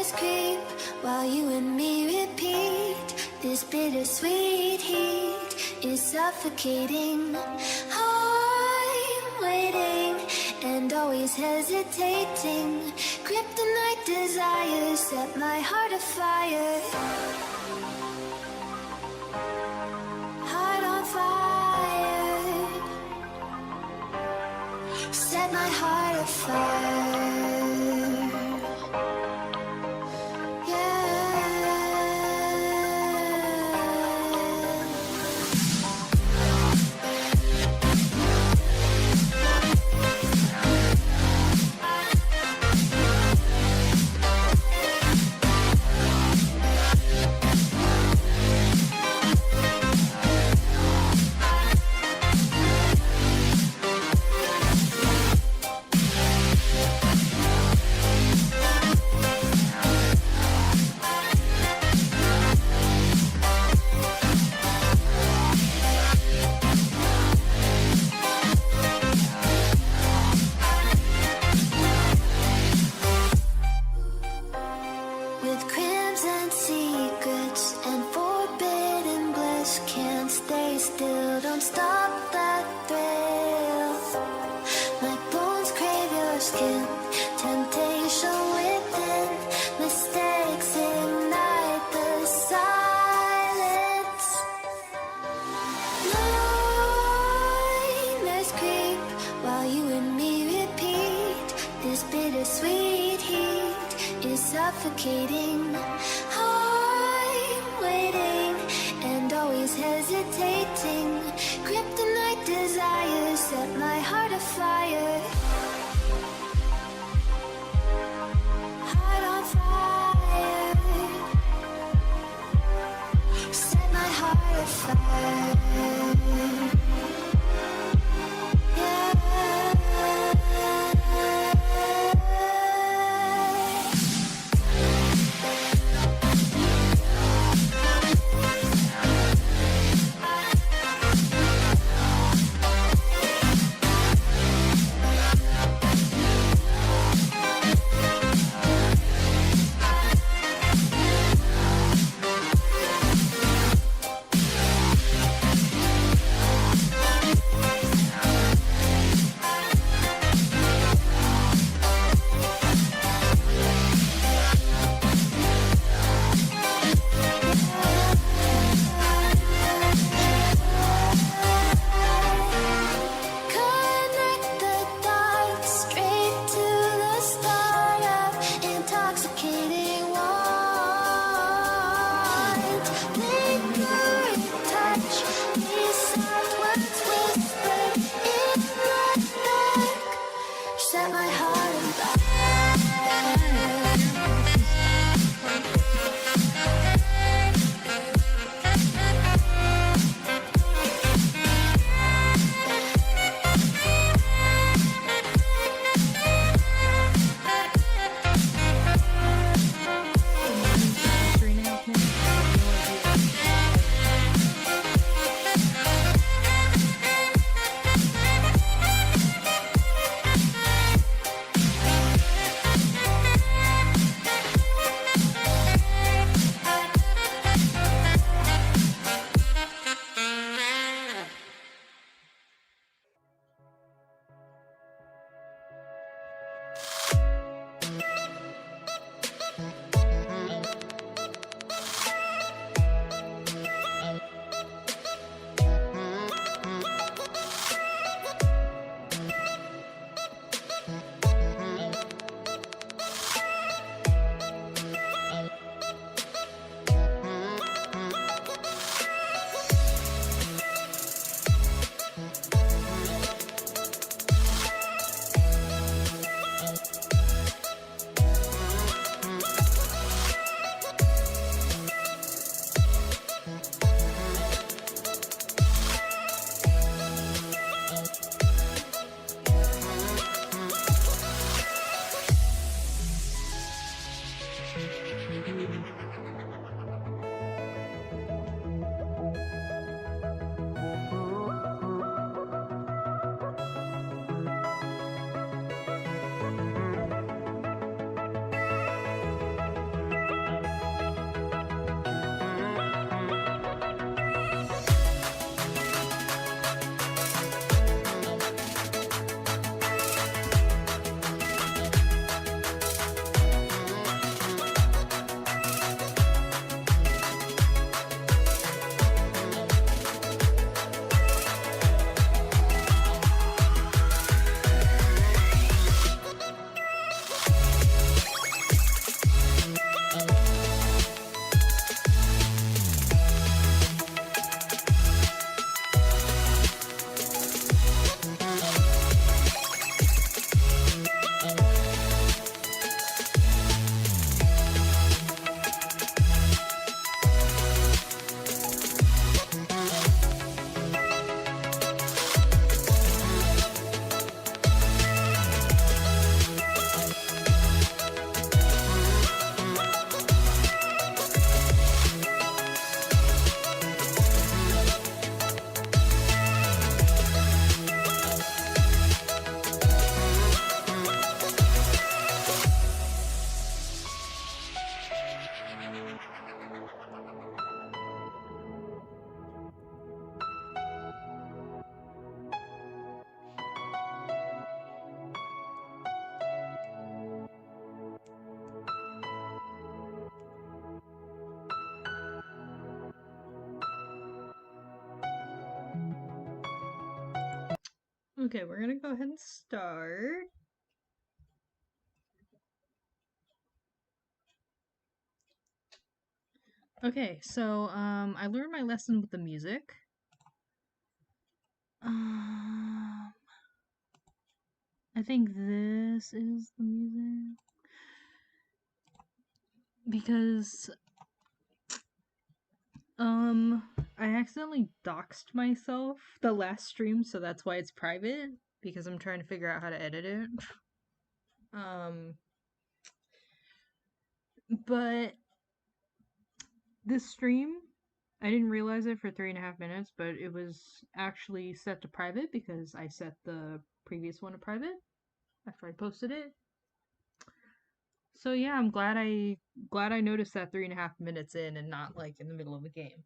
nightmares creep while you and me repeat. This bittersweet heat is suffocating. I'm waiting and always hesitating. Kryptonite desires set my heart afire. Heart on fire. Set my heart afire. With crimson secrets and forbidden bliss, can't stay still, don't stop that thrill. My bones crave your skin, temptation within, mistakes ignite the silence. Nightmares creep while you and me repeat. This bittersweet heat is suffocating. I'm waiting and always hesitating. Kryptonite desires set my heart afire. Heart on fire. Set my heart afire. Okay, we're gonna go ahead and start. Okay, so I learned my lesson with the music. I think this is the music because I accidentally doxed myself the last stream, so that's why it's private because I'm trying to figure out how to edit it. Um but this stream I didn't realize it for 3.5 minutes, but it was actually set to private because I set the previous one to private after I posted it. So yeah, I'm glad I noticed that 3.5 minutes in and not like in the middle of a game.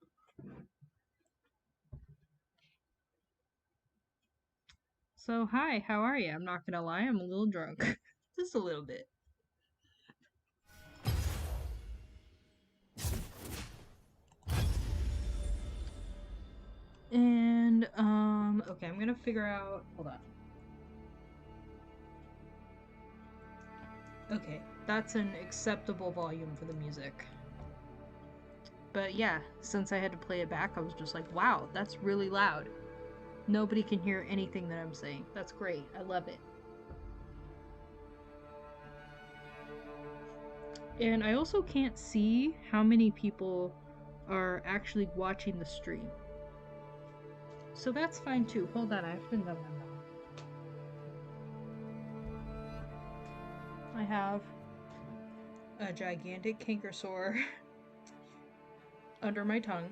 So hi, how are you? I'm not gonna lie, I'm a little drunk. Just a little bit. And okay, I'm gonna figure out, hold on. Okay, that's an acceptable volume for the music. But yeah, since I had to play it back, I was just like, wow, that's really loud. Nobody can hear anything that I'm saying. That's great. I love it. And I also can't see how many people are actually watching the stream. So that's fine too. Hold on, I have to numb my mouth. I have a gigantic canker sore under my tongue.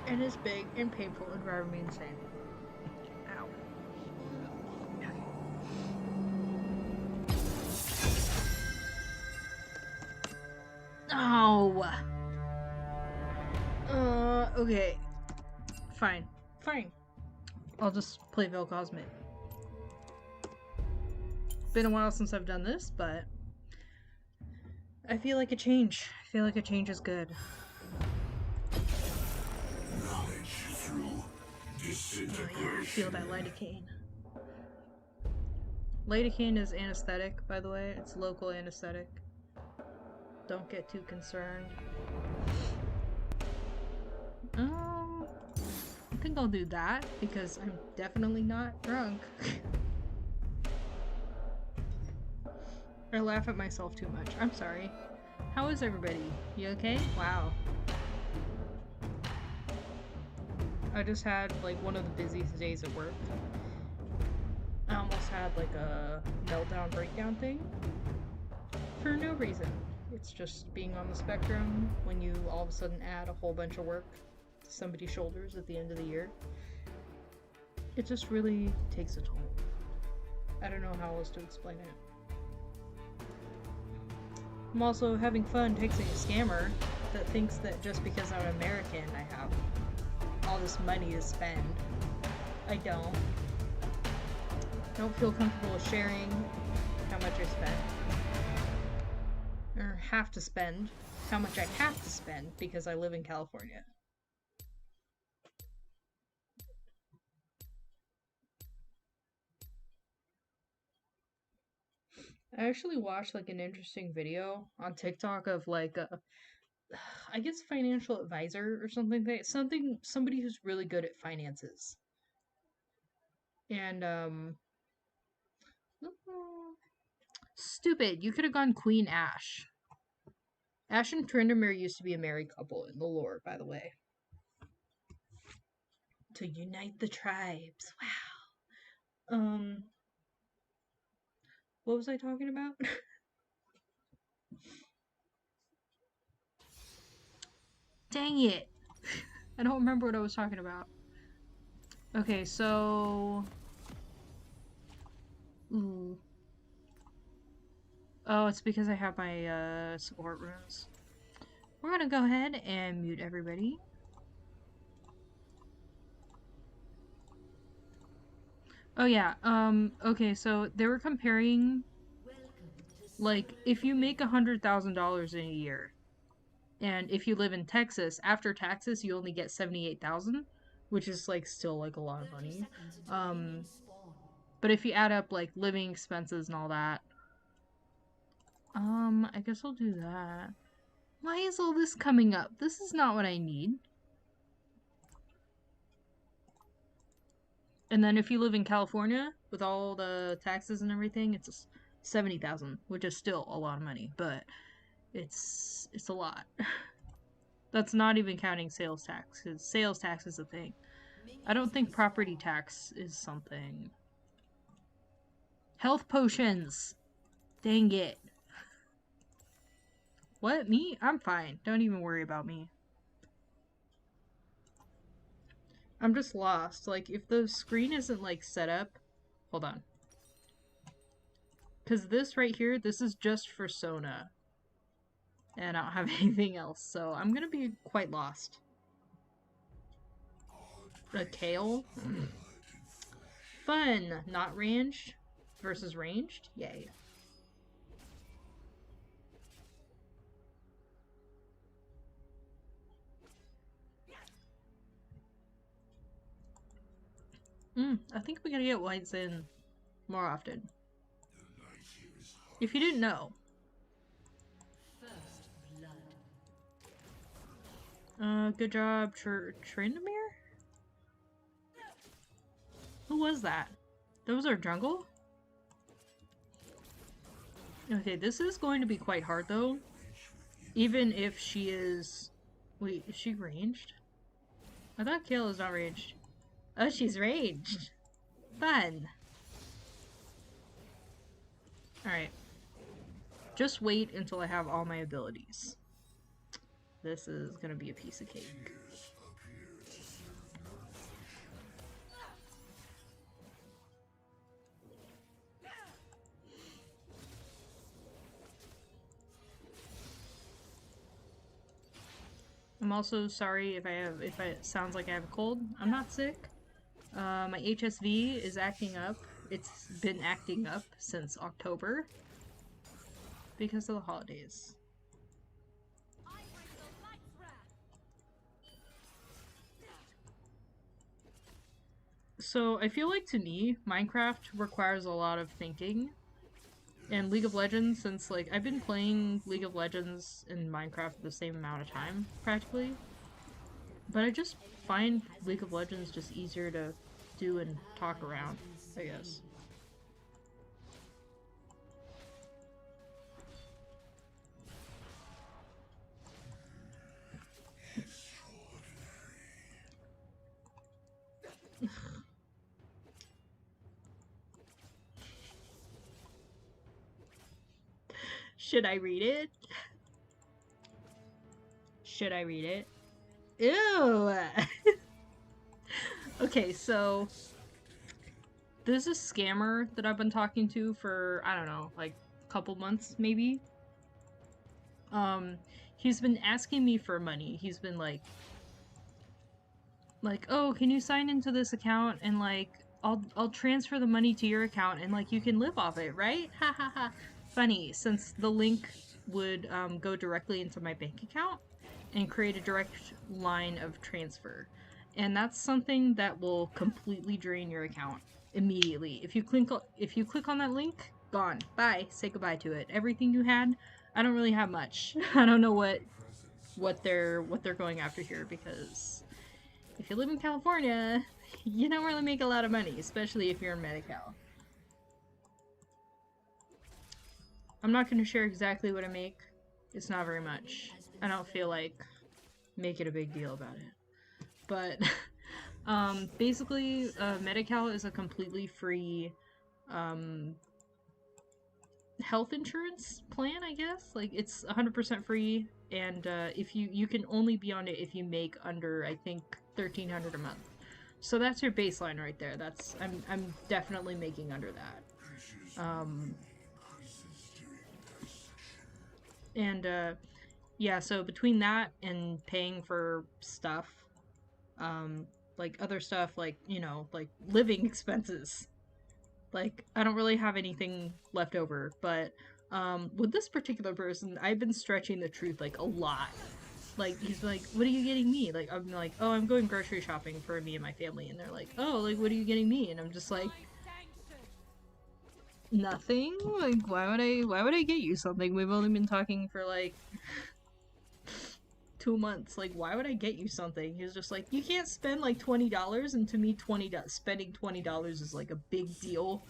And it's big and painful and driving me insane. Ow. Oh. Okay. Fine. Fine. I'll just play Vel Cosmic. Been a while since I've done this, but I feel like a change. I feel like a change is good. Knowledge through disintegration. Oh, yeah, I feel that lidocaine. Lidocaine is anesthetic, by the way. It's local anesthetic. Don't get too concerned. I think I'll do that because I'm definitely not drunk. I laugh at myself too much. I'm sorry. How is everybody? You okay? Wow. I just had like one of the busiest days at work. I almost had like a meltdown breakdown thing for no reason. It's just being on the spectrum when you all of a sudden add a whole bunch of work to somebody's shoulders at the end of the year. It just really takes a toll. I don't know how else to explain it. I'm also having fun texting a scammer that thinks that just because I'm American, I have all this money to spend. I don't. Don't feel comfortable sharing how much I spend. Or have to spend. How much I have to spend because I live in California. I actually watched like an interesting video on TikTok of like a, I guess financial advisor or something somebody who's really good at finances. And stupid, you could have gone Queen Ash. Ash and Tryndamere used to be a married couple in the lore, by the way. To unite the tribes. Wow. What was I talking about? Dang it. I don't remember what I was talking about. Okay, so ooh. Oh, it's because I have my support runes. We're gonna go ahead and mute everybody. Oh yeah, okay, so they were comparing like if you make $100,000 in a year, And if you live in Texas, after taxes, you only get 78,000, which is like still like a lot of money. But if you add up like living expenses and all that, I guess I'll do that. Why is all this coming up? This is not what I need. And then if you live in California with all the taxes and everything, it's 70,000, which is still a lot of money, but it's a lot. That's not even counting sales tax, because sales tax is a thing. I don't think property tax is something. Health potions! Dang it. What? Me? I'm fine. Don't even worry about me. I'm just lost. Like, if the screen isn't, like, set up... Hold on. Because this right here, this is just for Sona. And I don't have anything else, so I'm gonna be quite lost. A Kale? Fun! Not ranged versus ranged? Yay. I think we gotta get whites in more often. If you didn't know. Good job, Trindamere? Who was that? That was our jungle? Okay, this is going to be quite hard though. Even if she is... Wait, is she ranged? I thought Kale is not ranged. Oh, she's ranged. Fun. Alright. Just wait until I have all my abilities. This is gonna be a piece of cake. I'm also sorry if it sounds like I have a cold. I'm not sick. My HSV is acting up. It's been acting up since October because of the holidays. So I feel like to me, Minecraft requires a lot of thinking. And League of Legends, since like I've been playing League of Legends and Minecraft the same amount of time, practically. But I just find League of Legends just easier to do and talk around, I guess. Should I read it? Should I read it? Ew! Okay, so there's a scammer that I've been talking to for, I don't know, like a couple months maybe. He's been asking me for money. He's been like, oh, can you sign into this account and like I'll transfer the money to your account and like you can live off it, right? Ha ha ha. Funny, since the link would go directly into my bank account and create a direct line of transfer. And that's something that will completely drain your account immediately. If you click on that link, gone. Bye. Say goodbye to it. Everything you had, I don't really have much. I don't know what they're going after here, because if you live in California, you don't really make a lot of money, especially if you're in Medi-Cal. I'm not going to share exactly what I make. It's not very much. I don't feel like making a big deal about it. But, basically, Medi-Cal is a completely free, health insurance plan, I guess? Like, it's 100% free, and, if you can only be on it if you make under, I think, $1,300 a month. So that's your baseline right there. I'm definitely making under that. Yeah, so between that and paying for stuff, like other stuff, like, you know, like living expenses, like, I don't really have anything left over, but, with this particular person, I've been stretching the truth, like, a lot. Like, he's like, what are you getting me? Like, I'm like, oh, I'm going grocery shopping for me and my family. And they're like, oh, like, what are you getting me? And I'm just like, nothing? Like, why would I get you something? We've only been talking for, like, 2 months. Like, why would I get you something? He was just like, you can't spend, like, $20. And to me, spending $20 is, like, a big deal.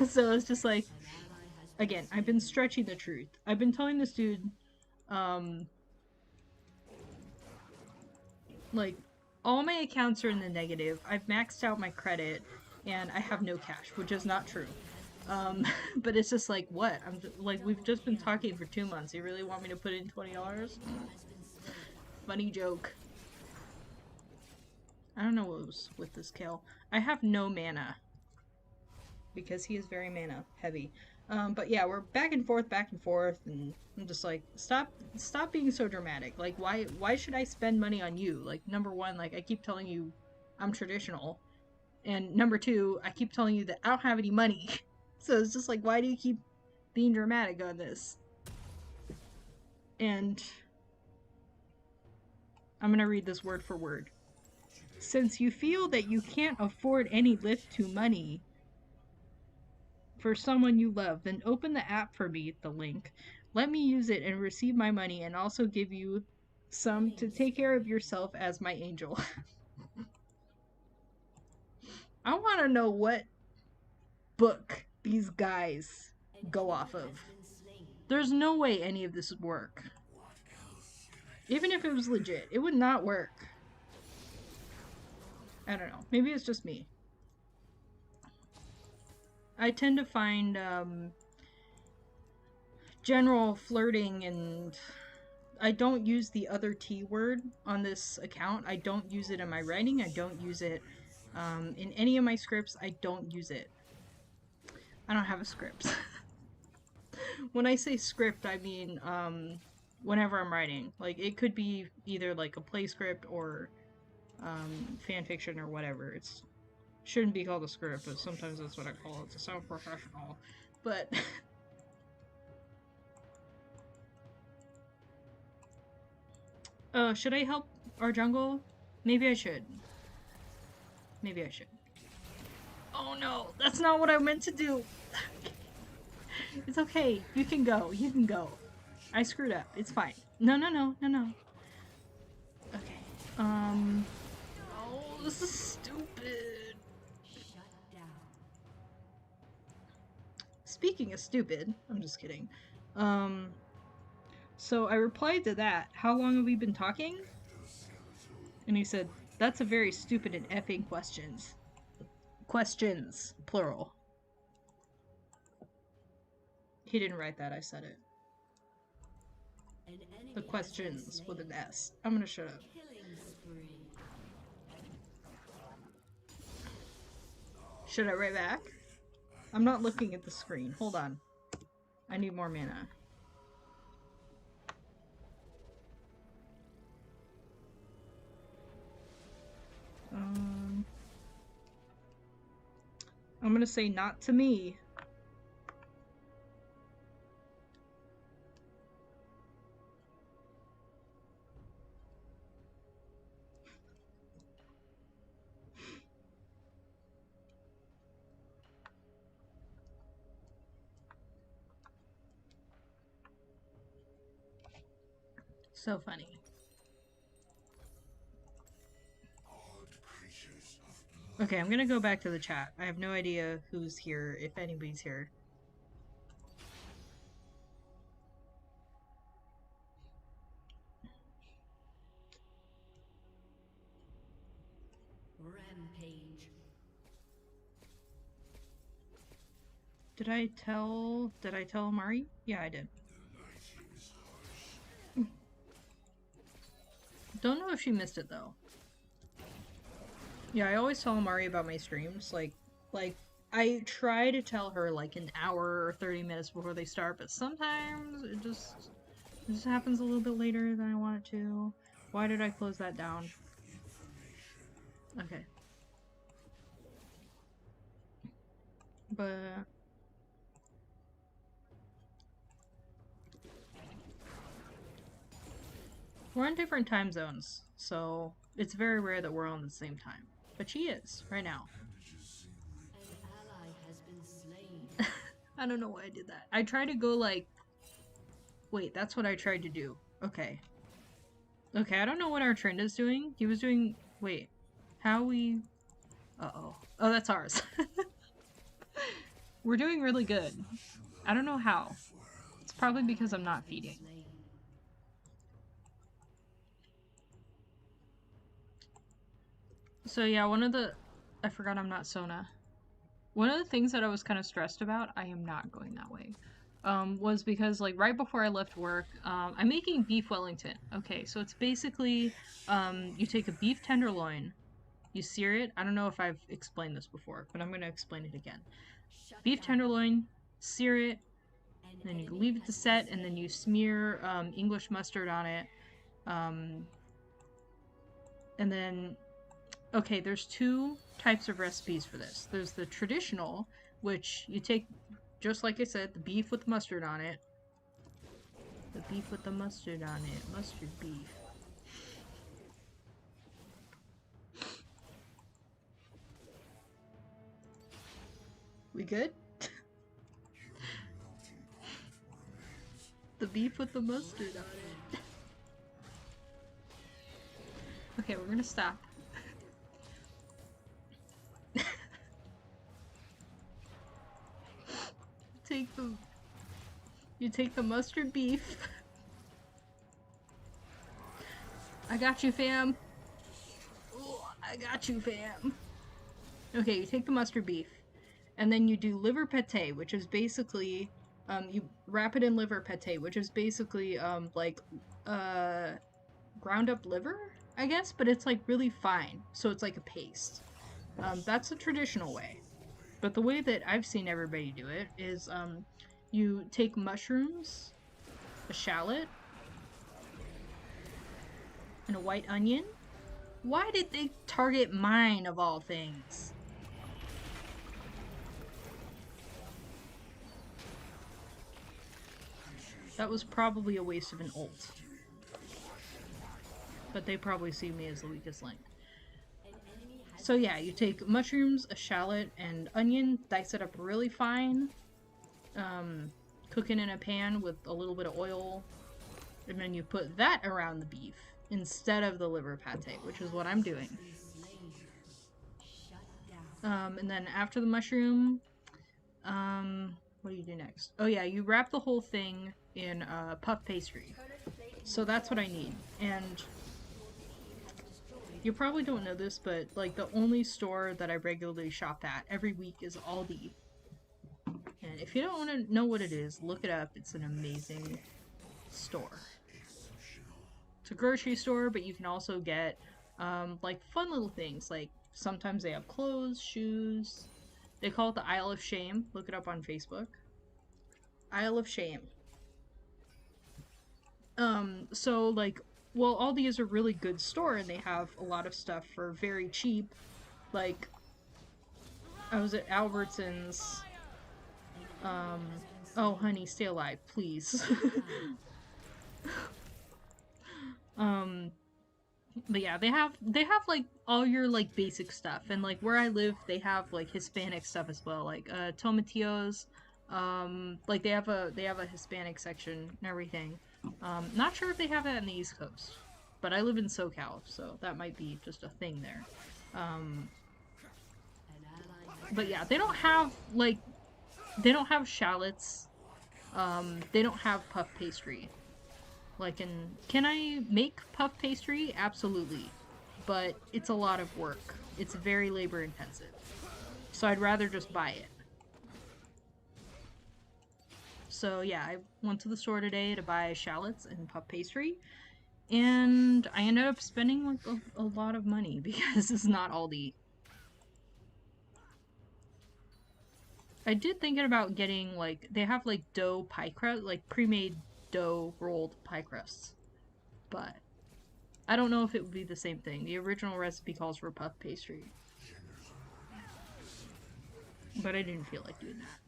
So it's just like, again, I've been stretching the truth. I've been telling this dude, like, all my accounts are in the negative. I've maxed out my credit, and I have no cash, which is not true. But it's just like, what? Like, we've just been talking for 2 months. You really want me to put in $20? Funny joke. I don't know what was with this kill. I have no mana. Because he is very mana heavy. But yeah, we're back and forth, and I'm just like, stop being so dramatic. Like, why should I spend money on you? Like, number one, like, I keep telling you I'm traditional. And number two, I keep telling you that I don't have any money. So it's just like, why do you keep being dramatic on this? And I'm gonna read this word for word. Since you feel that you can't afford any lift to money for someone you love, then open the app for me, the link. Let me use it and receive my money and also give you some to take care of yourself as my angel. I want to know what book these guys go off of. There's no way any of this would work. Even if it was legit, it would not work. I don't know. Maybe it's just me. I tend to find general flirting, and I don't use the other T word on this account. I don't use it in my writing. I don't use it in any of my scripts. I don't use it. I don't have a script. When I say script, I mean whenever I'm writing. Like, it could be either like a play script or fan fiction or whatever. It's shouldn't be called a script, but sometimes that's what I call it to sound professional. But should I help our jungle? Maybe I should. Maybe I should. Oh no, that's not what I meant to do. It's okay. You can go. You can go. I screwed up. It's fine. No. Okay. Oh, this is stupid. Speaking of stupid, I'm just kidding. So I replied to that. How long have we been talking? And he said, that's a very stupid and effing questions. Questions, plural. He didn't write that, I said it. The questions with an S. I'm gonna shut up. Should I write back? I'm not looking at the screen. Hold on. I need more mana. I'm gonna say not to me. So funny. Okay, I'm gonna go back to the chat. I have no idea who's here, if anybody's here. Rampage. Did I tell Amari? Yeah, I did. Don't know if she missed it though. Yeah, I always tell Amari about my streams. Like I try to tell her like an hour or 30 minutes before they start, but sometimes it just happens a little bit later than I want it to. Why did I close that down? Okay. But We're on different time zones, so it's very rare that we're on the same time. But she is, right now. An ally has been slain. I don't know why I did that. I tried to go like... Wait, that's what I tried to do. Okay. Okay, I don't know what our trend is doing. He was doing... Wait. How we... Uh-oh. Oh, that's ours. We're doing really good. I don't know how. It's probably because I'm not feeding. Slain. So yeah, one of the... I forgot I'm not Sona. One of the things that I was kind of stressed about, I am not going that way, was because like right before I left work, I'm making beef Wellington. Okay, so it's basically, you take a beef tenderloin, you sear it. I don't know if I've explained this before, but I'm going to explain it again. Beef tenderloin, sear it, then you leave it to set, and then you smear English mustard on it. And then, okay, there's two types of recipes for this. There's the traditional, which you take, just like I said, the beef with mustard on it. The beef with the mustard on it. Mustard beef. We good? The beef with the mustard on it. Okay, we're gonna stop. You take the mustard beef. I got you, fam. Ooh, I got you, fam. Okay, you take the mustard beef, and then you do liver pate, which is basically, you wrap it in liver pate, which is basically, like, ground up liver, I guess, but it's like really fine, so it's like a paste. That's the traditional way. But the way that I've seen everybody do it is, you take mushrooms, a shallot, and a white onion. Why did they target mine of all things? That was probably a waste of an ult. But they probably see me as the weakest link. So yeah, you take mushrooms, a shallot, and onion, dice it up really fine, cook it in a pan with a little bit of oil, and then you put that around the beef instead of the liver pate, which is what I'm doing. And then after the mushroom, what do you do next? Oh yeah, you wrap the whole thing in puff pastry. So that's what I need. And you probably don't know this, but like the only store that I regularly shop at every week is Aldi. And if you don't want to know what it is, look it up. It's an amazing store. It's a grocery store, but you can also get like fun little things. Like sometimes they have clothes, shoes. They call it the Isle of Shame. Look it up on Facebook. Isle of Shame. So like, well, Aldi is a really good store and they have a lot of stuff for very cheap. Like, I was at Albertsons. Oh honey, stay alive, please. But yeah, they have like all your like basic stuff, and like where I live, they have like Hispanic stuff as well, like tomatillos. Like they have a Hispanic section and everything. Not sure if they have that in the East Coast, but I live in SoCal, so that might be just a thing there. But yeah, they don't have shallots. They don't have puff pastry. Like, can I make puff pastry? Absolutely. But it's a lot of work. It's very labor intensive. So I'd rather just buy it. So yeah, I went to the store today to buy shallots and puff pastry. And I ended up spending like a lot of money because it's not Aldi. I did thinking about getting like, they have like dough pie crust, like pre-made dough rolled pie crusts, but I don't know if it would be the same thing. The original recipe calls for puff pastry, but I didn't feel like doing that.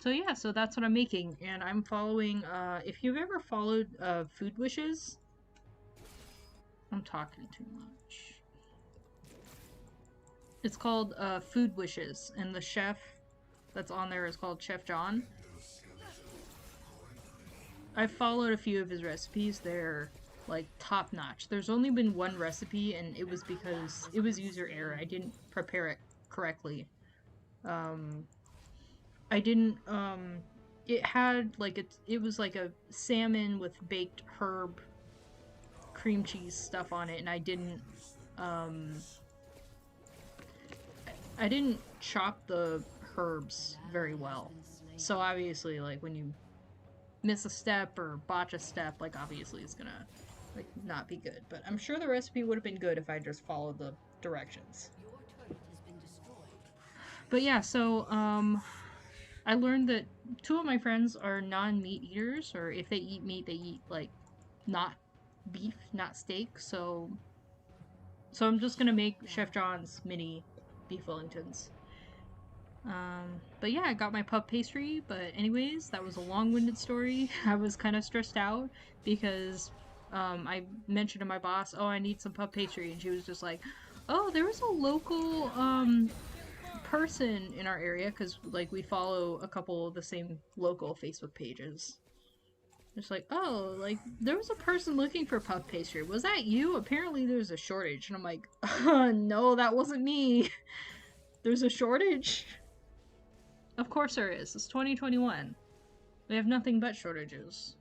So yeah, so that's what I'm making, and I'm following, if you've ever followed, Food Wishes, I'm talking too much. It's called, Food Wishes, and the chef that's on there is called Chef John. I've followed a few of his recipes, they're, like, top-notch. There's only been one recipe, and it was because it was user error. I didn't prepare it correctly. I didn't, it had, like, it was like a salmon with baked herb cream cheese stuff on it, and I didn't chop the herbs very well. So obviously, like, when you miss a step or botch a step, like, obviously it's gonna, like, not be good. But I'm sure the recipe would have been good if I just followed the directions. But yeah, so, I learned that two of my friends are non-meat eaters, or if they eat meat, they eat, like, not beef, not steak, so I'm just gonna make Chef John's mini beef Wellingtons. But yeah, I got my puff pastry, but anyways, that was a long-winded story. I was kind of stressed out because, I mentioned to my boss, oh, I need some puff pastry, and she was just like, oh, there was a local, person in our area, because, like, we follow a couple of the same local Facebook pages. It's like, oh, like, there was a person looking for puff pastry. Was that you? Apparently there's a shortage. And I'm like, no, that wasn't me. There's a shortage? Of course there is. It's 2021. We have nothing but shortages.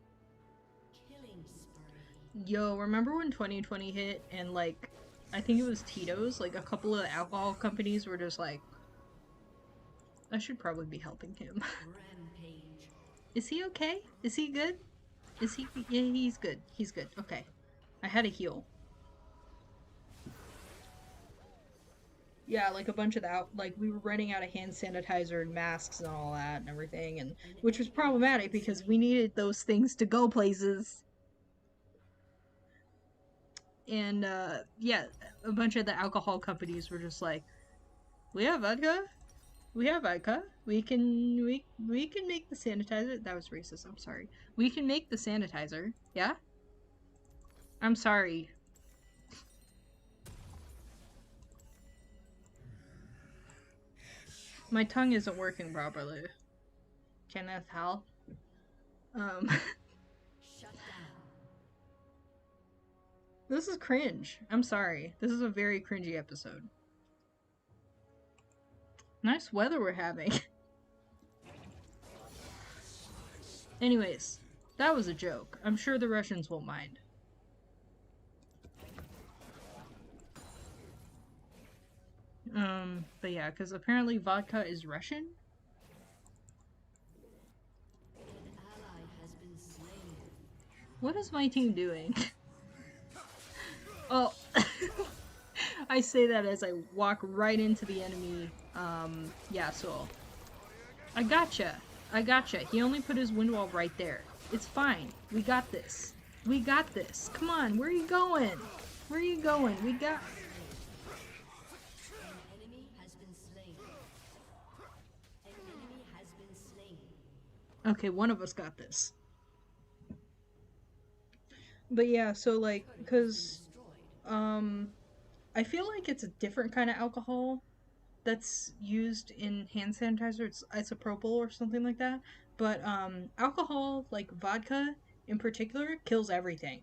Yo, remember when 2020 hit and, like, I think it was Tito's, like, a couple of alcohol companies were just like, I should probably be helping him. Is he okay? Is he good? Is he? Yeah, he's good. He's good. Okay. I had a heal. Yeah, like a bunch of that, like, we were running out of hand sanitizer and masks and all that and everything, and which was problematic because we needed those things to go places. And, yeah, a bunch of the alcohol companies were just like, we have vodka? We have vodka. We can make the sanitizer. That was racist, I'm sorry. We can make the sanitizer. Yeah? I'm sorry. My tongue isn't working properly. Can that help? This is cringe. I'm sorry. This is a very cringy episode. Nice weather we're having. Anyways, that was a joke. I'm sure the Russians won't mind. But yeah, because apparently vodka is Russian? What is my team doing? Oh, I say that as I walk right into the enemy, yeah, so I gotcha. He only put his wind wall right there. It's fine. We got this. We got this. Come on, where are you going? Where are you going? We got... Okay, one of us got this. But yeah, so, like, because, I feel like it's a different kind of alcohol that's used in hand sanitizer. It's isopropyl or something like that. But, alcohol, like vodka in particular, kills everything.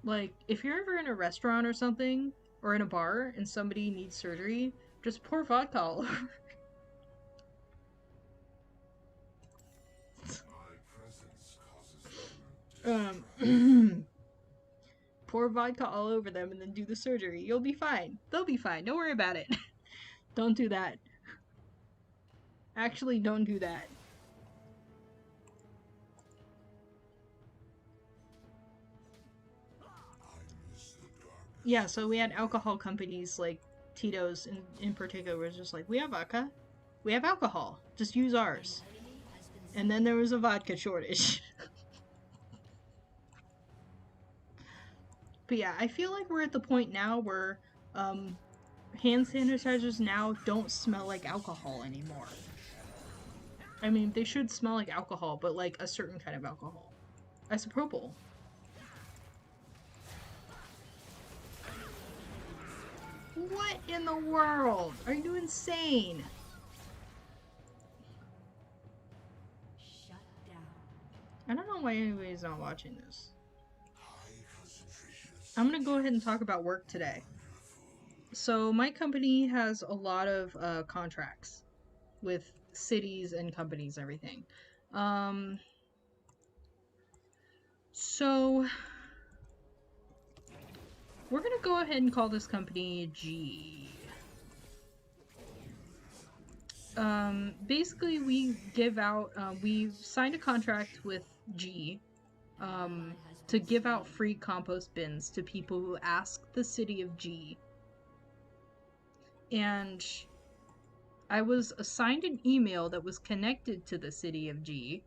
Like, if you're ever in a restaurant or something, or in a bar, and somebody needs surgery, just pour vodka all over. Pour vodka all over them and then do the surgery. You'll be fine. They'll be fine. Don't worry about it. Don't do that. Actually, don't do that. Yeah, so we had alcohol companies like Tito's in particular was just like, we have vodka. We have alcohol. Just use ours. And then there was a vodka shortage. But yeah, I feel like we're at the point now where hand sanitizers now don't smell like alcohol anymore. I mean, they should smell like alcohol, but like a certain kind of alcohol. Isopropyl. What in the world? Are you insane? Shut down. I don't know why anybody's not watching this. I'm gonna go ahead and talk about work today. So my company has a lot of contracts with cities and companies and everything. So we're gonna go ahead and call this company G. Basically we give out, we signed a contract with G, to give out free compost bins to people who ask the city of G. And I was assigned an email that was connected to the city of G.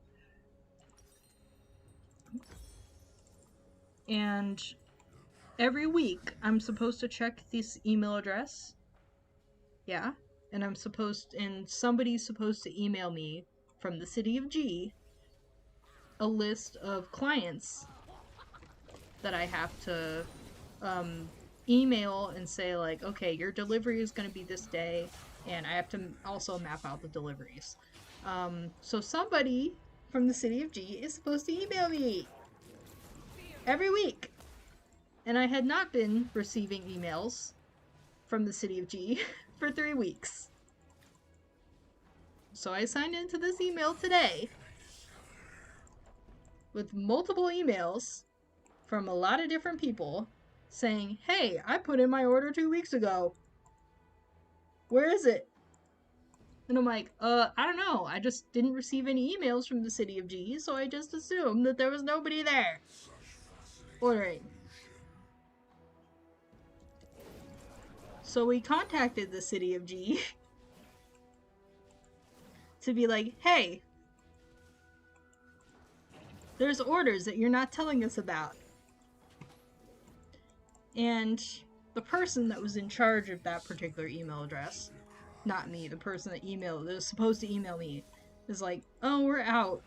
And every week I'm supposed to check this email address. Yeah. And somebody's supposed to email me from the city of G a list of clients that I have to email and say, like, okay, your delivery is going to be this day, and I have to also map out the deliveries. So somebody from the city of G is supposed to email me every week. And I had not been receiving emails from the city of G for 3 weeks. So I signed into this email today with multiple emails from a lot of different people saying, hey, I put in my order 2 weeks ago. Where is it? And I'm like, I don't know. I just didn't receive any emails from the city of G, so I just assumed that there was nobody there ordering. So we contacted the city of G to be like, hey, there's orders that you're not telling us about. And the person that was in charge of that particular email address, not me, the person that was supposed to email me, is like, oh, we're out.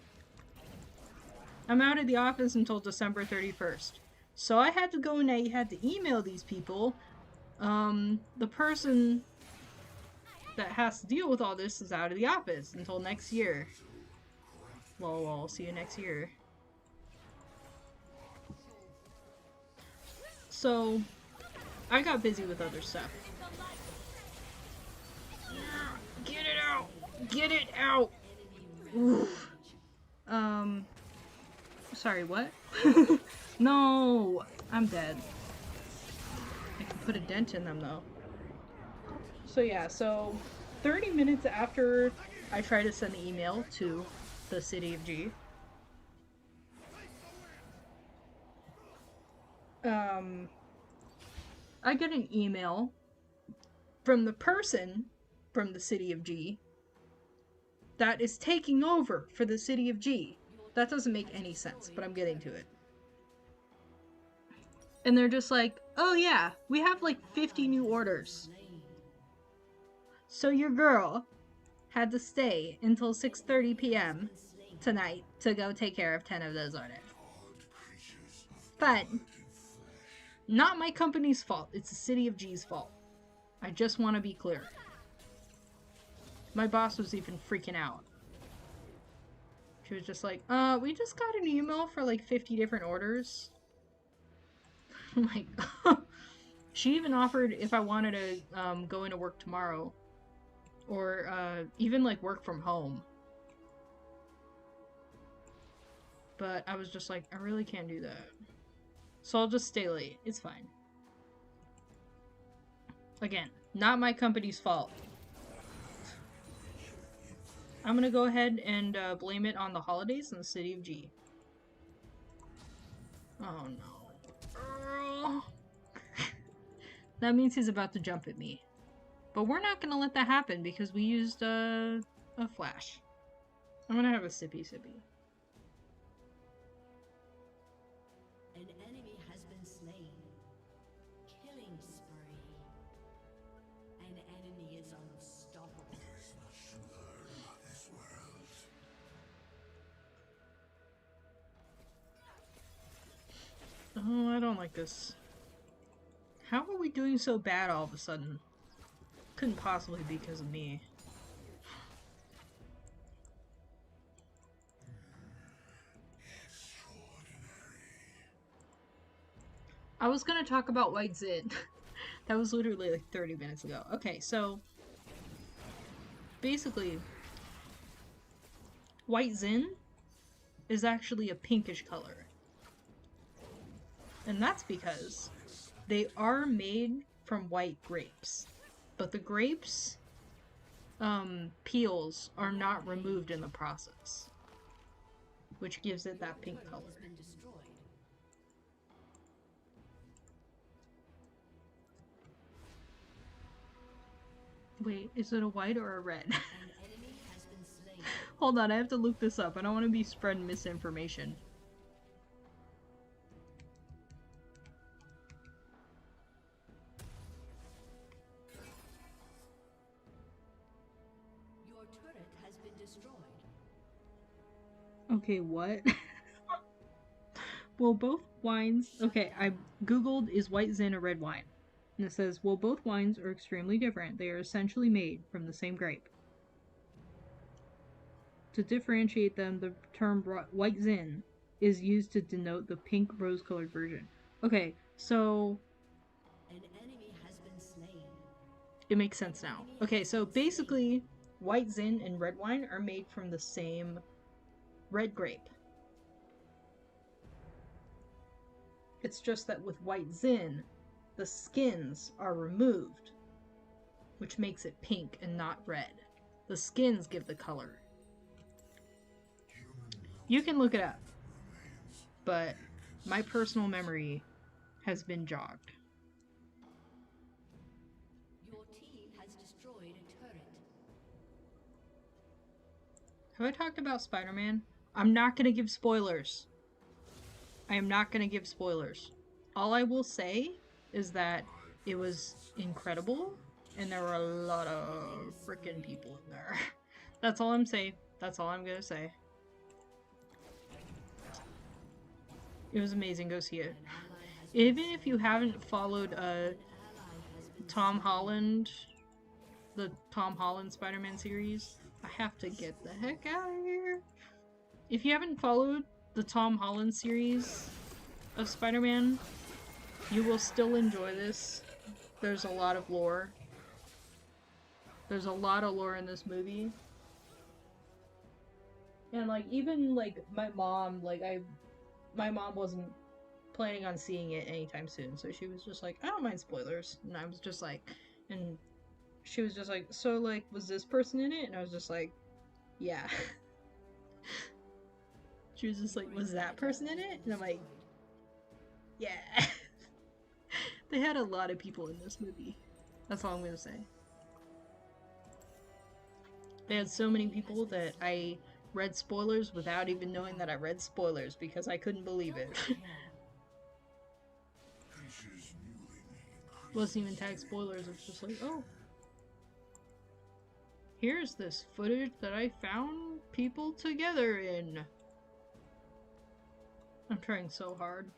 I'm out of the office until December 31st. So I had to go and I had to email these people. The person that has to deal with all this is out of the office until next year. Well, I'll see you next year. So, I got busy with other stuff. Get it out! Get it out! Oof. Sorry, what? No! I'm dead. I can put a dent in them, though. So yeah, 30 minutes after I try to send the email to the city of G, I get an email from the person from the city of G that is taking over for the city of G. That doesn't make any sense, but I'm getting to it. And they're just like, oh yeah, we have like 50 new orders. So your girl had to stay until 6:30 p.m. tonight to go take care of 10 of those orders. But not my company's fault. It's the city of G's fault. I just want to be clear. My boss was even freaking out. She was just like, we just got an email for like 50 different orders. I'm like, she even offered if I wanted to go into work tomorrow. Or even like work from home. But I was just like, I really can't do that. So I'll just stay late. It's fine. Again, not my company's fault. I'm gonna go ahead and blame it on the holidays in the city of G. Oh no. That means he's about to jump at me. But we're not gonna let that happen because we used a flash. I'm gonna have a sippy. An enemy has been slain. Killing spree. like this. How are we doing so bad all of a sudden? Couldn't possibly be because of me. I was gonna talk about White Zin. That was literally like 30 minutes ago. Okay, so basically, White Zin is actually a pinkish color. And that's because they are made from white grapes. But the grapes, peels are not removed in the process, which gives it that pink color. Has been destroyed. Wait, is it a white or a red? An enemy has been slain. Hold on, I have to look this up. I don't want to be spreading misinformation. Your turret has been destroyed. Okay, what? Will both wines... Okay, I googled, is White Zin a red wine? And it says, well, both wines are extremely different. They are essentially made from the same grape. To differentiate them, the term White Zin is used to denote the pink rose-colored version. Okay, so... An enemy has been slain. It makes sense now. Okay, so basically, White Zin and red wine are made from the same red grape. It's just that with White Zin, the skins are removed, which makes it pink and not red. The skins give the color. You can look it up, but my personal memory has been jogged. Your team has destroyed a turret. Have I talked about Spider-Man? I'm not going to give spoilers. I am not going to give spoilers. All I will say is that it was incredible, and there were a lot of freaking people in there. That's all I'm saying. That's all I'm going to say. It was amazing. Go see it. Even if you haven't followed Tom Holland, the Tom Holland Spider-Man series, I have to get the heck out of here. If you haven't followed the Tom Holland series of Spider-Man, you will still enjoy this. There's a lot of lore. There's a lot of lore in this movie. And like, even like my mom, my mom wasn't planning on seeing it anytime soon, so she was just like, I don't mind spoilers. And I was just like, and she was just like, so like, was this person in it? And I was just like, yeah. She was just like, was that person in it? And I'm like, yeah. They had a lot of people in this movie. That's all I'm gonna say. They had so many people that I read spoilers without even knowing that I read spoilers because I couldn't believe it. Wasn't even tagged spoilers, it's just like, oh. Here's this footage that I found people together in. I'm trying so hard.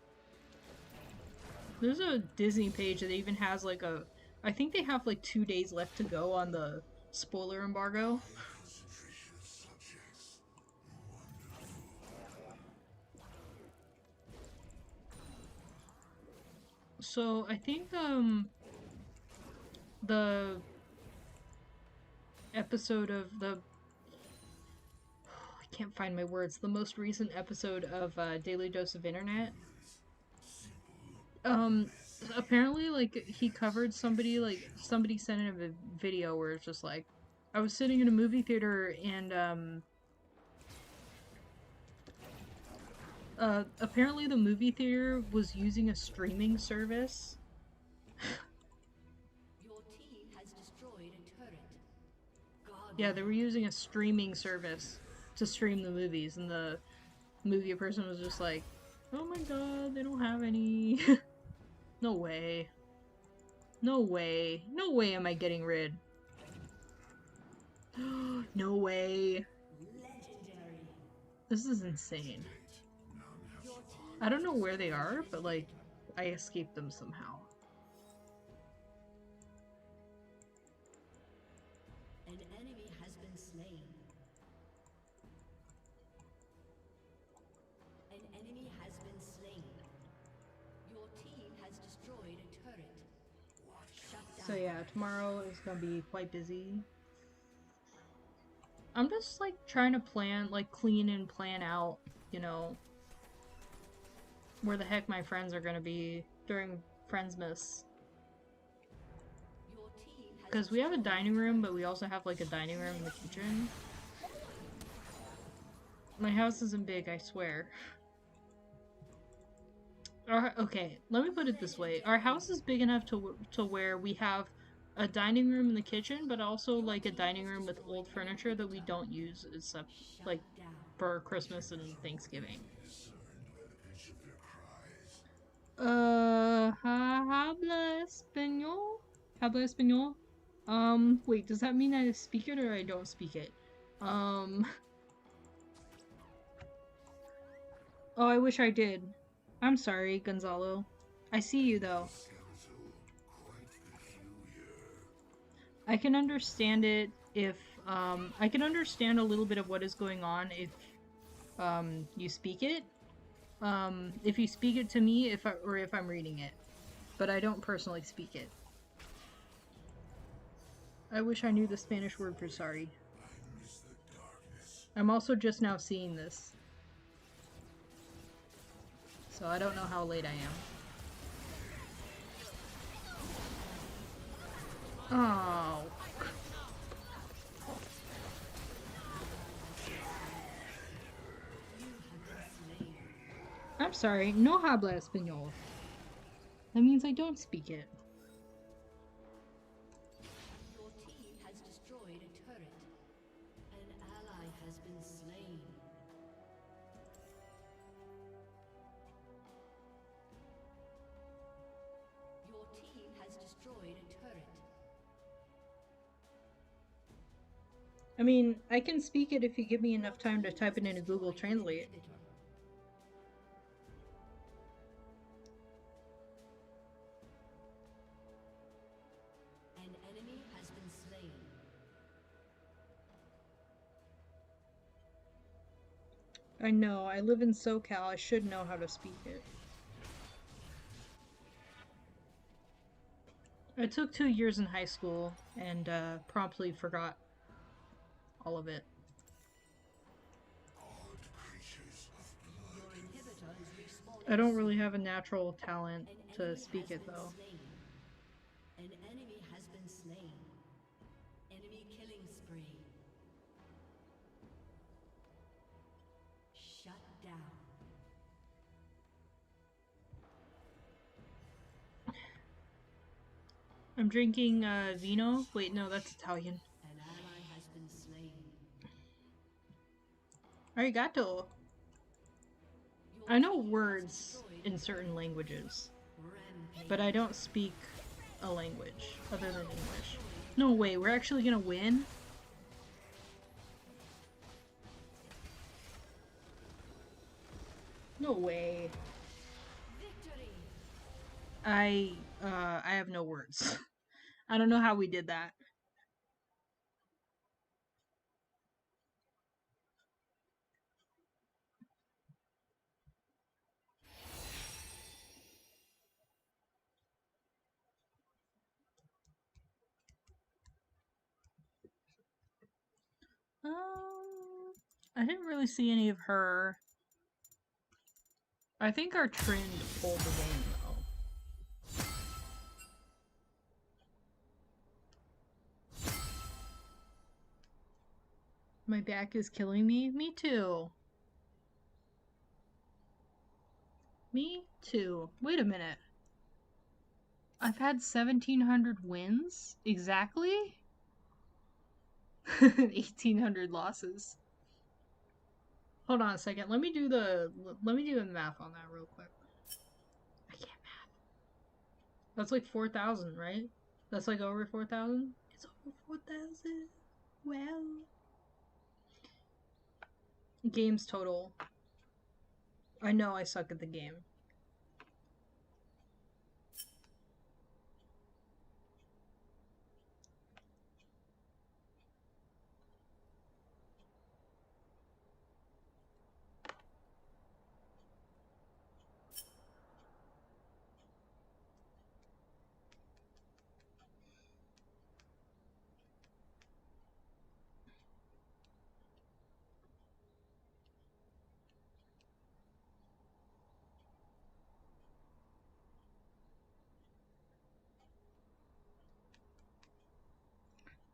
There's a Disney page that even has like a... I think they have like 2 days left to go on the spoiler embargo. So I think the episode of the... I can't find my words. The most recent episode of Daily Dose of Internet. Apparently, like, he covered somebody, like, somebody sent in a video where it's just like, I was sitting in a movie theater and, apparently the movie theater was using a streaming service. Your team has destroyed a turret. God, Yeah, they were using a streaming service to stream the movies, and the movie person was just like, oh my god, they don't have any. No way. No way. No way am I getting rid. No way. legendary. This is insane. I don't know where they are, but like, I escaped them somehow. An enemy has been slain. An enemy has been slain. Your team has destroyed a turret. Shut down. So yeah, tomorrow is gonna be quite busy. I'm just like trying to plan, like clean and plan out, you know, where the heck my friends are gonna be during Friendsmas. Your team has Because we have a destroyed dining room, but we also have like a dining room in the kitchen. My house isn't big, I swear. Okay, let me put it this way. Our house is big enough to where we have a dining room in the kitchen, but also like a dining room with old furniture that we don't use except like down. for Christmas and Thanksgiving. Discerned by the pitch of their cries. Habla español? Habla español? Wait, does that mean I speak it or I don't speak it? Oh, I wish I did. I'm sorry, Gonzalo. I see you though. Skeletal, quite peculiar. I can understand it if, I can understand a little bit of what is going on if, you speak it. If you speak it to me, or if I'm reading it. But I don't personally speak it. I wish I knew the Spanish word for sorry. I miss the darkness. I'm also just now seeing this. So I don't know how late I am. Oh. I'm sorry, no habla español. That means I don't speak it. Your team has destroyed a turret. An ally has been slain. Your team has destroyed a turret. I mean, I can speak it if you give me enough time to type it into Google Translate. An enemy has been slain. I know, I live in SoCal, I should know how to speak it. I took 2 years in high school and promptly forgot all of it. Odd creatures of Your blood. inhibitor is respawning. I don't really have a natural talent An to enemy speak has it been though. slain. An enemy has been slain. Enemy killing spree. Shut down. I'm drinking vino. Wait, no, that's Italian. An ally has been slain. Arigato. Your I know team has words destroyed in a certain turret. languages, Rampage. but I don't speak a language other than English. No way, we're actually gonna win? No way. Victory. I have no words. I don't know how we did that. I didn't really see any of her. I think our trend pulled the game though. My back is killing me. Me too. Me too. Wait a minute. I've had 1,700 wins? Exactly? 1,800 losses. Hold on a second. Let me do the math on that real quick. I can't math. That's like 4,000, right? That's like over 4,000? It's over 4,000. Wow. Games total. I know I suck at the game.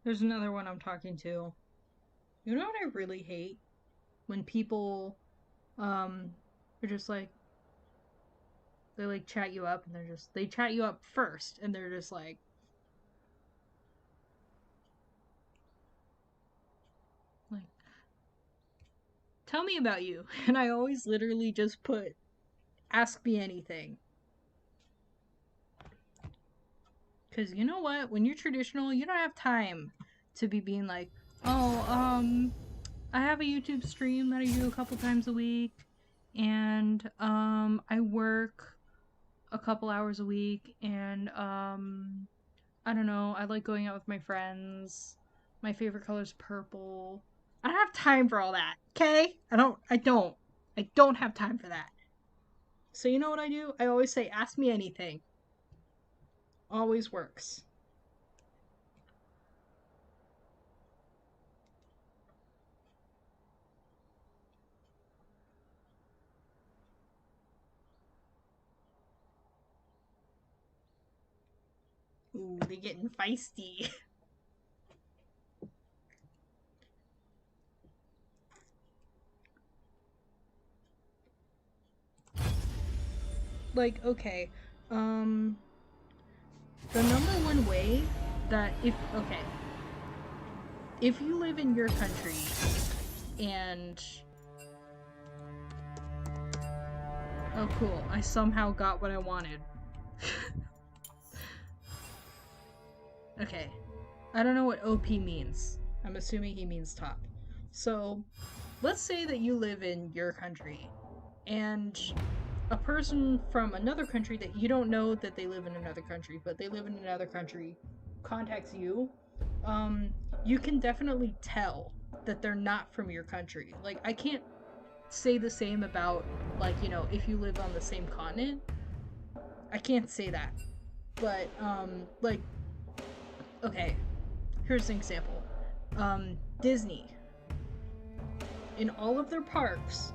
There's another one I'm talking to. You know what I really hate? When people are just like, they like chat you up and they chat you up first and they're just like tell me about you. And I always literally just put ask me anything. Cuz you know what? When you're traditional, you don't have time to be being like, "Oh, I have a YouTube stream that I do a couple times a week and I work a couple hours a week and I don't know, I like going out with my friends. My favorite color is purple." I don't have time for all that, okay? I don't have time for that. So you know what I do? I always say ask me anything. Always works. Ooh, they getting feisty. Like, okay, um the number one way that if you live in your country and oh cool, I somehow got what I wanted. Okay. I don't know what OP means. I'm assuming he means top. So, let's say that you live in your country and a person from another country that you don't know that they live in another country, but they live in another country contacts you. Um you can definitely tell that they're not from your country. Like I can't say the same about like, you know, if you live on the same continent. I can't say that. But like okay, here's an example. Disney. In all of their parks,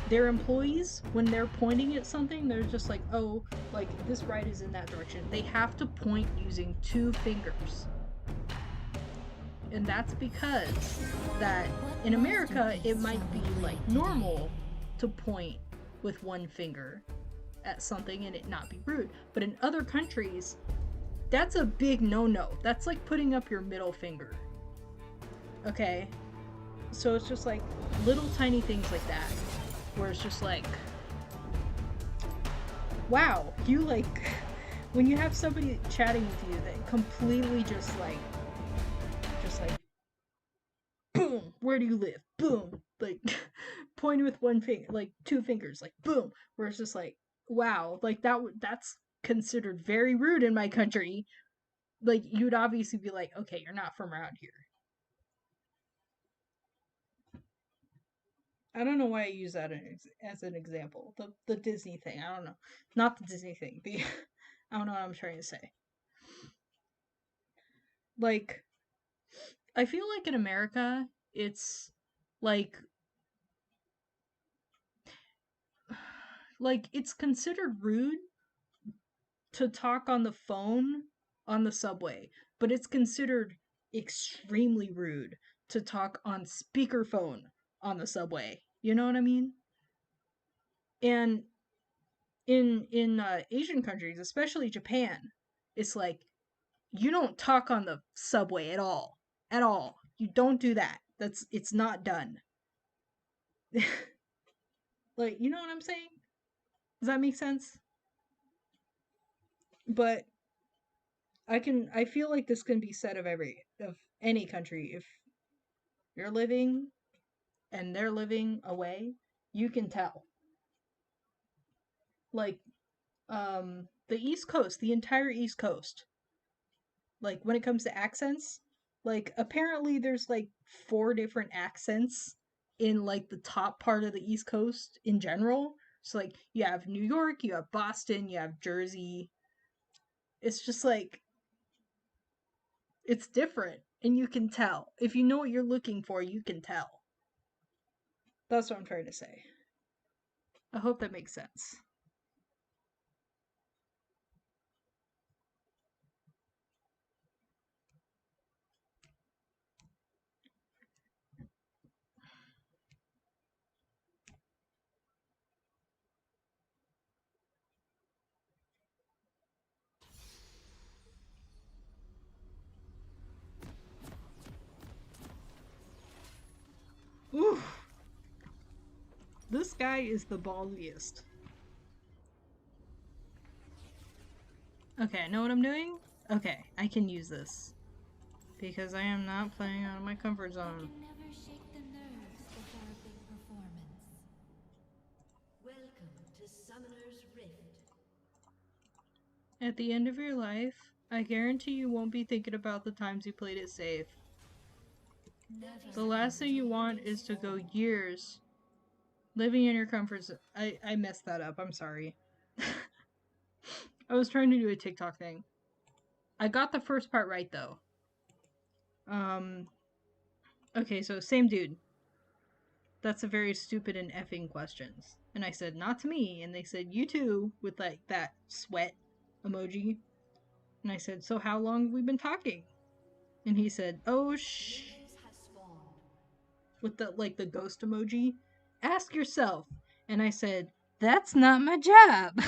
their employees, when they're pointing at something, they're just like, oh, like this ride is in that direction. They have to point using 2 fingers. And that's because that in America, it might be like normal to point with 1 finger at something and it not be rude. But in other countries, that's a big no-no. That's like putting up your middle finger. Okay? So it's just like little tiny things like that. Where it's just like, wow, you like, when you have somebody chatting with you that completely just like, boom, where do you live? Boom, like, pointing with 1 finger, like 2 fingers, like, boom, where it's just like, wow, like that's considered very rude in my country. Like, you'd obviously be like, okay, you're not from around here. I don't know why I use that as an example. The Disney thing. I don't know. Not the Disney thing. The I don't know what I'm trying to say. Like I feel like in America it's like it's considered rude to talk on the phone on the subway, but it's considered extremely rude to talk on speakerphone on the subway. You know what I mean? And in Asian countries, especially Japan, it's like you don't talk on the subway at all. At all. You don't do that. It's not done. Like, you know what I'm saying? Does that make sense? But I feel like this can be said of any country. If you're living and they're living away, you can tell. Like the East Coast, the entire East Coast. Like when it comes to accents, like apparently there's like 4 different accents in like the top part of the East Coast in general. So like you have New York, you have Boston, you have Jersey. It's just like it's different and you can tell. If you know what you're looking for, you can tell. That's what I'm trying to say. I hope that makes sense. This guy is the ballsiest. Okay, I know what I'm doing? Okay, I can use this. Because I am not playing out of my comfort zone. Can never shake the nerves before a big performance. Welcome to Summoner's Rift. At the end of your life, I guarantee you won't be thinking about the times you played it safe. Never The last thing you want is to go years living in your comfort zone. I messed that up. I'm sorry. I was trying to do a TikTok thing. I got the first part right though. Okay, so same dude. That's a very stupid and effing questions. And I said, not to me. And they said, you too, with like that sweat emoji. And I said, so how long have we been talking? And he said, oh Minions has spawned. with the like the ghost emoji. Ask yourself. And I said, that's not my job.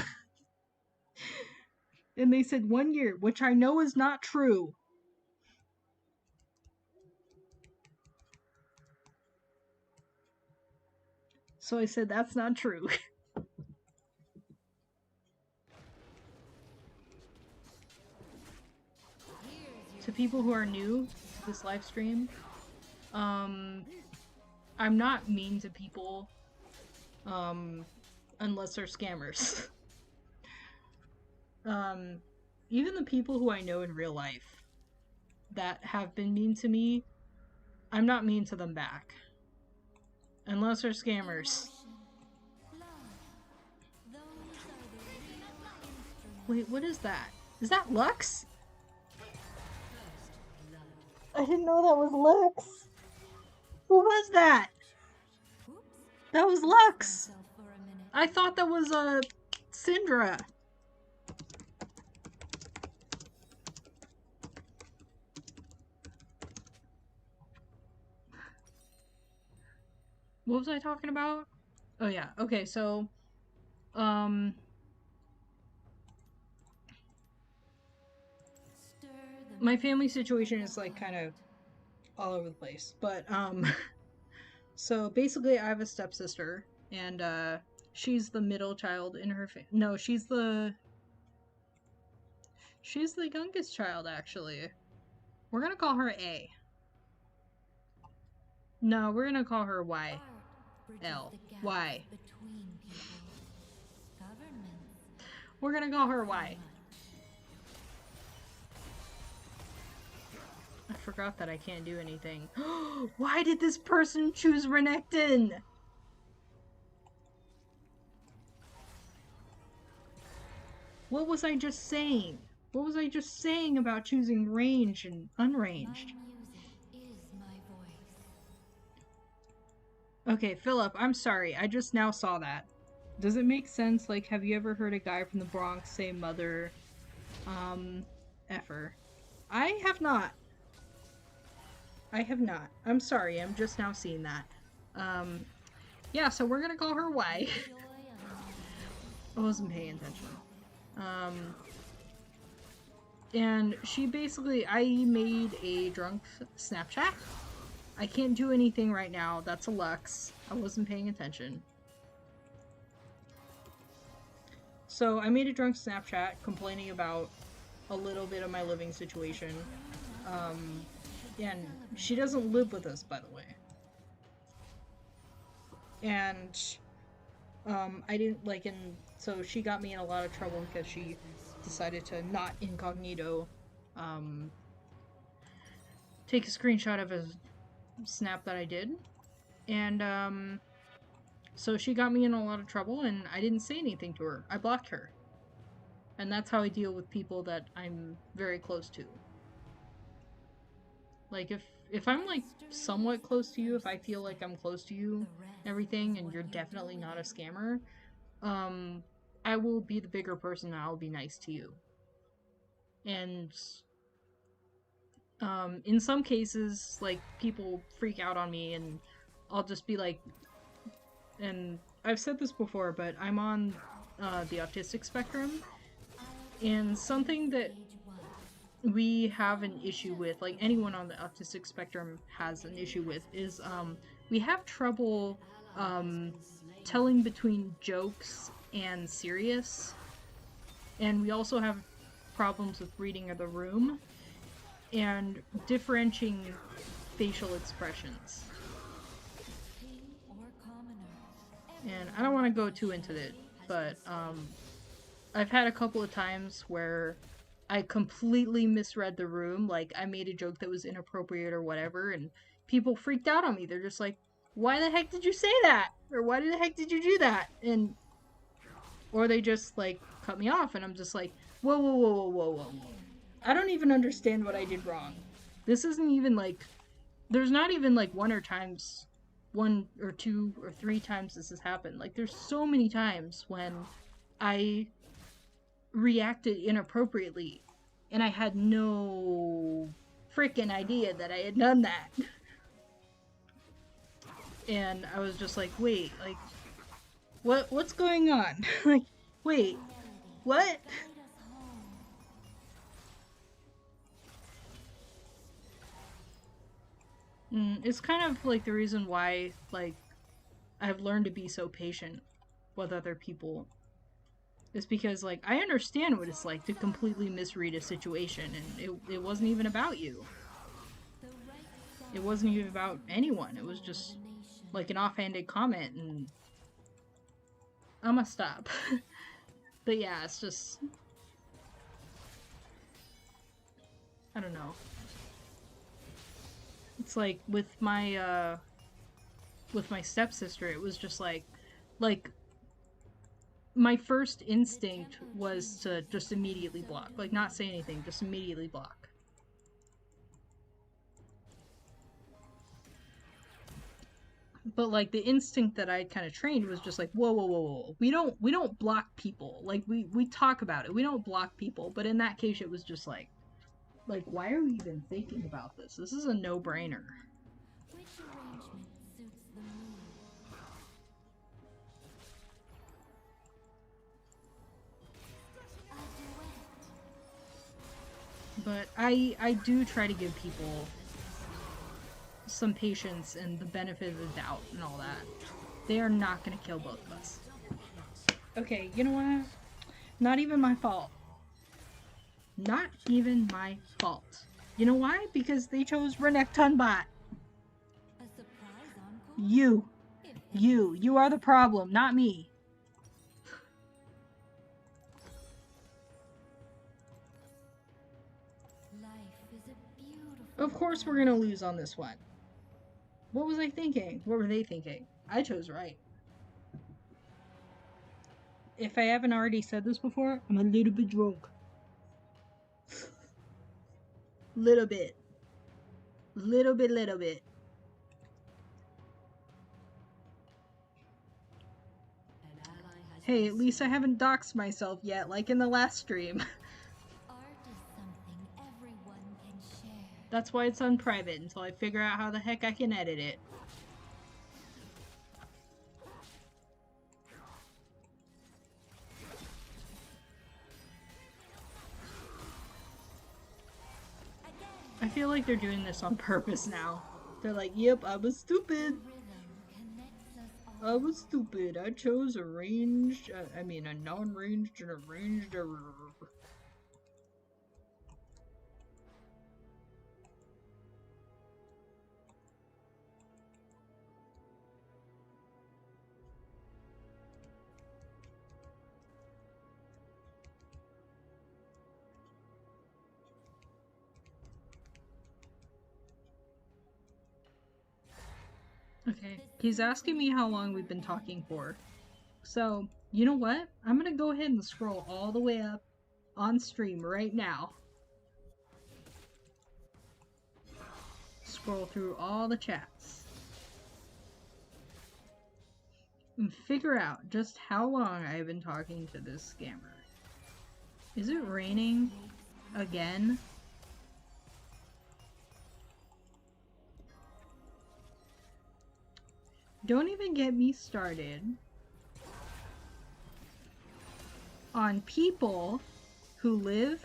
And they said 1 year, which I know is not true. So I said, that's not true. To people who are new to this live stream, I'm not mean to people, unless they're scammers. Even the people who I know in real life that have been mean to me, I'm not mean to them back. Unless they're scammers. Wait, what is that? Is that Lux? I didn't know that was Lux. Who was that? That was Lux. I thought that was Syndra. What was I talking about? Oh yeah, okay, so my family situation is like kind of all over the place, but so basically I have a stepsister, and she's the middle child in her no, she's the youngest child actually. We're gonna call her A. No, we're gonna call her Y. L. Y. We're gonna call her Y. I forgot that I can't do anything. Why did this person choose Renekton? What was I just saying? What was I just saying about choosing range and unranged? Okay, Philip, I'm sorry. I just now saw that. Does it make sense? Like, have you ever heard a guy from the Bronx say mother, effer? I have not. I have not. I'm sorry, I'm just now seeing that. Yeah, so we're gonna call her Y. I wasn't paying attention. And she basically, I made a drunk Snapchat. I can't do anything right now. That's a Lux. I wasn't paying attention. So I made a drunk Snapchat complaining about a little bit of my living situation. And she doesn't live with us, by the way. And I didn't like, and so she got me in a lot of trouble because she decided to not incognito take a screenshot of a snap that I did. And so she got me in a lot of trouble, and I didn't say anything to her. I blocked her. And that's how I deal with people that I'm very close to. Like, if I'm, like, somewhat close to you, if I feel like I'm close to you, everything, and you're definitely not a scammer, I will be the bigger person and I'll be nice to you. And, in some cases, like, people freak out on me, and I'll just be like, and I've said this before, but I'm on, the autistic spectrum, and something that we have an issue with, like anyone on the autistic spectrum has an issue with, is we have trouble telling between jokes and serious. And we also have problems with reading the room and differentiating facial expressions. And I don't want to go too into it, but I've had a couple of times where I completely misread the room, like I made a joke that was inappropriate or whatever, and people freaked out on me. They're just like, why the heck did you say that? Or why the heck did you do that? And or they just like cut me off, and I'm just like, whoa, whoa, whoa, whoa, whoa, whoa. I don't even understand what I did wrong. This isn't even like, there's not even like one or two or three times this has happened. Like there's so many times when I reacted inappropriately and I had no freaking idea that I had done that. And I was just like, wait, like what's going on? Like, wait, what? It's kind of like the reason why, like, I've learned to be so patient with other people. Is because, like, I understand what it's like to completely misread a situation, and it wasn't even about you. It wasn't even about anyone. It was just, like, an offhanded comment, and I'ma stop. But yeah, it's just, I don't know. It's like with my stepsister, it was just like my first instinct was to just immediately block, like not say anything, just immediately block. But like the instinct that I kind of trained was just like, whoa, whoa, whoa, whoa, we don't block people. Like we talk about it. We don't block people. But in that case, it was just like why are we even thinking about this? This is a no-brainer. Which arrangement suits the mood? But I do try to give people some patience and the benefit of the doubt and all that. They are not gonna kill both of us. Okay, you know what? Not even my fault. Not even my fault. You know why? Because they chose Renektonbot. A surprise encore? You are the problem, not me. Life is a beautiful. Of course we're gonna lose on this one. What was I thinking? What were they thinking? I chose right. If I haven't already said this before, I'm a little bit drunk. Little bit. Little bit. An ally has Hey, at least I haven't doxed myself yet, like in the last stream. Art is something everyone can share. That's why it's on private, until I figure out how the heck I can edit it. I feel like they're doing this on purpose now. They're like, yep, I was stupid. Rhythm connects us all. I was stupid. I chose a ranged, a non-ranged and a ranged. Okay, he's asking me how long we've been talking for. So, you know what? I'm gonna go ahead and scroll all the way up on stream right now. Scroll through all the chats. And figure out just how long I've been talking to this scammer. Is it raining again? Don't even get me started on people who live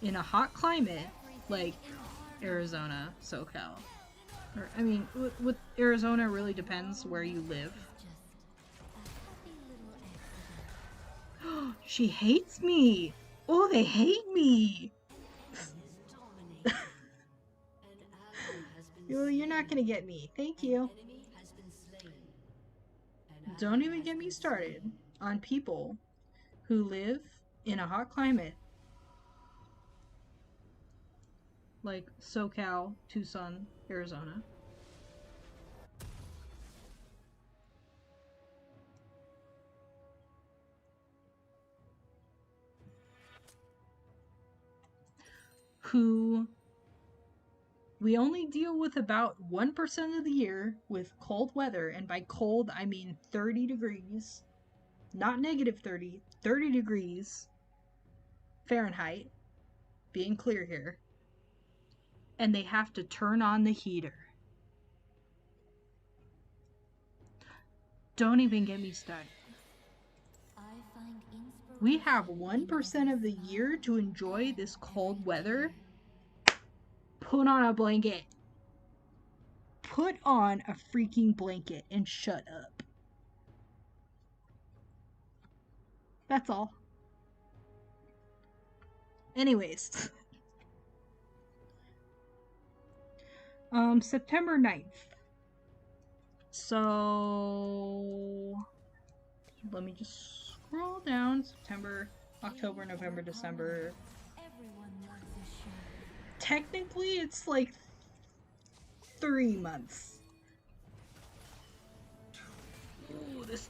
in a hot climate like Arizona, SoCal. Or, I mean, with Arizona, it really depends where you live. She hates me. Oh, they hate me. An ally has been Well, you're slain. not gonna get me. Thank you. Enemy has been slain. An Don't ally even has get me been started slain. on people who live in a hot climate like SoCal, Tucson, Arizona. Who we only deal with about 1% of the year with cold weather, and by cold I mean 30 degrees, not negative 30, 30 degrees Fahrenheit, being clear here, and they have to turn on the heater. Don't even get me started. We have 1% of the year to enjoy this cold weather. Put on a blanket. Put on a freaking blanket and shut up. That's all. Anyways. September 9th. So let me just scroll down. September, October, November, December. Technically, it's like 3 months. Ooh, this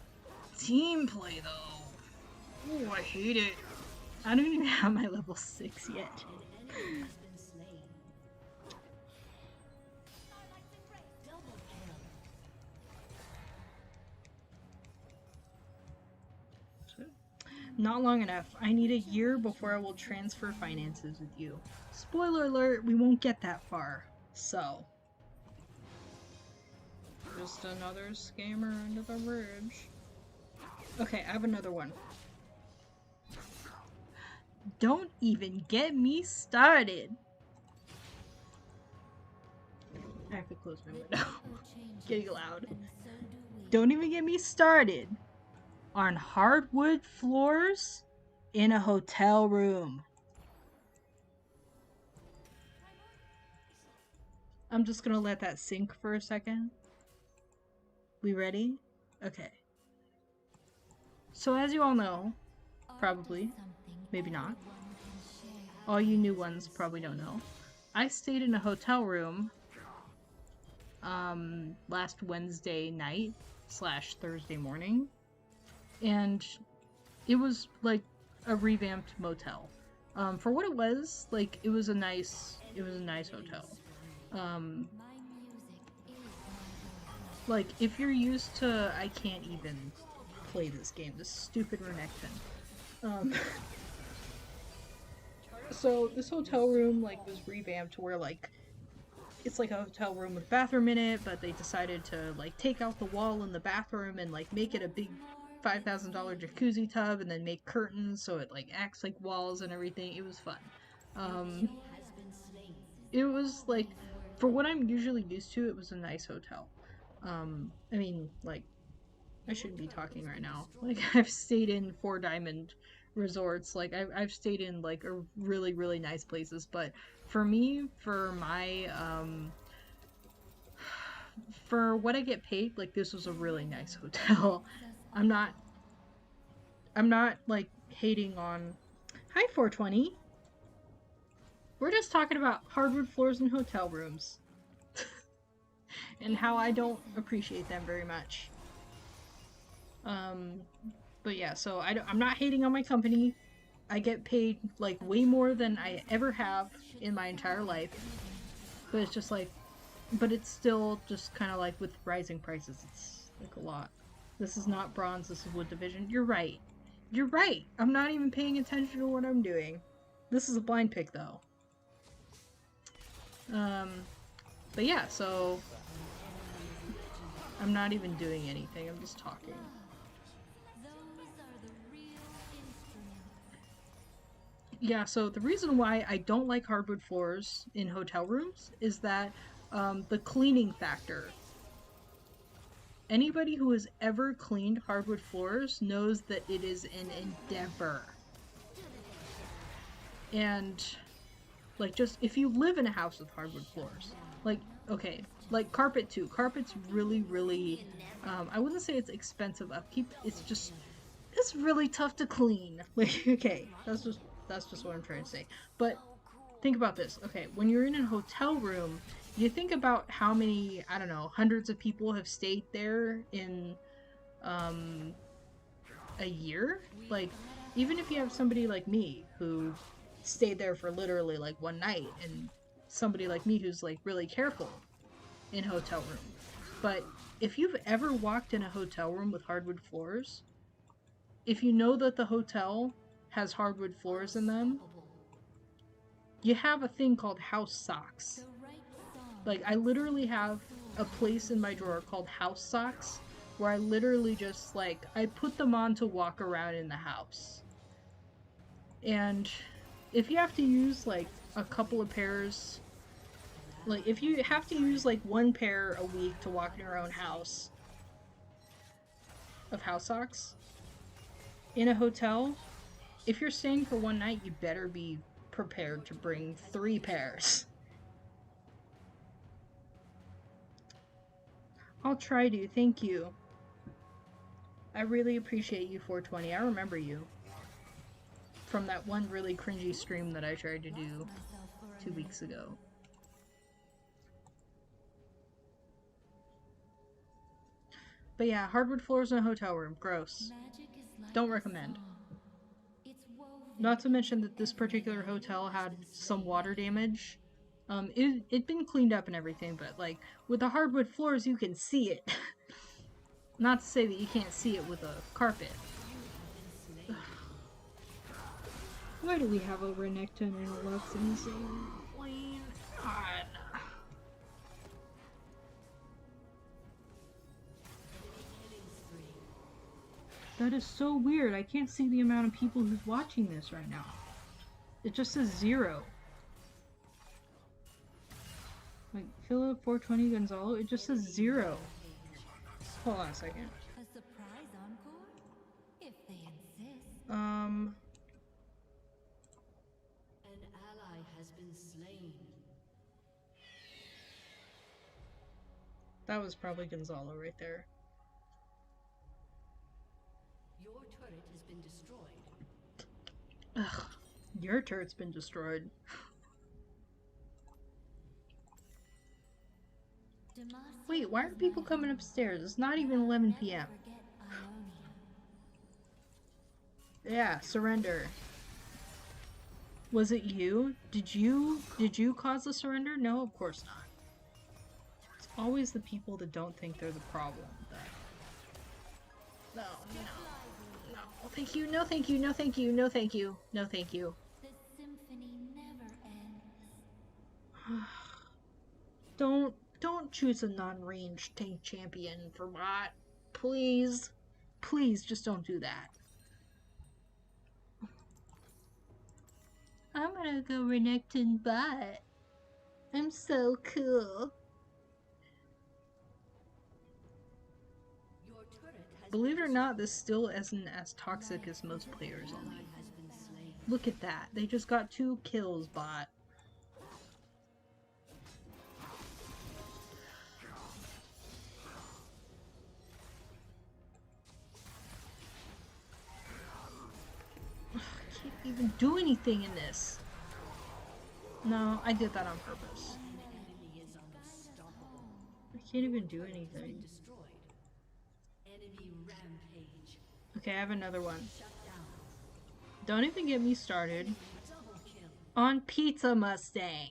team play though. Ooh, I hate it. I don't even have my level 6 yet. An enemy has been slain. Double kill. Not long enough. I need a year before I will transfer finances with you. Spoiler alert, we won't get that far. So. Just another scammer under the bridge. Okay, I have another one. Don't even get me started. I have to close my window. Getting loud. Don't even get me started on hardwood floors in a hotel room. I'm just gonna let that sink for a second. We ready? Okay. So as you all know, probably, maybe not, all you new ones probably don't know, I stayed in a hotel room last Wednesday night / Thursday morning, and it was like a revamped motel. For what it was, like it was a nice hotel. Like if you're used to, I can't even play this game, this stupid Renekton. So this hotel room like was revamped to where like it's like a hotel room with a bathroom in it, but they decided to like take out the wall in the bathroom and like make it a big $5,000 jacuzzi tub and then make curtains so it like acts like walls and everything. It was fun. It was like, for what I'm usually used to, it was a nice hotel. I mean, like, I shouldn't be talking right now. Like, I've stayed in 4 Diamond resorts. Like, I've stayed in, like, a really, really nice places. But for me, for my, for what I get paid, like, this was a really nice hotel. I'm not, like, hating on... Hi, 420! We're just talking about hardwood floors and hotel rooms. And how I don't appreciate them very much. But yeah, so I'm not hating on my company. I get paid like way more than I ever have in my entire life. But it's just like, but it's still just kind of like with rising prices, it's like a lot. This is not bronze, this is wood division. You're right. You're right. I'm not even paying attention to what I'm doing. This is a blind pick though. But yeah, so I'm not even doing anything, I'm just talking. Yeah, so the reason why I don't like hardwood floors in hotel rooms is that the cleaning factor. Anybody who has ever cleaned hardwood floors knows that it is an endeavor. And, like, just, if you live in a house with hardwood floors, like, okay, like carpet too. Carpet's really, really, I wouldn't say it's expensive upkeep, it's really tough to clean. Like, okay, that's just what I'm trying to say. But think about this. Okay, when you're in a hotel room, you think about how many, I don't know, hundreds of people have stayed there in a year. Like, even if you have somebody like me who stayed there for literally like one night, and somebody like me who's like really careful in hotel room. But if you've ever walked in a hotel room with hardwood floors, if you know that the hotel has hardwood floors in them, you have a thing called house socks. Like, I literally have a place in my drawer called house socks where I literally just, like, I put them on to walk around in the house. And if you have to use, like, a couple of pairs, like, if you have to use, like, one pair a week to walk in your own house of house socks in a hotel, if you're staying for one night, you better be prepared to bring 3 pairs. I'll try to, thank you. I really appreciate you, 420. I remember you. From that one really cringy stream that I tried to do 2 weeks ago. But yeah, hardwood floors in a hotel room. Gross. Don't recommend. Not to mention that this particular hotel had some water damage. It'd been cleaned up and everything, but like, with the hardwood floors, you can see it. Not to say that you can't see it with a carpet. Why do we have a Renekton and a Lux in the same lane? God. That is so weird. I can't see the amount of people who's watching this right now. It just says 0. Like, Philip 420 Gonzalo, it just says 0. Hold on a second. A surprise encore? If they insist. An ally has been slain. That was probably Gonzalo right there. Your turret has been destroyed. Ugh. Your turret's been destroyed. Wait, why are people coming upstairs? It's not even 11 p.m. Yeah, surrender. Was it you? Did you cause the surrender? No, of course not. It's always the people that don't think they're the problem. No, no, no. Thank you, no thank you, no thank you, no thank you, no thank you. The symphony never ends. Don't choose a non-range tank champion for bot. Please. Please, just don't do that. I'm gonna go Renekton bot. I'm so cool. Your turret has Believe it or not, this still isn't as toxic as most players only. has been slain. Look at that. They just got 2 kills, bot. I can't even do anything in this. No, I did that on purpose. Enemy is unstoppable. I can't even do anything. Destroyed. Enemy rampage. Okay, I have another one. Shut down. Don't even get me started Double kill. on Pizza Mustang.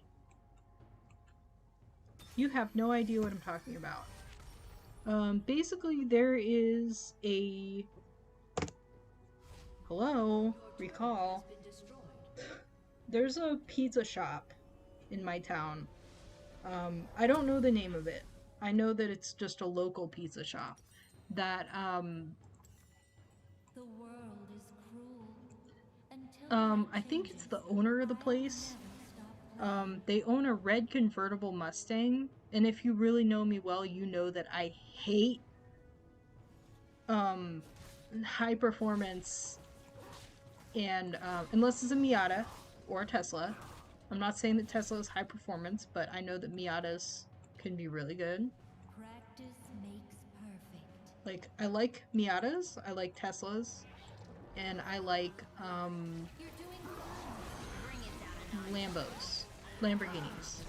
You have no idea what I'm talking about. Basically there is a... Hello? Recall. Been destroyed. There's a pizza shop in my town. I don't know the name of it. I know that it's just a local pizza shop that, The world is cruel. I think it's the owner of the place. They own a red convertible Mustang, and if you really know me well, you know that I hate um, high performance, and unless it's a Miata or a Tesla. I'm not saying that Tesla is high performance, but I know that Miatas can be really good. Practice makes perfect. Like, I like Miatas, I like Teslas, and I like You're doing fine. Bring it down a notch. Lambos, Lamborghinis.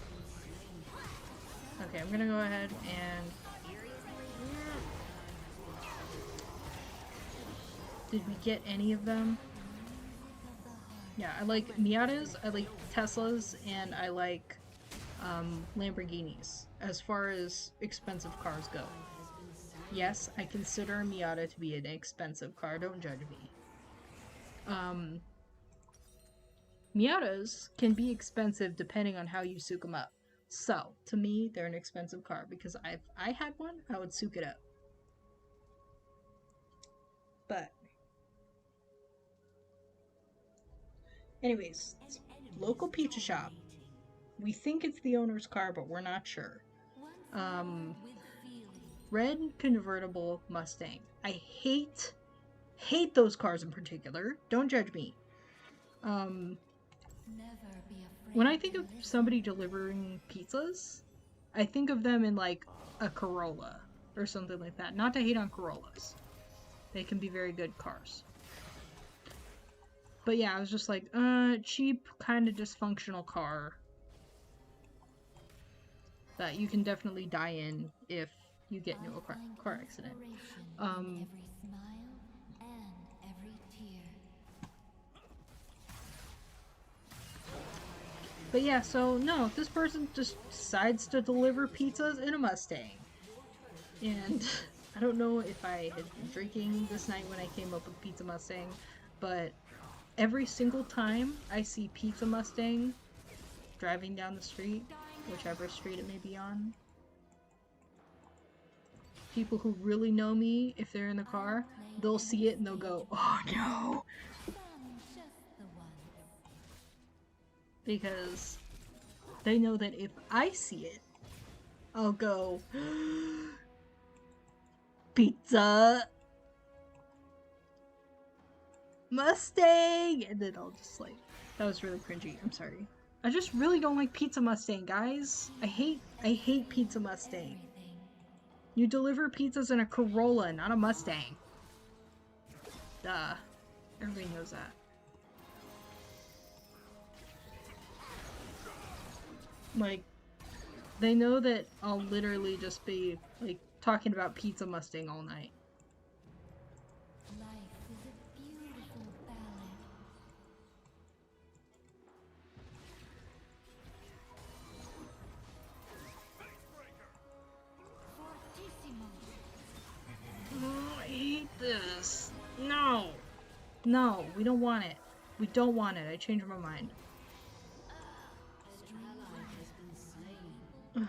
Okay, I'm gonna go ahead and... Did we get any of them? Yeah, I like Miatas, I like Teslas, and I like Lamborghinis, as far as expensive cars go. Yes, I consider a Miata to be an expensive car, don't judge me. Miatas can be expensive depending on how you souk them up. So, to me, they're an expensive car, because if I had one, I would souk it up. But, anyways, local pizza shop. We think it's the owner's car, but we're not sure. Red convertible Mustang. I hate those cars in particular. Don't judge me. When I think of somebody delivering pizzas, I think of them in like a Corolla or something like that. Not to hate on Corollas. They can be very good cars. But yeah, I was just like, cheap, kind of dysfunctional car that you can definitely die in if you get into a car accident. Every smile and every tear. But yeah, so no, this person just decides to deliver pizzas in a Mustang. And I don't know if I had been drinking this night when I came up with Pizza Mustang, but every single time I see Pizza Mustang driving down the street, whichever street it may be on, people who really know me, if they're in the car, they'll see it and they'll go, "Oh no!" Because they know that if I see it, I'll go, "Pizza Mustang!" And then I'll just like, that was really cringy, I'm sorry. I just really don't like Pizza Mustang, guys. I hate Pizza Mustang. You deliver pizzas in a Corolla, not a Mustang. Duh. Everybody knows that. Like, they know that I'll literally just be, like, talking about Pizza Mustang all night. Life is a beautiful ballad. Fortissimo. Oh, I hate this. No. No, we don't want it. We don't want it. I changed my mind. Ugh.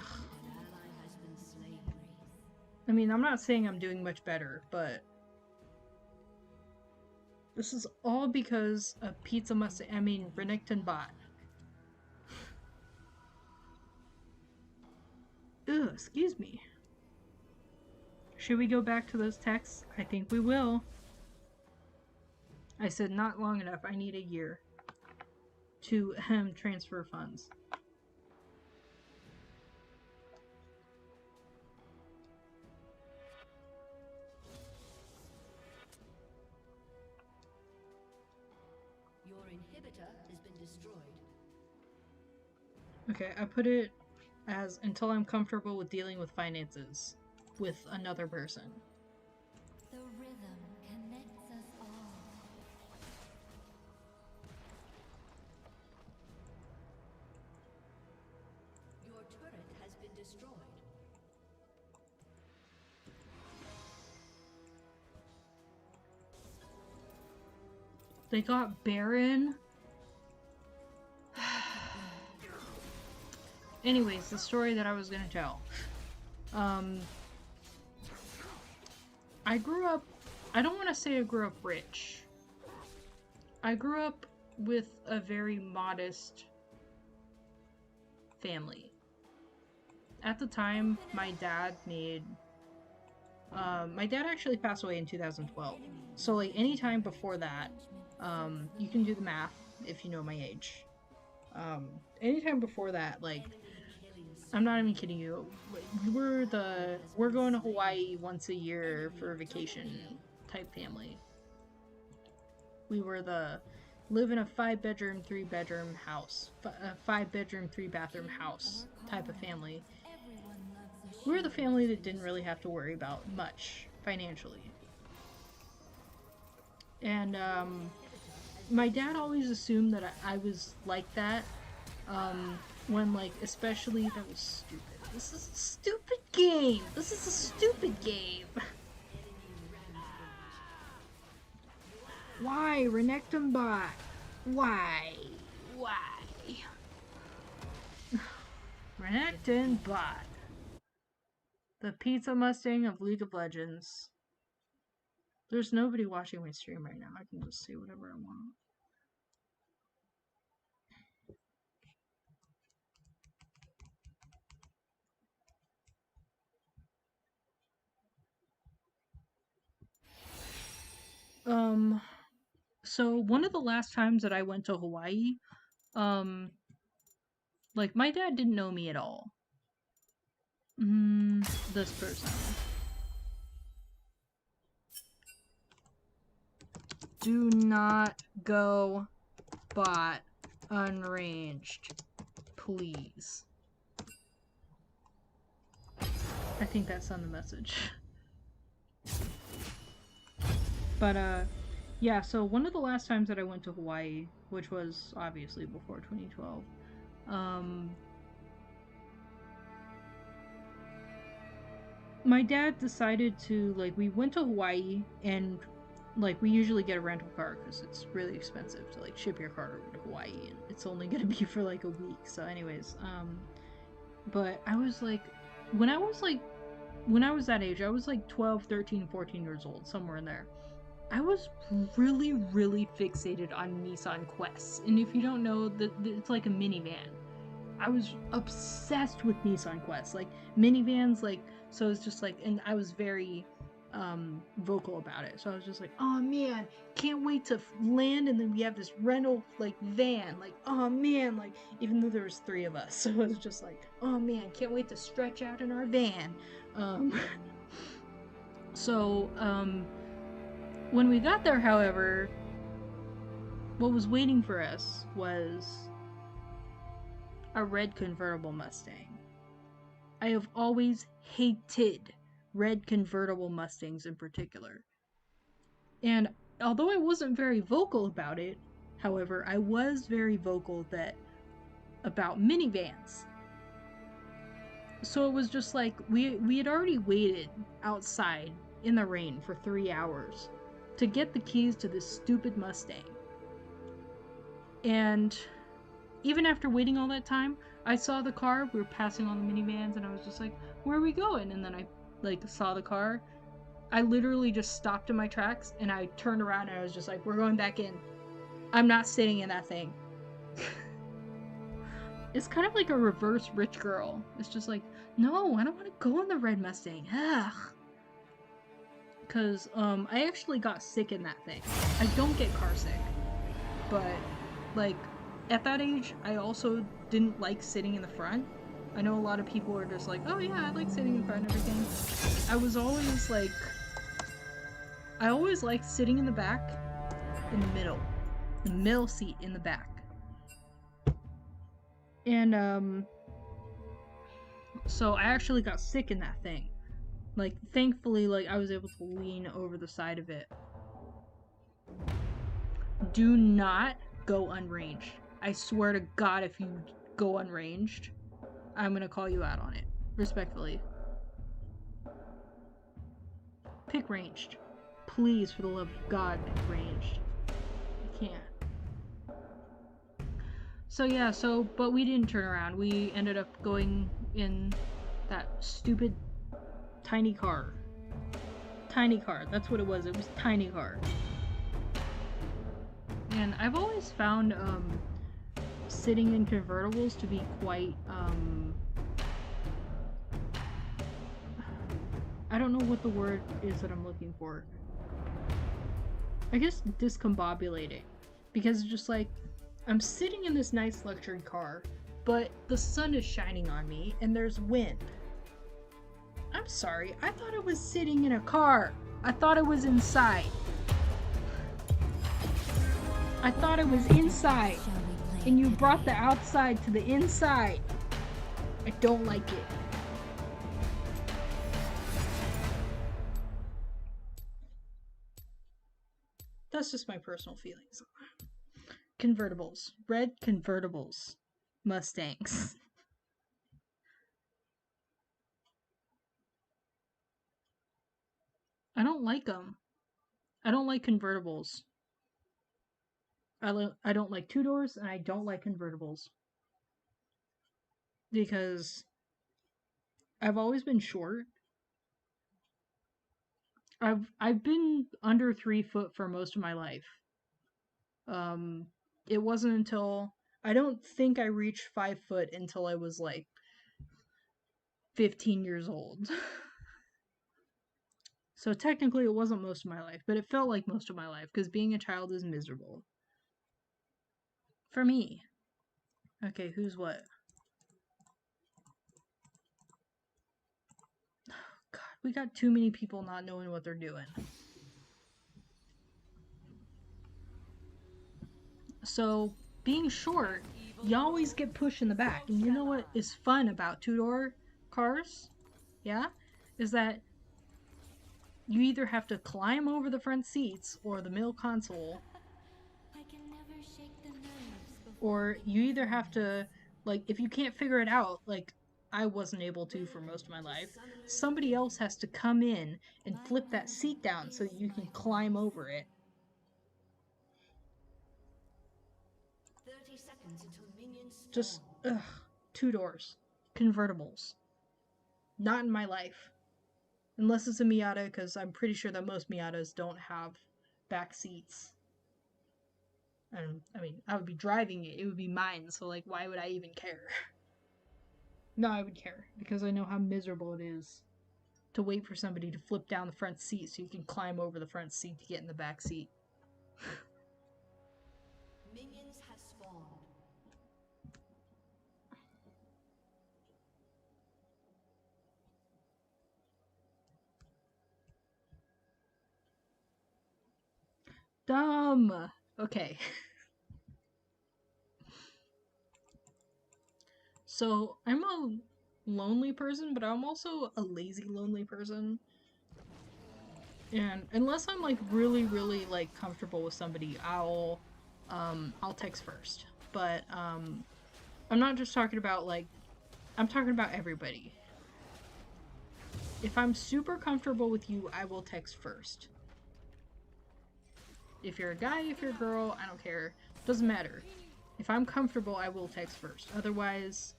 I mean, I'm not saying I'm doing much better, but this is all because of Pizza Mustang. I mean, Renekton bot. Ugh, excuse me. Should we go back to those texts? I think we will. I said not long enough. I need a year to transfer funds. Your inhibitor has been destroyed. Okay, I put it as until I'm comfortable with dealing with finances with another person. The rhythm connects us all. Your turret has been destroyed. They got Baron. Anyways, the story that I was gonna tell. I grew up, I don't want to say I grew up rich. I grew up with a very modest family. At the time, my dad made My dad actually passed away in 2012. So, like, anytime before that, you can do the math if you know my age. Anytime before that, like, I'm not even kidding you. We're going to Hawaii once a year for a vacation type family. We were the live in a 5-bedroom, 3-bedroom house, a 5-bedroom, 3-bathroom house type of family. We were the family that didn't really have to worry about much financially. And my dad always assumed that I was like that. When, like, especially, that was stupid. This is a stupid game. This is a stupid game. Why, Renekton bot? Why? Renekton bot. The Pizza Mustang of League of Legends. There's nobody watching my stream right now. I can just say whatever I want. So one of the last times that I went to Hawaii, like, my dad didn't know me at all. This person. Do not go bot unranged, please. I think that's on the message. But, yeah, so one of the last times that I went to Hawaii, which was obviously before 2012, my dad decided to, like, we went to Hawaii, and, like, we usually get a rental car because it's really expensive to, like, ship your car over to Hawaii, and it's only gonna be for, like, a week. So anyways, but I was, like, when I was that age, I was, like, 12, 13, 14 years old, somewhere in there. I was really, really fixated on Nissan Quests. And if you don't know, it's like a minivan. I was obsessed with Nissan Quests. Like, minivans, like, so it's just like, and I was very vocal about it. So I was just like, oh man, can't wait to land, and then we have this rental, like, van. Like, oh man, like, even though there was 3 of us. So I was just like, oh man, can't wait to stretch out in our van. When we got there, however, what was waiting for us was a red convertible Mustang. I have always hated red convertible Mustangs in particular. And although I wasn't very vocal about it, however, I was very vocal about minivans. So it was just like, we had already waited outside in the rain for 3 hours to get the keys to this stupid Mustang. And even after waiting all that time, I saw the car, we were passing all the minivans, and I was just like, where are we going? And then I, like, saw the car. I literally just stopped in my tracks, and I turned around, and I was just like, we're going back in. I'm not sitting in that thing. It's kind of like a reverse rich girl. It's just like, no, I don't want to go in the red Mustang. Ugh. Because, I actually got sick in that thing. I don't get car sick. But, like, at that age, I also didn't like sitting in the front. I know a lot of people are just like, oh yeah, I like sitting in front and everything. I was always like, I always liked sitting in the back, in the middle seat in the back. And, so I actually got sick in that thing. Like, thankfully, like, I was able to lean over the side of it. Do not go unranged. I swear to God, if you go unranged, I'm gonna call you out on it. Respectfully. Pick ranged. Please, for the love of God, pick ranged. I can't. So yeah, but we didn't turn around. We ended up going in that stupid tiny car. Tiny car, that's what it was. It was tiny car. And I've always found, sitting in convertibles to be quite, I don't know what the word is that I'm looking for. I guess discombobulating. Because it's just like, I'm sitting in this nice luxury car, but the sun is shining on me and there's wind. I'm sorry, I thought I was sitting in a car. I thought I was inside. I thought I was inside. And you brought the outside to the inside. I don't like it. That's just my personal feelings. Convertibles. Red convertibles. Mustangs. I don't like them. I don't like convertibles. I don't like two doors, and I don't like convertibles. Because I've always been short. I've been under 3 foot for most of my life. It wasn't until I don't think I reached 5 foot until I was like 15 years old. So technically it wasn't most of my life, but it felt like most of my life because being a child is miserable. For me. Okay, who's what? God, we got too many people not knowing what they're doing. So, being short, you always get pushed in the back. And you know what is fun about two-door cars? Yeah? Is that you either have to climb over the front seats or the middle console, or you either have to, like, if you can't figure it out, like I wasn't able to for most of my life, somebody else has to come in and flip that seat down so you can climb over it. 30 seconds until minions spawn. Just, ugh, two doors. Convertibles. Not in my life. Unless it's a Miata, because I'm pretty sure that most Miatas don't have back seats. And, I mean, I would be driving it. It would be mine, so, like, why would I even care? No, I would care, because I know how miserable it is to wait for somebody to flip down the front seat so you can climb over the front seat to get in the back seat. Minions have spawned. Dumb! Okay. So, I'm a lonely person, but I'm also a lazy lonely person. And unless I'm like really like comfortable with somebody, I'll text first. But I'm not just talking about like I'm talking about everybody. If I'm super comfortable with you, I will text first. If you're a guy, if you're a girl, I don't care. Doesn't matter. If I'm comfortable, I will text first. Otherwise,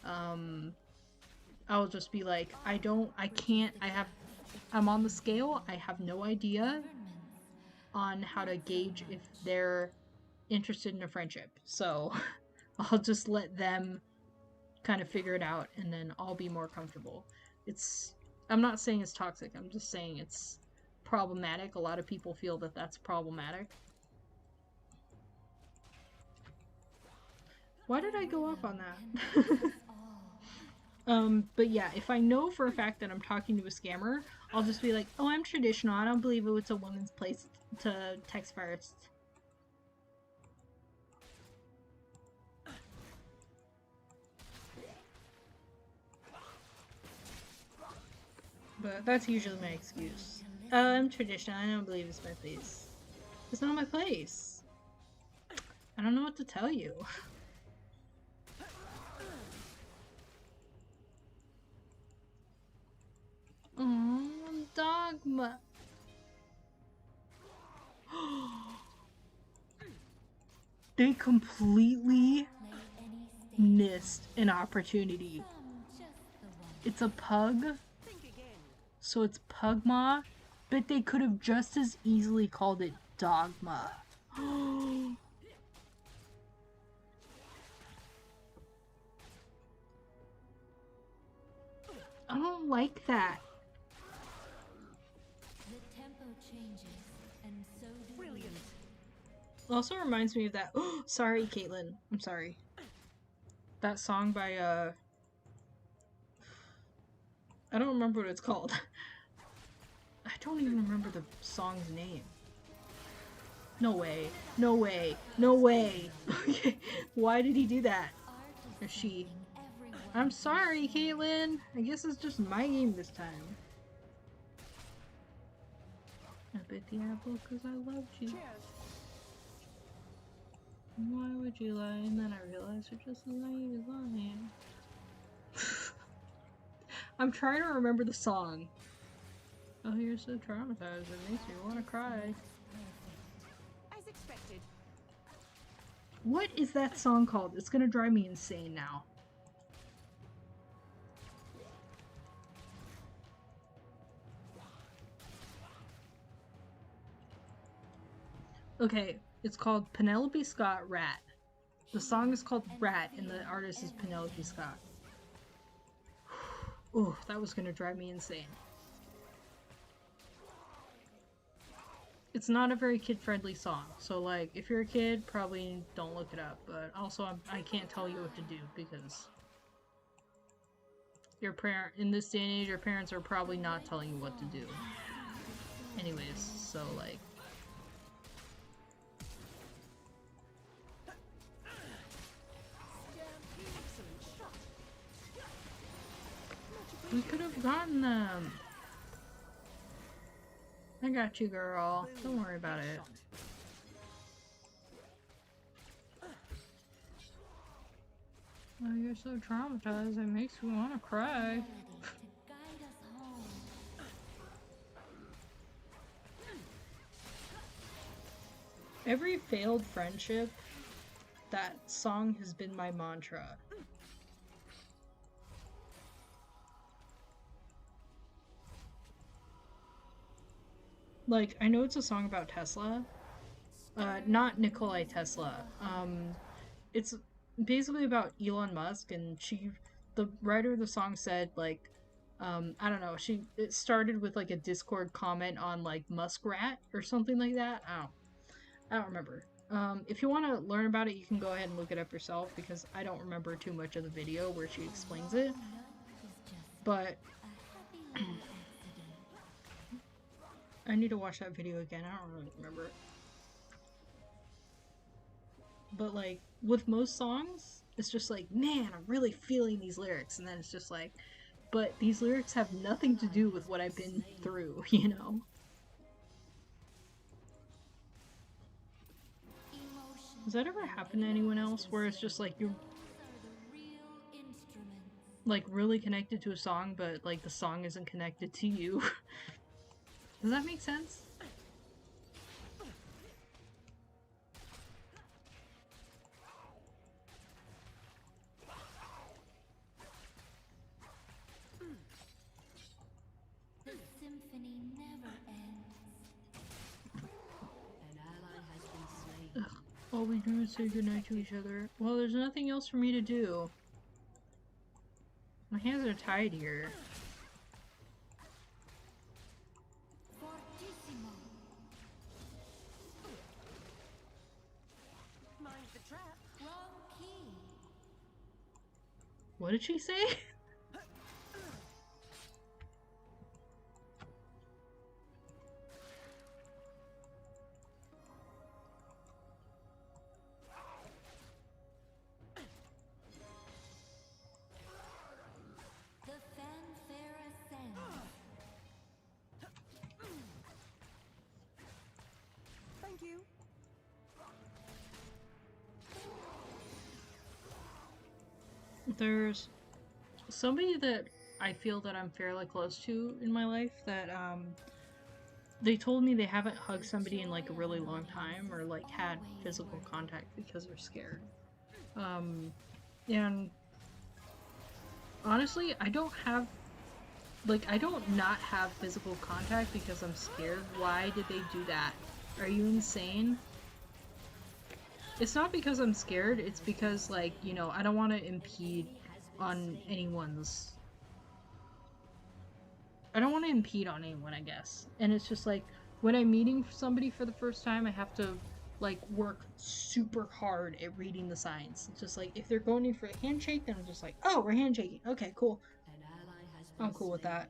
I'll just be like, I'm on the scale. I have no idea on how to gauge if they're interested in a friendship. So I'll just let them kind of figure it out and then I'll be more comfortable. I'm not saying it's toxic. I'm just saying it's problematic. A lot of people feel that that's problematic. Why did I go off on that? But yeah, if I know for a fact that I'm talking to a scammer, I'll just be like, oh, I'm traditional. I don't believe it's a woman's place to text first. But that's usually my excuse. I'm traditional. I don't believe it's my place. It's not my place. I don't know what to tell you. Oh, Dogma. They completely missed an opportunity. It's a pug, so it's Pugma, but they could have just as easily called it Dogma. I don't like that. Also reminds me of that. Oh, sorry, Caitlin. I'm sorry. That song by I don't remember what it's called. I don't even remember the song's name. No way. No way. No way. Okay. Why did he do that? Or she? I'm sorry, Caitlin. I guess it's just my game this time. I bit the apple because I loved you. Why would you lie? And then I realized you're just as naive as I am. I'm trying to remember the song. Oh, you're so traumatized. It makes me want to cry. As expected. What is that song called? It's gonna drive me insane now. Okay, it's called Penelope Scott Rat. The song is called Rat, and the artist is Penelope Scott. Ooh, that was gonna drive me insane. It's not a very kid-friendly song, so like, if you're a kid, probably don't look it up, but also I can't tell you what to do, because your parent, in this day and age, your parents are probably not telling you what to do. Anyways, so like, we could have gotten them. I got you, girl. Don't worry about it. Oh, you're so traumatized. It makes me want to cry. Every failed friendship, that song has been my mantra. Like, I know it's a song about Tesla. Not Nikolai Tesla. It's basically about Elon Musk, and the writer of the song said, like, I don't know, it started with, like, a Discord comment on, like, Muskrat or something like that. I don't remember. If you want to learn about it, you can go ahead and look it up yourself, because I don't remember too much of the video where she explains it. But I need to watch that video again. I don't really remember it. But like, with most songs, it's just like, man, I'm really feeling these lyrics. And then it's just like, but these lyrics have nothing to do with what I've been through, you know? Has that ever happened to anyone else where it's just like you're like really connected to a song, but like the song isn't connected to you? Does that make sense? The symphony never ends. An ally has been slain. Ugh. All we do is say goodnight to each other. Well, there's nothing else for me to do. My hands are tied here. Fortissimo. Mind the trap. Wrong key. What did she say? The fanfare ascends. Thank you. There's somebody that I feel that I'm fairly close to in my life that they told me they haven't hugged somebody in like a really long time or like had physical contact because they're scared. And honestly, I don't not have physical contact because I'm scared. Why did they do that? Are you insane? It's not because I'm scared, it's because, like, you know, I don't want to impede on anyone's... I don't want to impede on anyone, I guess. And it's just like, when I'm meeting somebody for the first time, I have to like work super hard at reading the signs. It's just like if they're going in for a handshake, then I'm just like, oh, we're handshaking. Okay, cool. An ally has been I'm cool with slain. that.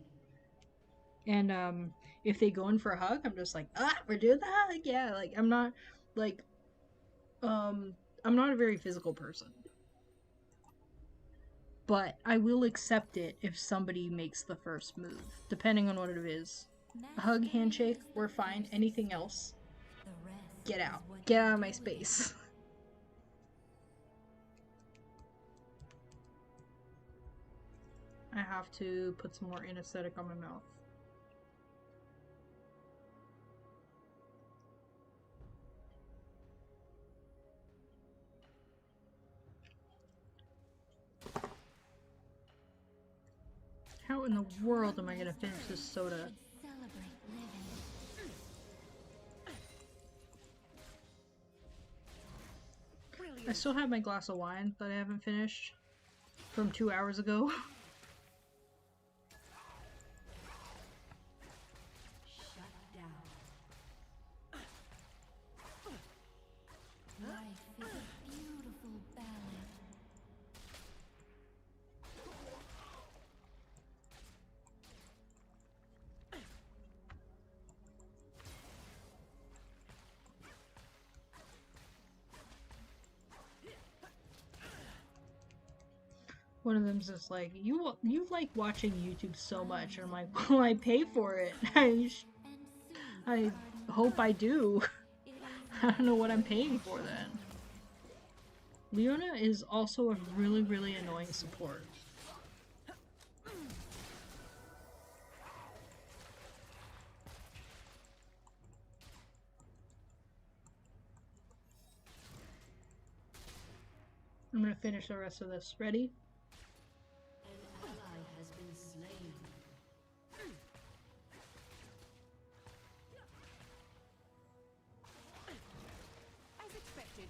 And if they go in for a hug, I'm just like, we're doing the hug. Yeah, like like I'm not a very physical person. But I will accept it if somebody makes the first move, depending on what it is. A hug, handshake, we're fine. Anything else, get out. Get out of my space. I have to put some more anesthetic on my mouth. How in the world am I gonna finish this soda? I still have my glass of wine that I haven't finished from 2 hours ago. Shut down. Life is a beautiful ballad. One of them's just like, you like watching YouTube so much. And I'm like, well, I pay for it. I hope I do. I don't know what I'm paying for then. Leona is also a really, really annoying support. I'm gonna finish the rest of this. Ready? An ally has been slain. As expected.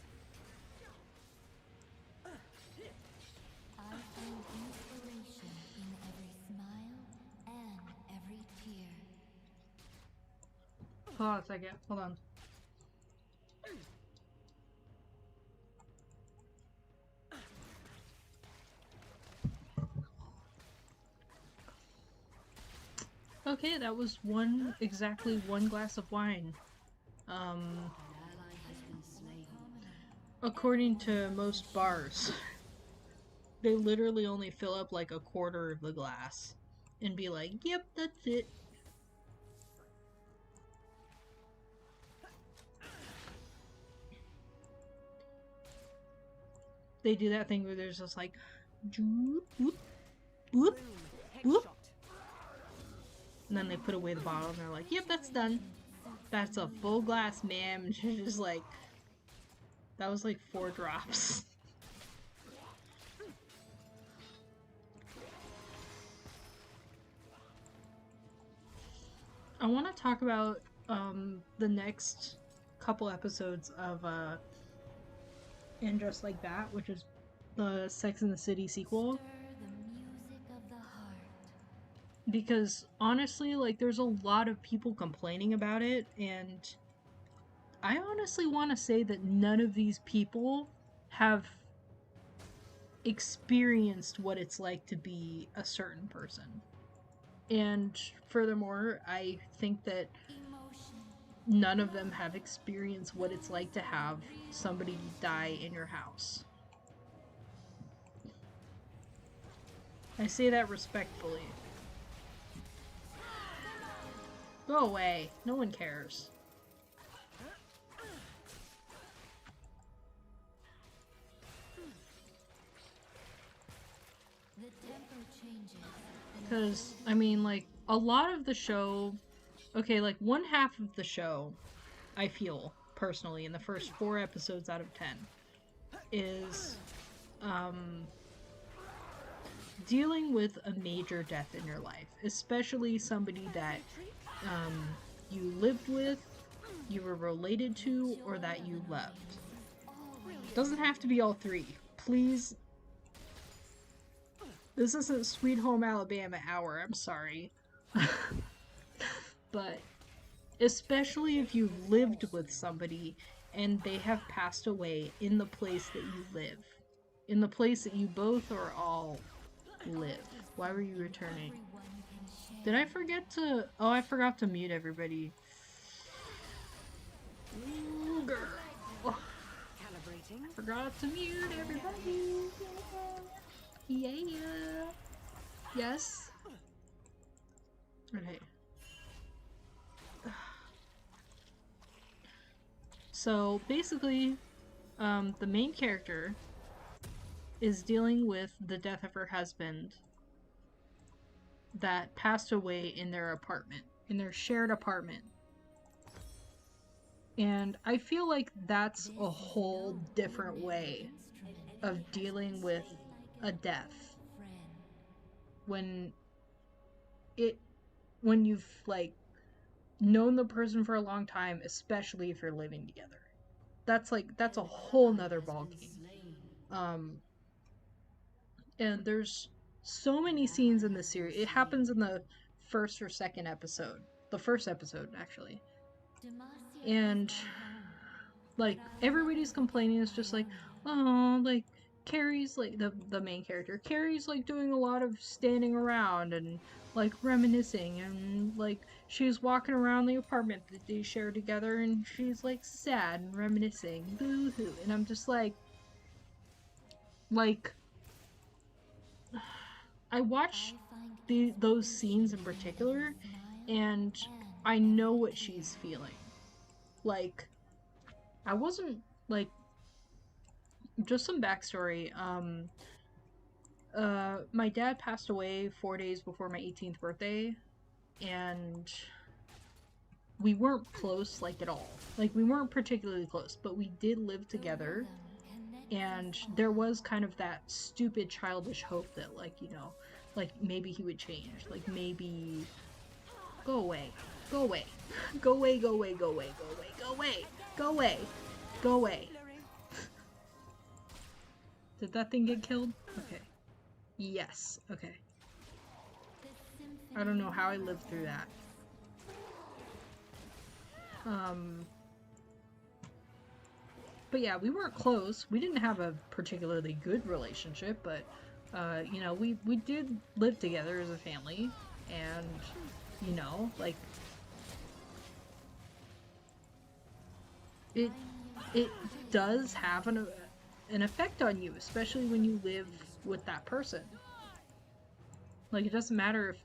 I find inspiration in every smile and every tear. Hold on a second. Hold on. Okay, that was exactly one glass of wine. An ally has been slain. According to most bars, they literally only fill up like a quarter of the glass and be like, yep, that's it. They do that thing where there's just like, whoop, whoop, whoop, whoop. And then they put away the bottle and they're like, yep, that's done. That's a full glass, ma'am. And she's just like, that was like 4 drops. I want to talk about the next couple episodes of And Just Like That, which is the Sex and the City sequel. Stir the music of the heart. Because honestly, like, there's a lot of people complaining about it, and I honestly want to say that none of these people have experienced what it's like to be a certain person. And furthermore, I think that Emotion. none of them have experienced what it's like to have somebody die in your house. I say that respectfully. Go away. No one cares. The tempo changes. Because, I mean, like, a lot of the show... Okay, like, one half of the show, I feel, personally, in the first 4 episodes out of 10, is, dealing with a major death in your life. Especially somebody that, you lived with, you were related to, or that you loved. Doesn't have to be all 3. Please. This isn't Sweet Home Alabama hour, I'm sorry. But especially if you've lived with somebody and they have passed away in the place that you live. In the place that you both or all live. Why were you returning? Did I forget to... Oh, I forgot to mute everybody. Ooh, girl. Calibrating. Forgot to mute everybody. Yeah. Yes. Okay. So basically, the main character is dealing with the death of her husband that passed away in their apartment, in their shared apartment. And I feel like that's a whole different way of dealing with a death. When you've like known the person for a long time, especially if you're living together. That's a whole nother ballgame. And there's so many scenes in this series. It happens in the first or second episode. The first episode, actually. And like everybody's complaining. It's just like, oh, like Carrie's like the main character. Carrie's like doing a lot of standing around and like reminiscing, and like she's walking around the apartment that they share together, and she's like sad and reminiscing, boo hoo. And I'm just like I watch those scenes in particular, and I know what she's feeling. Like, I wasn't like, just some backstory. My dad passed away 4 days before my 18th birthday, and we weren't close like at all. Like, we weren't particularly close, but we did live together. And there was kind of that stupid childish hope that, like, you know, like maybe he would change. Like maybe go away. Go away. Go away, go away, go away, go away, go away, go away, go away. Did that thing get killed? Okay. Yes. Okay. I don't know how I lived through that. But yeah, we weren't close. We didn't have a particularly good relationship, but you know, we did live together as a family, and you know, like it does have an effect on you, especially when you live with that person. Like, it doesn't matter if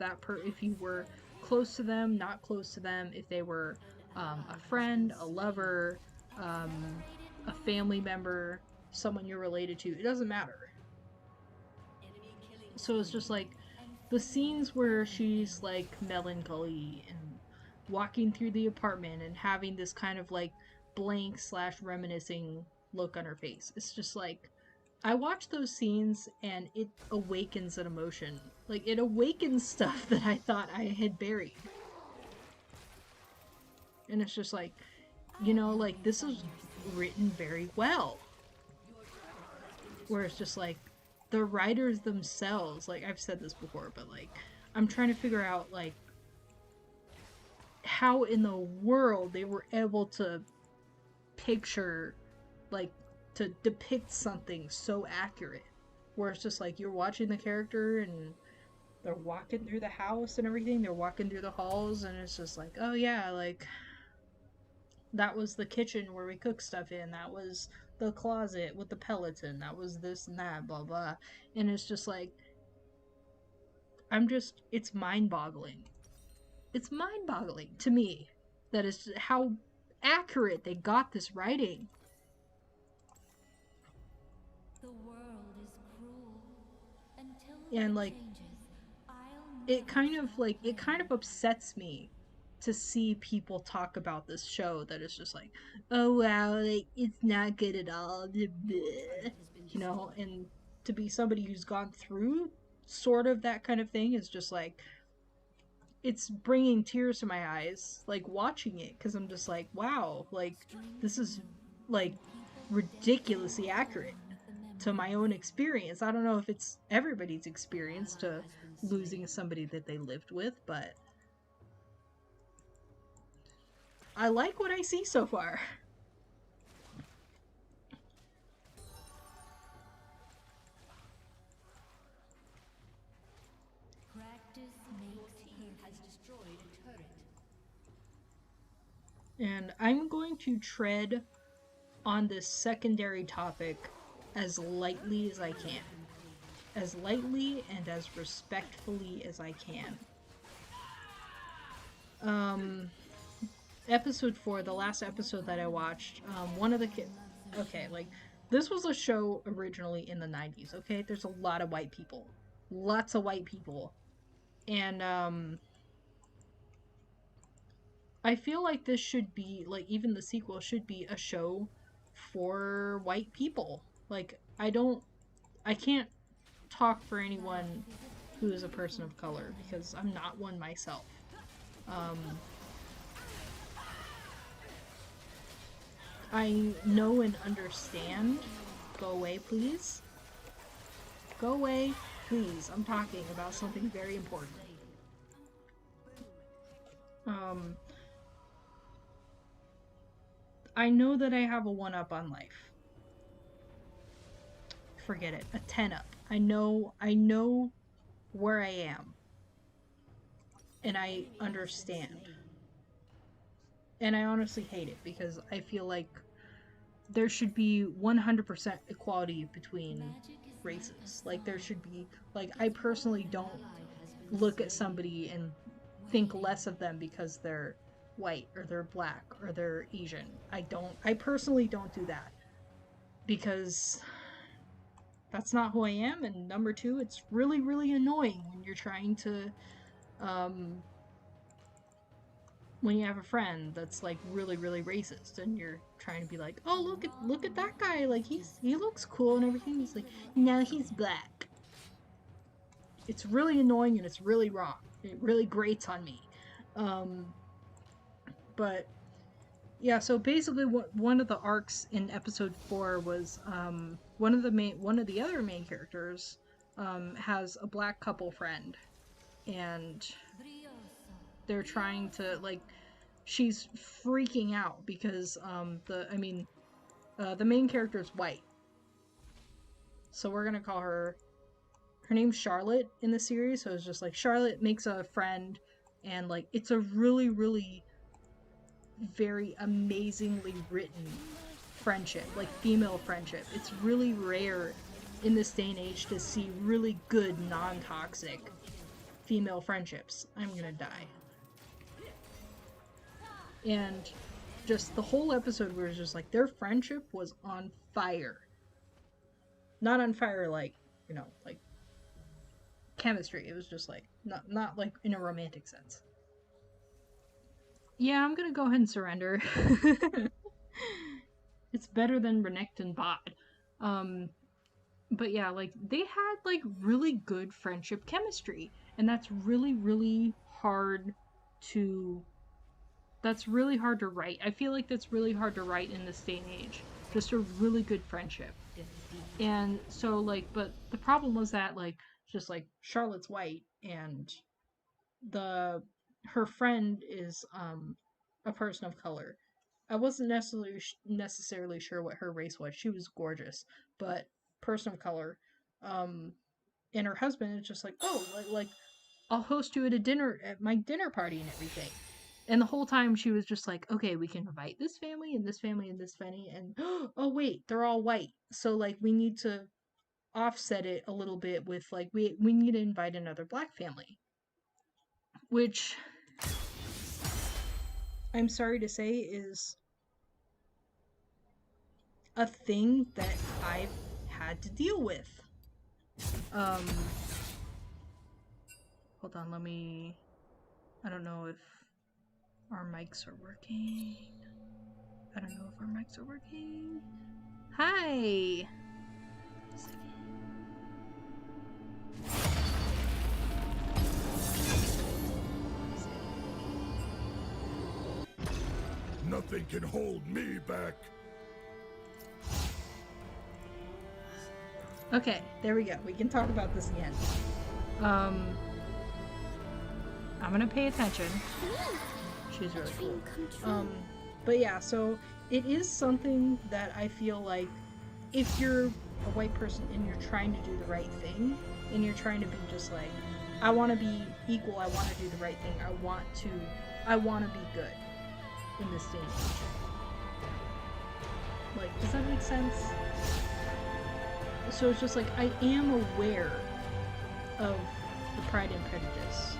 if you were close to them, not close to them, if they were a friend, a lover, a family member, someone you're related to. It doesn't matter. So it's just like the scenes where she's like melancholy and walking through the apartment and having this kind of like blank / reminiscing look on her face. It's just like, I watch those scenes and it awakens an emotion. Like, it awakens stuff that I thought I had buried. And it's just like, you know, like, this is written very well. Where it's just like, the writers themselves, like, I've said this before, but like, I'm trying to figure out, like, how in the world they were able to picture, like, to depict something so accurate. Where it's just like, you're watching the character and they're walking through the house and everything, they're walking through the halls, and it's just like, oh yeah, like, that was the kitchen where we cook stuff in, that was the closet with the pellets in, that was this and that, blah blah. And it's just like, it's mind-boggling. It's mind-boggling to me that is how accurate they got this writing. The world is cruel. Until And like, it kind of upsets me to see people talk about this show that is just like, oh wow, like, it's not good at all, you know. And to be somebody who's gone through sort of that kind of thing is just like, it's bringing tears to my eyes, like, watching it, because I'm just like, wow, like, this is like ridiculously accurate to my own experience. I don't know if it's everybody's experience to losing somebody that they lived with, but I like what I see so far. destroyed a turret. And I'm going to tread on this secondary topic as lightly as I can. As lightly and as respectfully as I can. Episode 4, the last episode that I watched, one of the kids... Okay, like, this was a show originally in the 90s, okay? There's a lot of white people. Lots of white people. And, I feel like this should be, like, even the sequel should be a show for white people. Like, I can't talk for anyone who is a person of color, because I'm not one myself. I know and understand. Go away, please. Go away, please. I'm talking about something very important. I know that I have a 1-up on life. Forget it. A 10-up. I know where I am. And I understand. And I honestly hate it, because I feel like there should be 100% equality between races. Like, there should be, like, I personally don't look at somebody and think less of them because they're white, or they're black, or they're Asian. I personally don't do that. Because that's not who I am, and number 2, it's really, really annoying when you're trying to, when you have a friend that's like really, really racist, and you're trying to be like, oh, look at that guy, like he looks cool and everything. He's like, no, he's black. It's really annoying, and it's really wrong. It really grates on me. But yeah, so basically, one of the arcs in episode 4 was one of the other main characters has a black couple friend, and they're trying to, like, she's freaking out because the main character is white, so we're gonna call her name's Charlotte in the series. So it's just like Charlotte makes a friend, and like it's a really, really very amazingly written friendship, like female friendship. It's really rare in this day and age to see really good non-toxic female friendships. I'm gonna die. And just the whole episode was just like their friendship was on fire. Not on fire like, like chemistry. It was just like not like in a romantic sense. Yeah, I'm gonna go ahead and surrender. It's better than Renekton and Bod. But yeah, like they had like really good friendship chemistry, and that's really, really hard to write. I feel like that's really hard to write in this day and age. Just a really good friendship. And so like, but the problem was that like, just like Charlotte's white, and her friend is a person of color. I wasn't necessarily sure what her race was. She was gorgeous, but person of color. And her husband is just like, oh, like I'll host you at my dinner party and everything. And the whole time she was just like, okay, we can invite this family and this family and this family, and oh wait, they're all white. So like we need to offset it a little bit with like we need to invite another black family. Which I'm sorry to say is a thing that I've had to deal with. Hold on, I don't know if our mics are working. Hi! Nothing can hold me back. Okay, there we go. We can talk about this again. I'm gonna pay attention. She's really cool. But yeah, so it is something that I feel like if you're a white person and you're trying to do the right thing, and you're trying to be just like, I want to be equal, I want to do the right thing, I want to be good in this day and age. Like, does that make sense? So it's just like, I am aware of the Pride and Prejudice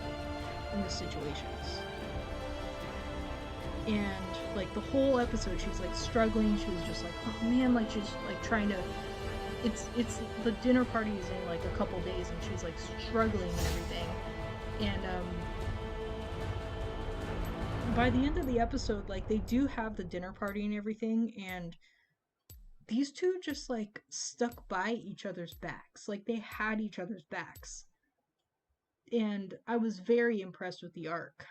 in the situations. And, like, the whole episode, she's, like, struggling, she was just like, oh man, like, she's, like, trying to, it's, the dinner party is in, like, a couple days, and she's, like, struggling and everything, and, by the end of the episode, like, they do have the dinner party and everything, and these two just, like, stuck by each other's backs. Like, they had each other's backs. And I was very impressed with the arc.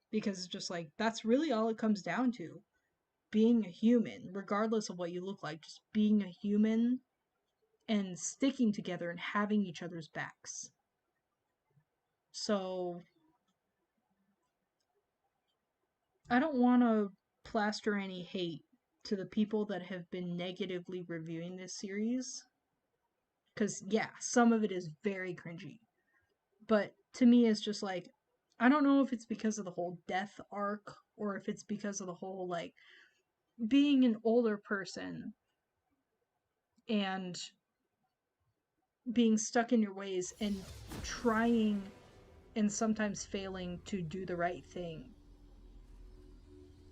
Because it's just like, that's really all it comes down to. Being a human, regardless of what you look like. Just being a human and sticking together and having each other's backs. So, I don't want to plaster any hate to the people that have been negatively reviewing this series. Because, yeah, some of it is very cringy. But to me, it's just like, I don't know if it's because of the whole death arc, or if it's because of the whole, like, being an older person and being stuck in your ways and trying and sometimes failing to do the right thing.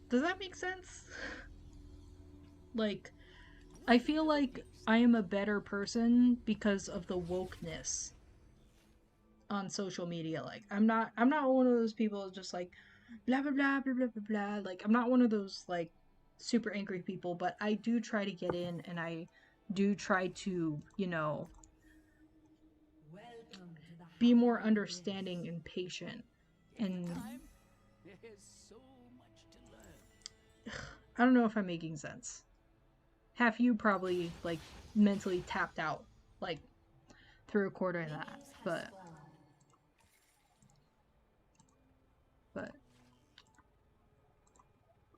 Does that make sense? Like, I feel like I am a better person because of the wokeness on social media. Like, I'm not one of those people just like blah blah blah blah blah blah blah. Like, I'm not one of those like super angry people, but I do try to get in, and I do try to, you know, Welcome to the be House more of understanding Bliss. and patient. And There's so much to learn. I don't know if I'm making sense. Half you probably like mentally tapped out like through a quarter of that, Minions have but spawned.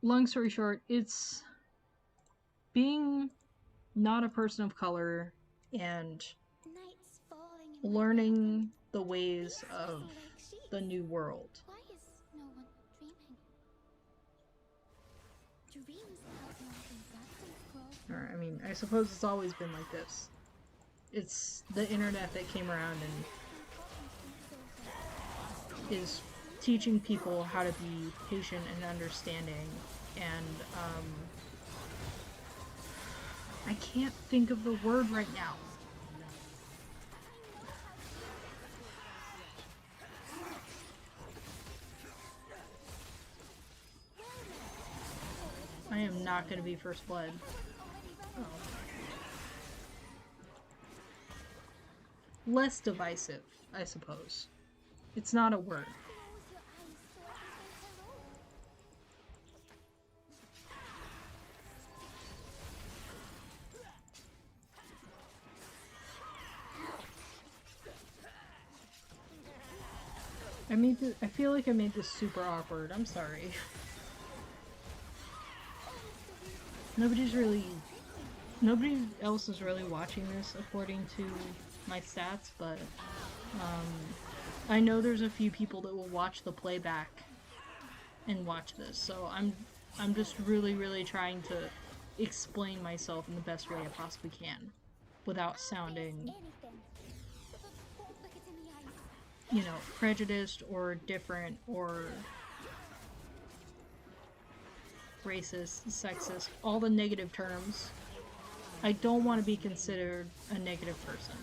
long story short, it's being not a person of color and Night's falling in my learning the garden. ways We of hustle like sheep. the new world. Why is no one dreaming? Dreams help mountain blossoms grow. Or, I mean, I suppose it's always been like this. It's the internet that came around and is teaching people how to be patient and understanding, and I can't think of the word right now. I am not going to be first blood. Oh. Less divisive, I suppose. It's not a word. I feel like I made this super awkward. I'm sorry. Nobody else is really watching this according to my stats, but I know there's a few people that will watch the playback and watch this, so I'm just really trying to explain myself in the best way I possibly can without sounding, you know, prejudiced or different or racist, sexist, all the negative terms. I don't want to be considered a negative person.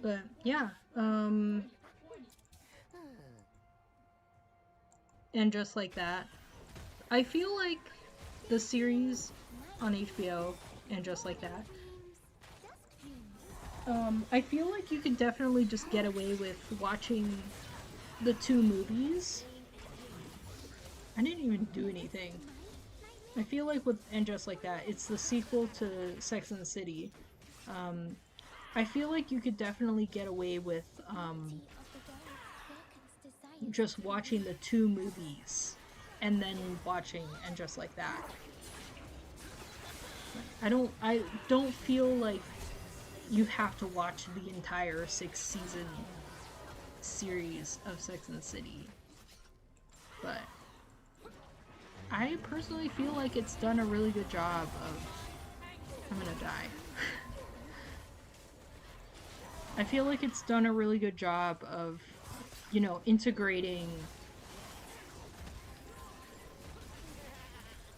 But yeah, and just like that, I feel like the series on HBO and just like that, I feel like you could definitely just get away with watching the two movies. I didn't even do anything. I feel like with And Just Like That, it's the sequel to Sex and the City. I feel like you could definitely get away with just watching the 2 movies and then watching and just like that. I don't feel like you have to watch the entire 6-season series of Sex and the City. But I personally feel like it's done a really good job of... I'm gonna die. I feel like it's done a really good job of, you know, integrating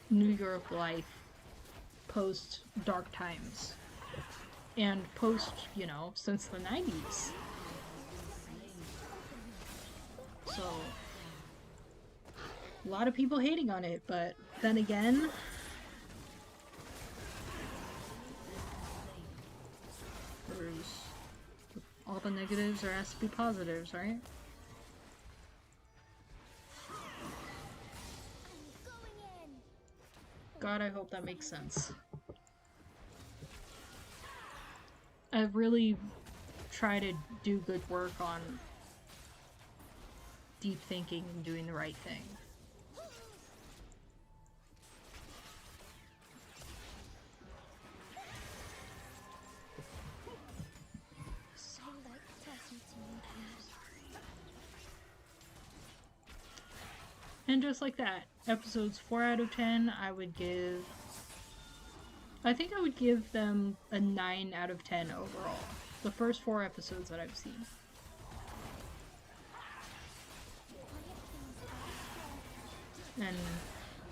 New York life post Dark Times and post, you know, since the 90s. So, a lot of people hating on it, but then again, there's all the negatives there has to be positives, right? God, I hope that makes sense. I really try to do good work on deep thinking and doing the right thing. And just like that, episodes 4 out of 10, I think I would give them a 9 out of 10 overall. The first 4 episodes that I've seen. And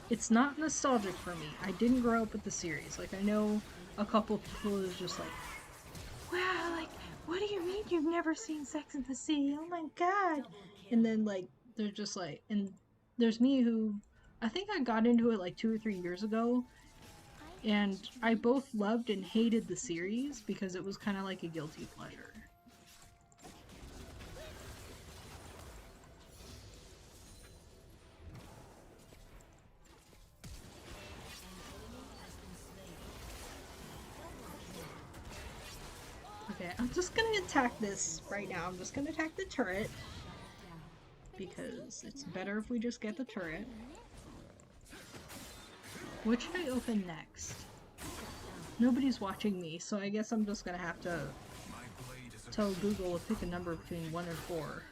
it's not nostalgic for me. I didn't grow up with the series. Like, I know a couple people who's just like, wow, like, what do you mean you've never seen Sex and the City? Oh my god! And then, like, they're just like, and there's me who, I think I got into it like 2 or 3 years ago, and I both loved and hated the series because it was kind of like a guilty pleasure. Okay, I'm just gonna attack this right now. I'm just gonna attack the turret because it's better if we just get the turret. What should I open next? Nobody's watching me, so I guess I'm just gonna have to tell Google to pick a number between 1 and 4.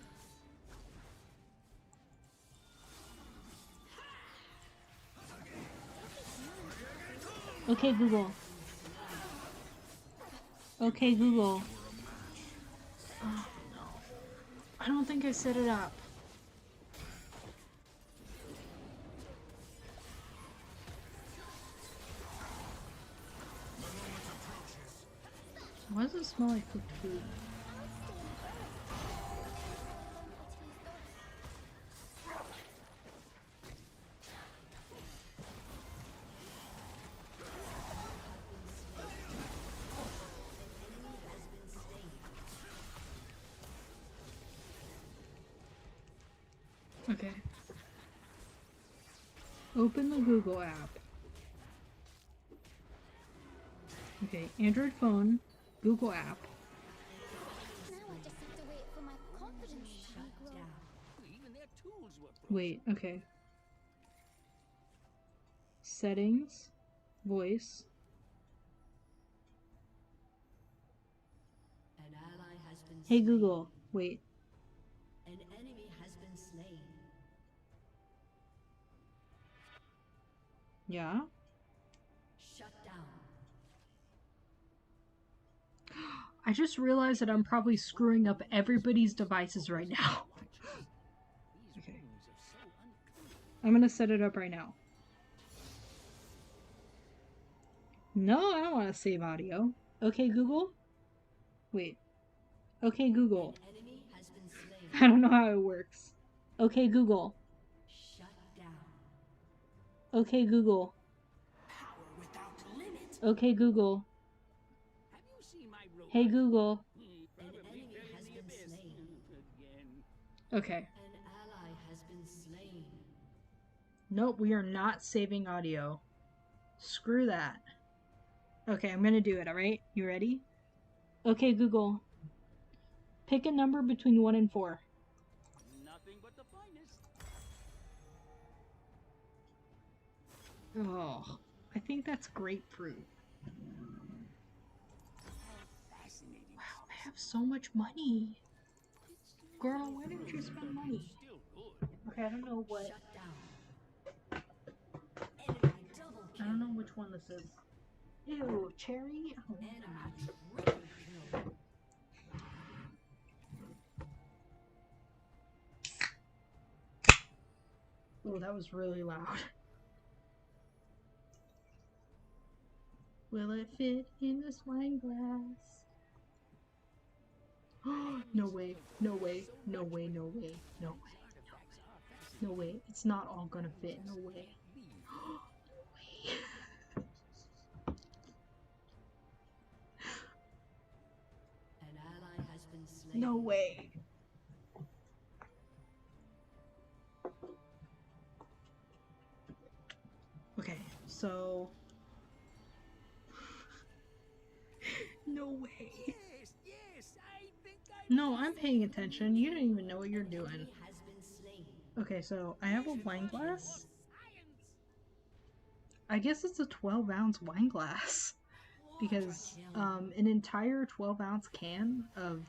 Okay, Google. Okay, Google. Oh, no. I don't think I set it up. Why does it smell like cooked food? Okay. Open the Google app. Okay, Android phone, Google app. Now I just have to wait for my confidence to regrow. Even their tools were broken. Wait, okay. Settings, voice. An ally has been Hey slain. Google, wait. An enemy has been slain. Yeah? Shut down. I just realized that I'm probably screwing up everybody's devices right now. These Okay. rooms are so unclean. I'm gonna set it up right now. No, I don't want to save audio. Okay, Google? Wait. Okay, Google. An enemy has been slain. I don't know how it works. Okay, Google. Shut down. Okay, Google. Power without limit. Okay, Google. Have you seen my robot? Hey, Google. Probably enemy fell in has the been abyss slain. again. Okay. An ally has been slain. Nope, we are not saving audio. Screw that. Okay, I'm gonna do it, alright? You ready? Okay, Google. Pick a number between 1 and 4. Nothing but the finest. Oh, I think that's grapefruit. Fascinating. Wow, I have so much money. Girl, why didn't you spend money? Still good. Okay, I don't know what. Shut down. Enemy double I kill. don't know which one this is. Ew, cherry? Oh, Enemy triple kill. oh, that was really loud. Will it fit in this wine glass? No way, no way, no way, no way, no way, Artifacts are fascinating. no way. It's not all gonna fit, no way. No way. An ally has been slain. No way. Okay, so... no way. Yes, yes, I think I No, I'm paying attention. You don't even know what you're doing. Enemy has been slain. Okay, so I have a wine glass. science. I guess it's a 12-ounce wine glass. Because an entire 12-ounce can of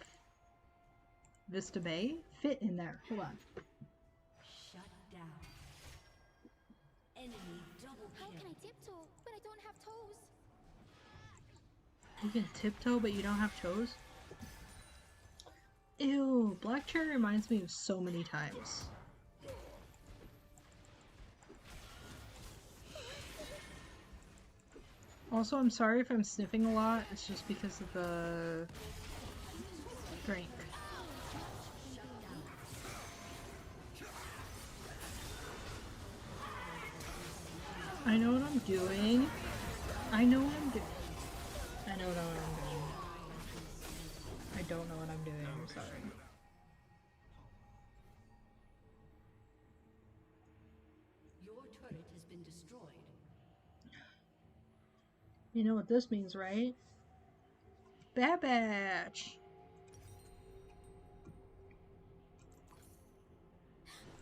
Vista Bay fit in there. Hold on. Shut down. Enemy double How kill. can I tiptoe when I don't have toes? You can tiptoe, but you don't have toes? Ew, black cherry reminds me of so many times. Also, I'm sorry if I'm sniffing a lot. It's just because of the drink. I know what I'm doing. I know what I'm doing. I don't know what I'm doing. I don't know what I'm doing. I'm sorry. Your turret has been destroyed. You know what this means, right? Bad Batch!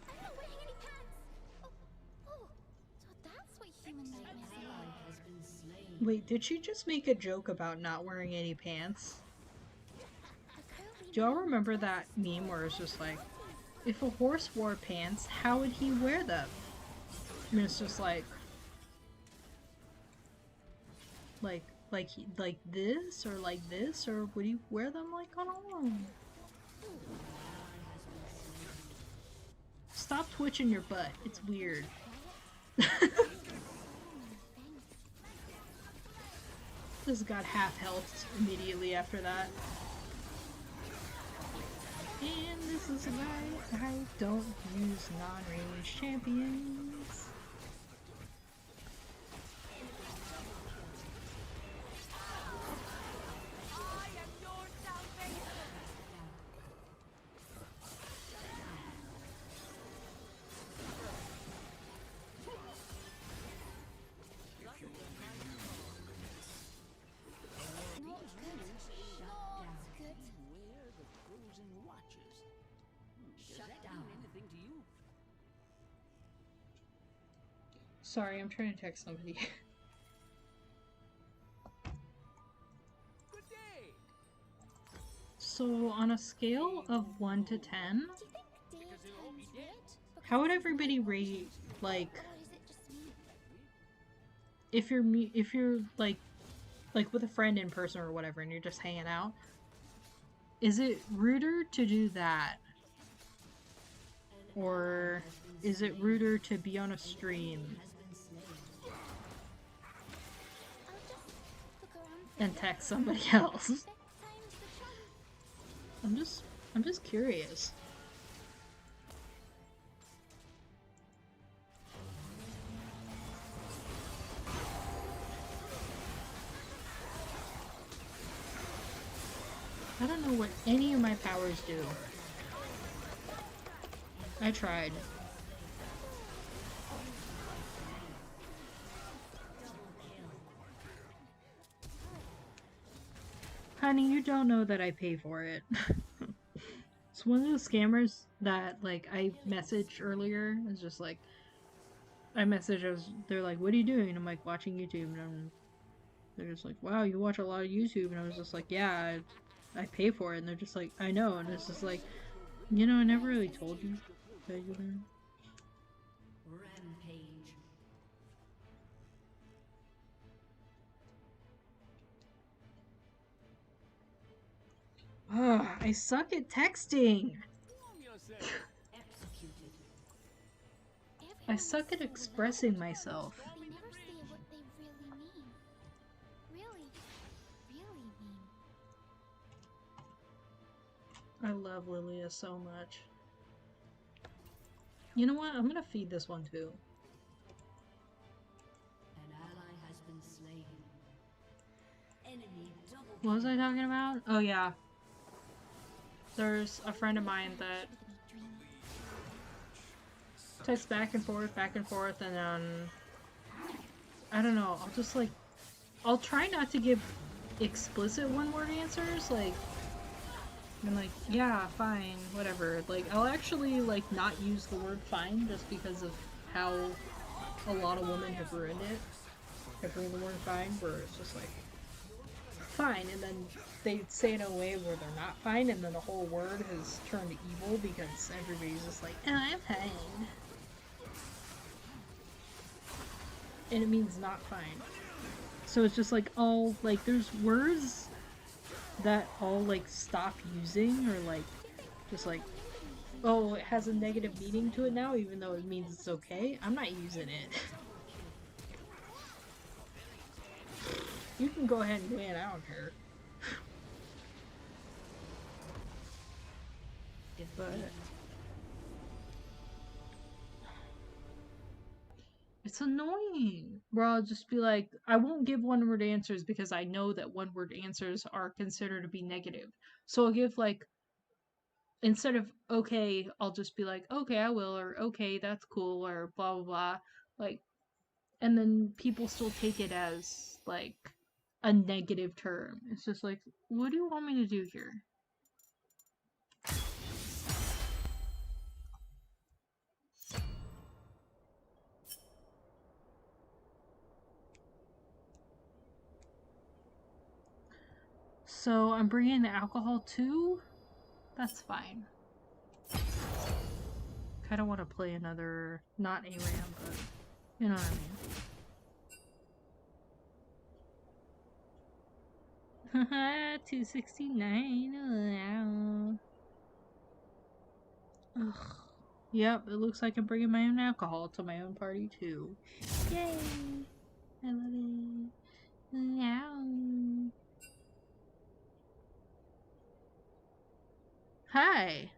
I'm not wearing any pants. Oh, so that's what human nightmares are Ally like. has been slain. Wait, did she just make a joke about not wearing any pants? The curly Do y'all remember that meme where it's just like, if a horse wore pants, how would he wear them? I mean, it's just like this, or like this, or would he wear them like on a long? Stop twitching your butt. It's weird. This got half health immediately after that. And this is why I don't use non-range champions. not good. Not good. Where the frozen watches? Does Shut that down. mean anything to you? Sorry, I'm trying to text somebody. Good day. So, on a scale of 1 to 10, Do you think day Because they'll all be turns dead. red? how would everybody rate, like, Or is it just me? if you're like with a friend in person or whatever, and you're just hanging out? Is it ruder to do that? Or is it ruder to be on a stream Has been slain. I'll just look around for and text somebody else? times the charm. I'm just curious. I don't know what any of my powers do. I tried. Honey, you don't know that I pay for it. It's one of those scammers that, like, I messaged earlier. It's just like, they're like, what are you doing? And I'm like, watching YouTube. And they're just like, wow, you watch a lot of YouTube. And I was just like, yeah, I pay for it. And they're just like, I know. And it's just like, you know, I never really told you that you were. Rampage. Ugh, I suck at texting. Warm yourself. Executed. I suck at expressing myself. They never say what they really mean. Really, really mean. I love Lilia so much. You know what? I'm gonna feed this one too. An ally has been slain. Enemy double What was I talking about? Oh yeah. There's a friend of mine that texts back and forth, and then I don't know, I'll just like, I'll try not to give explicit one-word answers, like, I'm like, yeah, fine, whatever. Like, I'll actually, like, not use the word fine just because of how a lot of women have ruined it. Have ruined the word fine, where it's just like, fine, and then they say it in a way where they're not fine, and then the whole word has turned evil because everybody's just like, oh, I'm fine. And it means not fine. So it's just like, all, like, there's words that I'll, like, stop using, or, like, just like, oh, it has a negative meaning to it now, even though it means it's okay. I'm not using it. You can go ahead and win, I don't care. But it's annoying. Where I'll just be like, I won't give one-word answers because I know that one-word answers are considered to be negative. So I'll give, like, instead of okay, I'll just be like, okay, I will, or okay, that's cool, or blah blah blah. Like, and then people still take it as, like, a negative term. It's just like, what do you want me to do here? So I'm bringing the alcohol too? That's fine. Kinda want to play another, not ARAM, but you know what I mean. Haha, 269. Wow. Ugh. Yep, it looks like I'm bringing my own alcohol to my own party too. Yay! I love it. Meow. Hi.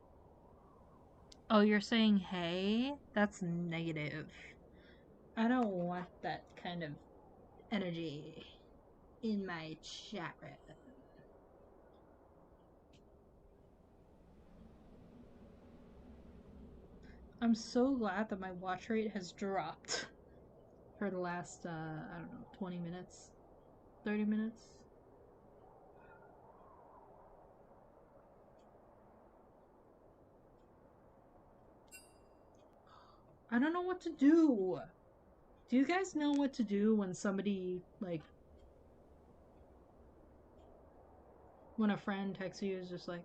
Oh, you're saying hey? That's negative. I don't want that kind of energy in my chat room. I'm so glad that my watch rate has dropped for the last, I don't know, 20 minutes? 30 minutes? I don't know what to do. Do you guys know what to do when somebody, like, when a friend texts you is just like,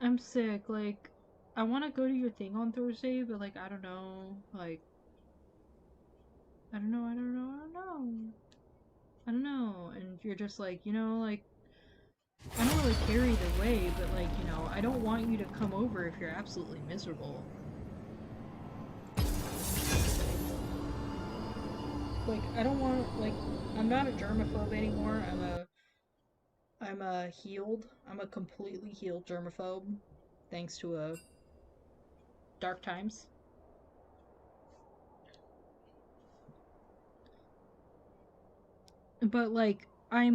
I'm sick, like, I want to go to your thing on Thursday, but, like, I don't know, like, I don't know, and you're just like, you know, like, I don't really care either way, but, like, you know, I don't want you to come over if you're absolutely miserable. Like, I don't want, like, I'm not a germaphobe anymore, I'm a completely healed germaphobe, thanks to a dark times. But, like, I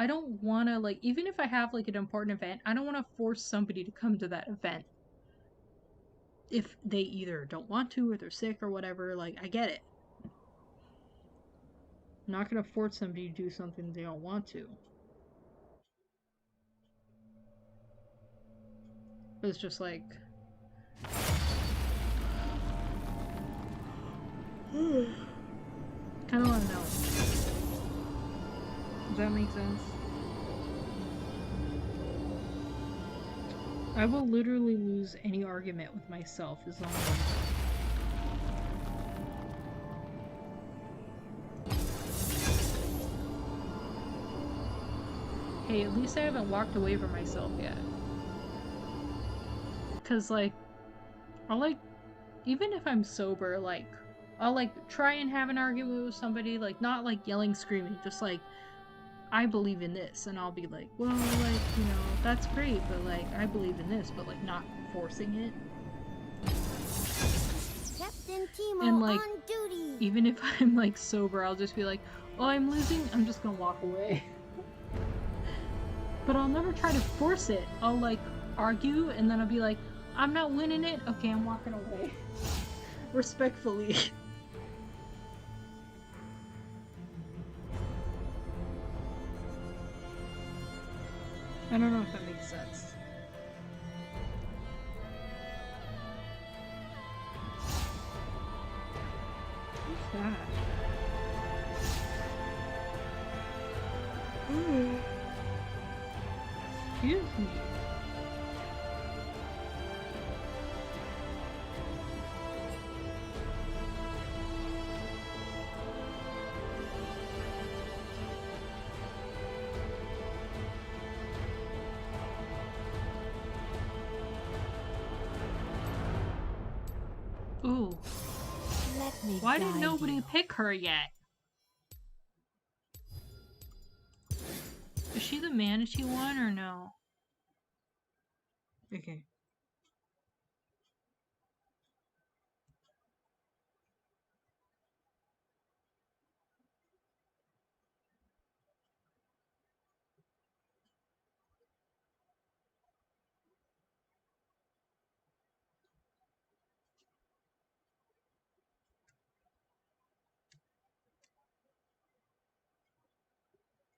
don't want to, like, even if I have, like, an important event, I don't want to force somebody to come to that event. If they either don't want to, or they're sick, or whatever, like, I get it. I'm not gonna force somebody to do something they don't want to. But it's just like... Kinda wanna know. Does that make sense? I will literally lose any argument with myself as long as hey, at least I haven't walked away from myself yet. Cause like, I'll like, even if I'm sober, like, I'll like try and have an argument with somebody, like not like yelling, screaming, just like, I believe in this, and I'll be like, well, like, you know, that's great, but like, I believe in this, but like not forcing it. Captain Timo And like, on duty. even if I'm like sober, I'll just be like, oh, I'm losing, I'm just gonna walk away. But I'll never try to force it. I'll like argue, and then I'll be like, I'm not winning it, okay, I'm walking away. Respectfully. I don't know if that makes sense. What's that? Excuse me. Ooh. Let me Why did guide nobody you. pick her yet? Is she the manatee one or no? Okay.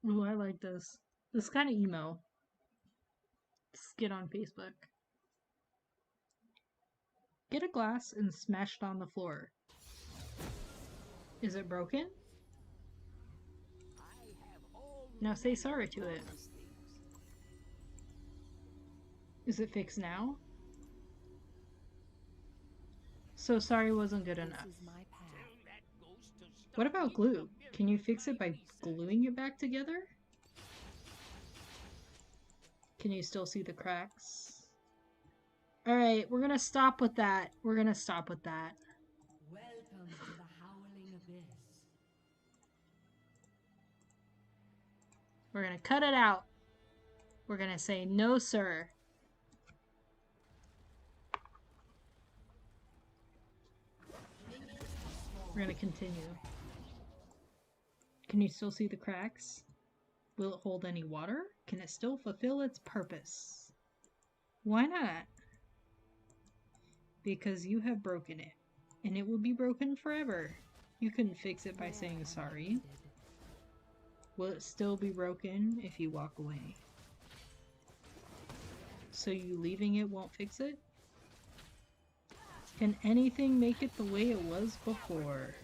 Ooh, I like this. This is kind of emo. Let's get on Facebook. Get a glass and smash it on the floor. Is it broken? I have all Now say manner sorry of to it. marvelous things. Is it fixed now? So sorry wasn't good enough. This is my path. Tell that ghost to stop What about even glue? Can you appearing fix in it by my research. gluing it back together? Can you still see the cracks? Alright, we're gonna stop with that. We're gonna stop with that. Welcome to the Howling Abyss. We're gonna cut it out. We're gonna say no, sir. We're gonna continue. Can you still see the cracks? Will it hold any water? Can it still fulfill its purpose? Why not? Because you have broken it, and it will be broken forever. You couldn't fix it by saying sorry. Will it still be broken if you walk away? So you leaving it won't fix it? Can anything make it the way it was before?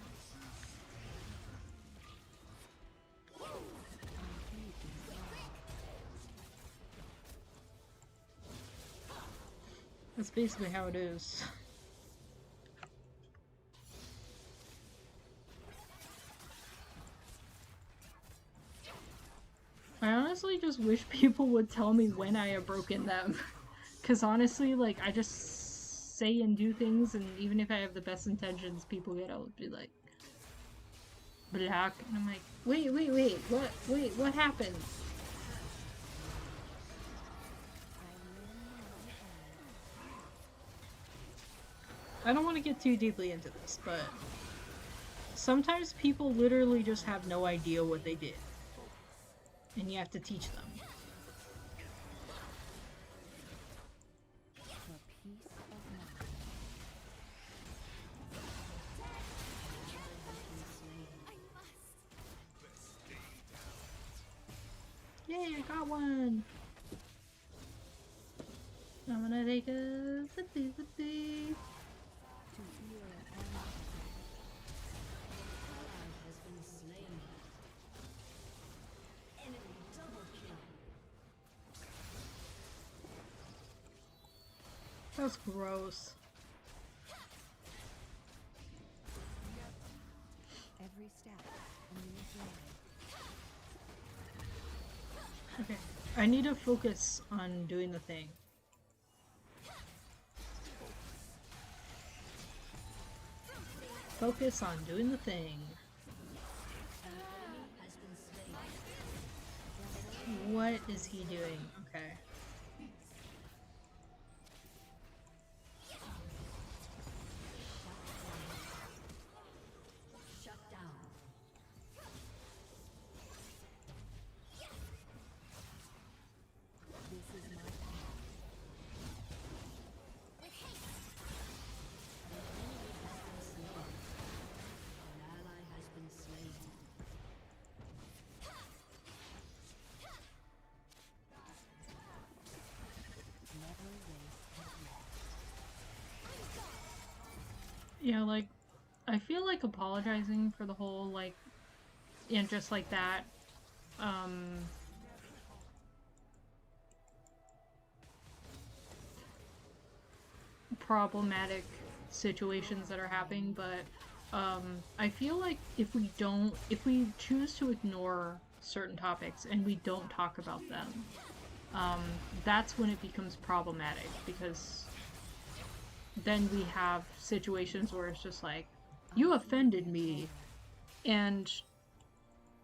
That's basically how it is. I honestly just wish people would tell me when I have broken them. Cause honestly, like, I just say and do things, and even if I have the best intentions, people get out and be like, block, and I'm like, wait, what happened? I don't want to get too deeply into this, but sometimes people literally just have no idea what they did. And you have to teach them. For peace of mind. Hey, I got one! I'm gonna take a zippy zippy. To heal and Ally has been slain. Enemy double kill. That's gross. every step and the Okay, I need to focus on doing the thing. Focus on doing the thing. Has been slain. What is he doing? Okay. Shut down. This is my path. An ally has been slain. Never waste a breath. Yeah, like, I feel like apologizing for the whole, like, and just like that, problematic situations that are happening, but, I feel like if we choose to ignore certain topics and we don't talk about them, that's when it becomes problematic, because then we have situations where it's just like, you offended me, and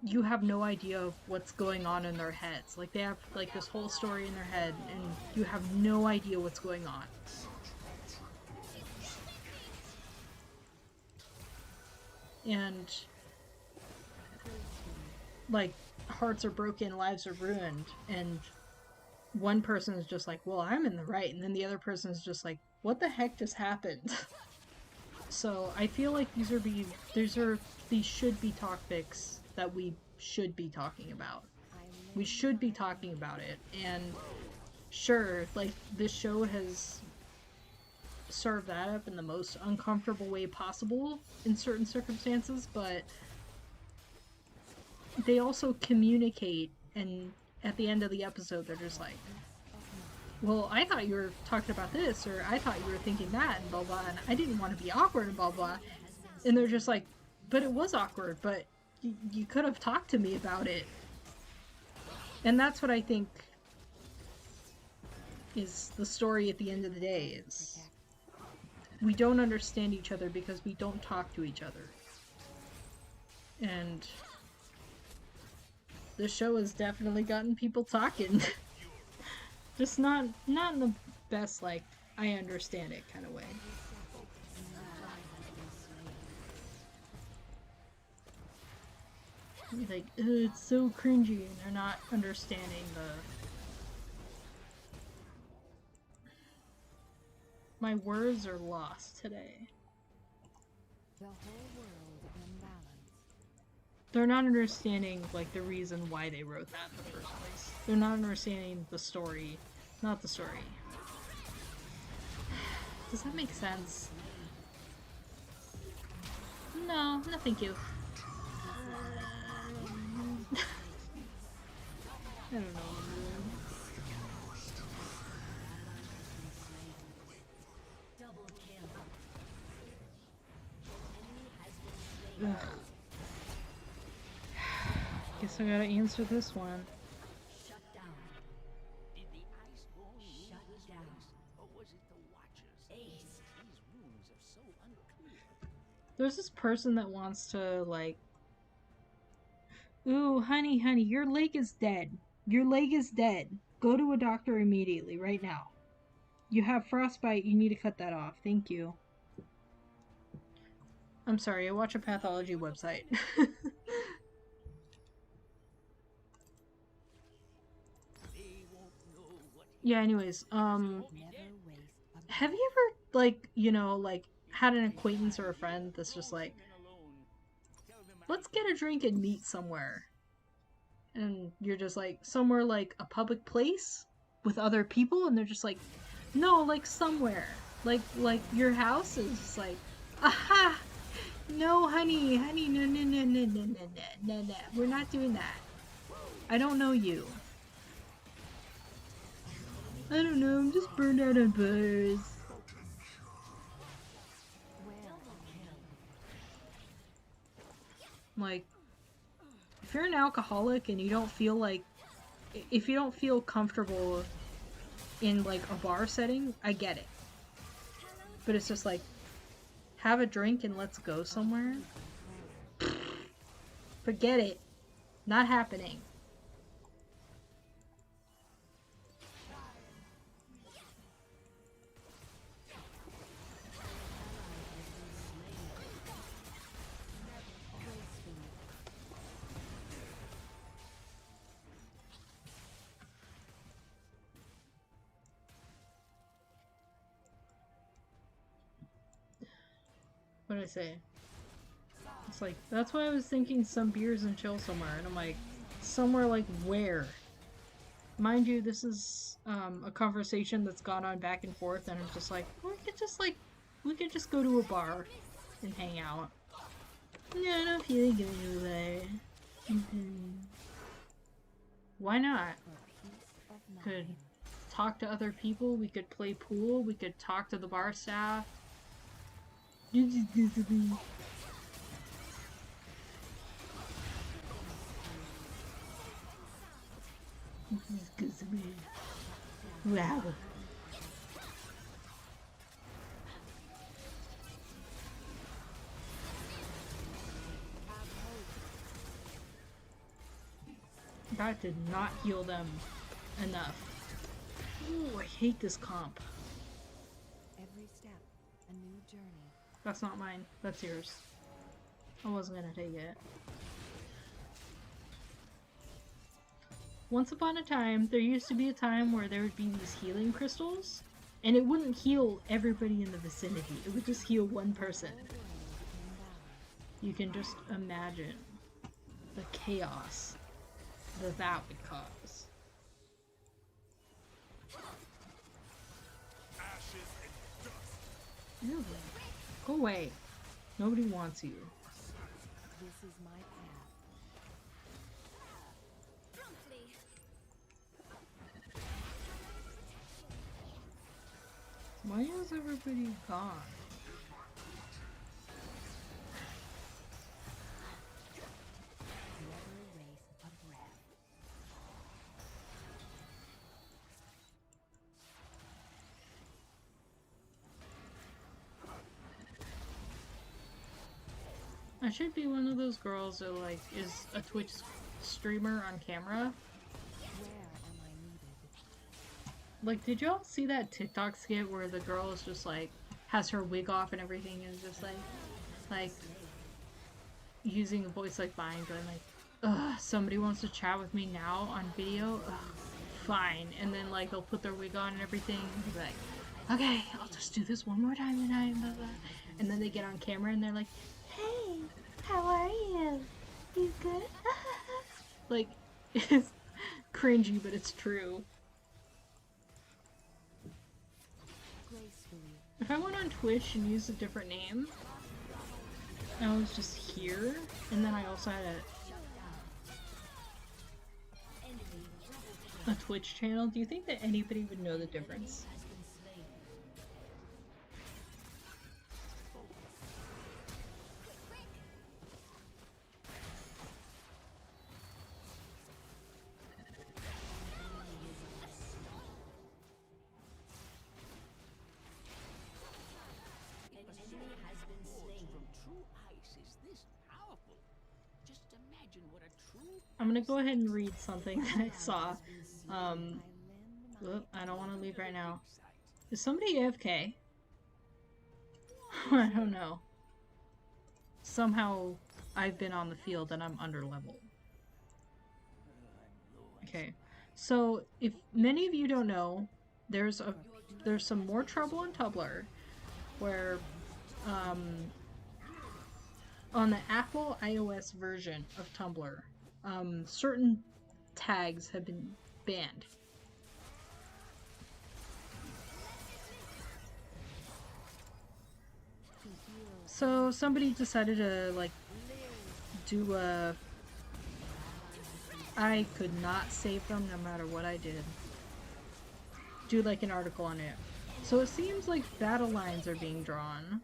you have no idea of what's going on in their heads. Like, they have, like, this whole story in their head, and you have no idea what's going on. And, like, hearts are broken, lives are ruined, and one person is just like, well, I'm in the right, and then the other person is just like, what the heck just happened? So I feel like these should be topics that we should be talking about. We should be talking about it, and sure, like, this show has served that up in the most uncomfortable way possible in certain circumstances, but they also communicate, and at the end of the episode they're just like, well, I thought you were talking about this, or I thought you were thinking that, and blah blah, and I didn't want to be awkward, and blah blah. And they're just like, but it was awkward, but you could have talked to me about it. And that's what I think is the story at the end of the day, is we don't understand each other because we don't talk to each other. And this show has definitely gotten people talking. Just not in the best, like, I understand it kind of way. Like, it's so cringy, and they're not understanding my words are lost today. The whole world in balance. They're not understanding, like, the reason why they wrote that in the first place. They're not understanding the story. Not the story. Does that make sense? No, no thank you. I don't know. Double kill. Enemy has been slain. Ugh. Guess I gotta answer this one. Shut down. Did the Iceborne lose Shut this down. place, or was it the Watchers? Ace. These runes are so unclear. There's this person that wants to, like, ooh, honey, your leg is dead. Your leg is dead. Go to a doctor immediately, right now. You have frostbite, you need to cut that off. Thank you. I'm sorry, I watch a pathology website. They won't know what Yeah, anyways, Never waste a breath. have you ever, like, you know, like, had an acquaintance or a friend that's just like, men alone. Tell them let's get a drink and meet somewhere. and you're just like somewhere like a public place with other people, and they're just like, no, like somewhere, like your house is just like, aha, no, honey, no, no, no, no, no, no, no, no, no, we're not doing that. I don't know you. I don't know, I'm just burned out on bars. Like, if you're an alcoholic and you don't feel like, if you don't feel comfortable in like a bar setting, I get it. But it's just like, have a drink and let's go somewhere. Forget it. Not happening. What did I say? It's like, that's why I was thinking some beers and chill somewhere, and I'm like, somewhere like where? Mind you, this is a conversation that's gone on back and forth, and I'm just like, we could just go to a bar and hang out. No, I don't feel like going to a bar. Why not? Could talk to other people, we could play pool, we could talk to the bar staff. You just do something. Wow. That did not heal them enough. Ooh, I hate this comp. Every step, a new journey. That's not mine. That's yours. I wasn't gonna take it. Once upon a time, there used to be a time where there would be these healing crystals, and it wouldn't heal everybody in the vicinity. It would just heal one person. You can just imagine the chaos that that would cause. Ew. Go away. Nobody wants you. This is my path. Why is everybody gone? Never waste a breath. I should be one of those girls that like is a Twitch streamer on camera. Where am I needed? Like, did y'all see that TikTok skit where the girl is just like has her wig off and everything, and is just like using a voice like mine, going like, "Ugh, somebody wants to chat with me now on video? Ugh, fine." And then like they'll put their wig on and everything, and be like, "Okay, I'll just do this one more time tonight." Blah, blah. And then they get on camera and they're like, "Hey, how are you? You good?" Like, it's cringy, but it's true. Gracefully. If I went on Twitch and used a different name, I was just here, and then I also had a Twitch channel, do you think that anybody would know the difference? From true ice is this powerful. Just imagine what a true I'm gonna go ahead and read something that I saw. I lend my Oop, I don't want to leave right now. Is somebody AFK? I don't know. Somehow I've been on the field and I'm under level. Okay, so if many of you don't know, there's some more trouble on Tumblr where on the Apple iOS version of Tumblr, certain tags have been banned. So somebody decided to like do a... I could not save them no matter what I did. Do like an article on it. So it seems like battle lines are being drawn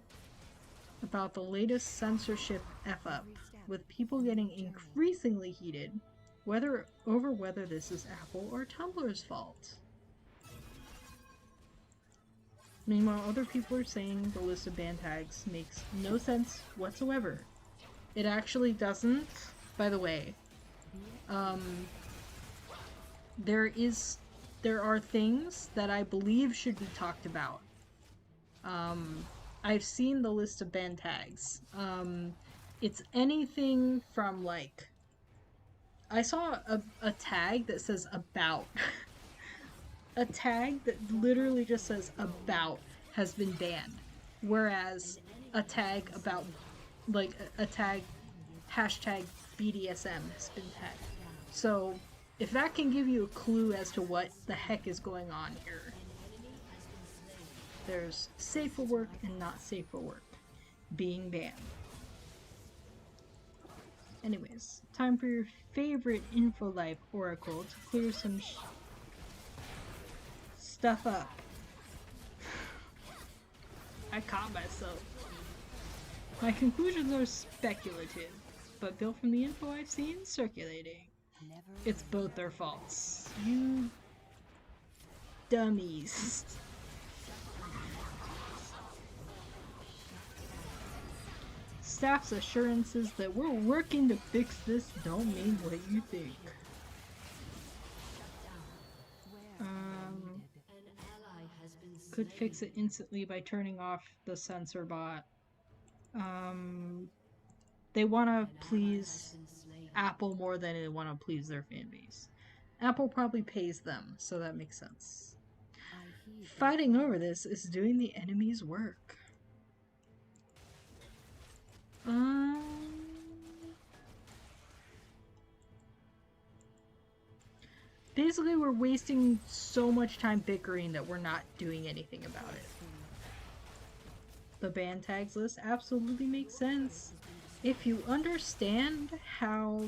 about the latest censorship F-up, with people getting increasingly heated whether this is Apple or Tumblr's fault. Meanwhile, other people are saying the list of banned tags makes no sense whatsoever. It actually doesn't, by the way. There are things that I believe should be talked about. I've seen the list of banned tags. It's anything from like... I saw a tag that says about. A tag that literally just says about has been banned. Whereas a tag about, like a tag hashtag BDSM has been tagged. So if that can give you a clue as to what the heck is going on here. There's safe for work and not safe for work being banned. Anyways, time for your favorite InfoLife oracle to clear some stuff up. I caught myself. My conclusions are speculative, but built from the info I've seen circulating. It's both their faults. You dummies. Staff's assurances that we're working to fix this don't mean what you think. Could fix it instantly by turning off the censor bot. They want to please Apple more than they want to please their fan base. Apple probably pays them, so that makes sense. Fighting over this is doing the enemy's work. Basically, we're wasting so much time bickering that we're not doing anything about it. The ban tags list absolutely makes sense. If you understand how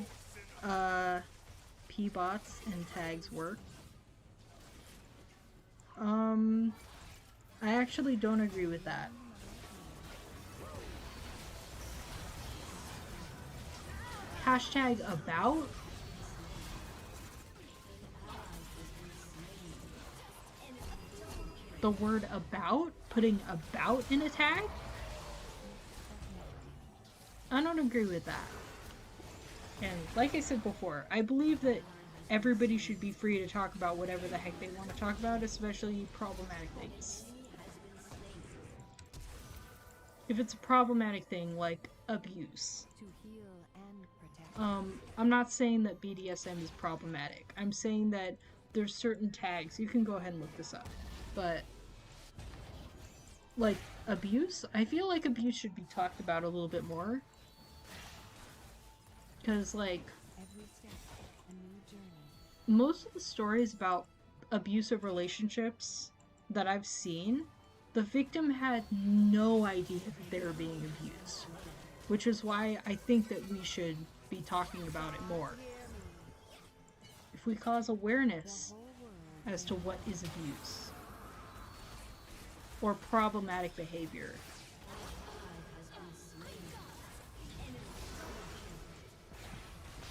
P-bots and tags work, I actually don't agree with that. Hashtag about? The word about? Putting about in a tag? I don't agree with that. And like I said before, I believe that everybody should be free to talk about whatever the heck they want to talk about, especially problematic things. If it's a problematic thing like abuse. I'm not saying that BDSM is problematic. I'm saying that there's certain tags. You can go ahead and look this up. But like abuse, I feel like abuse should be talked about a little bit more. Because like most of the stories about abusive relationships that I've seen, the victim had no idea that they were being abused. Which is why I think that we should be talking about it more. If we cause awareness as to what is abuse or problematic behavior,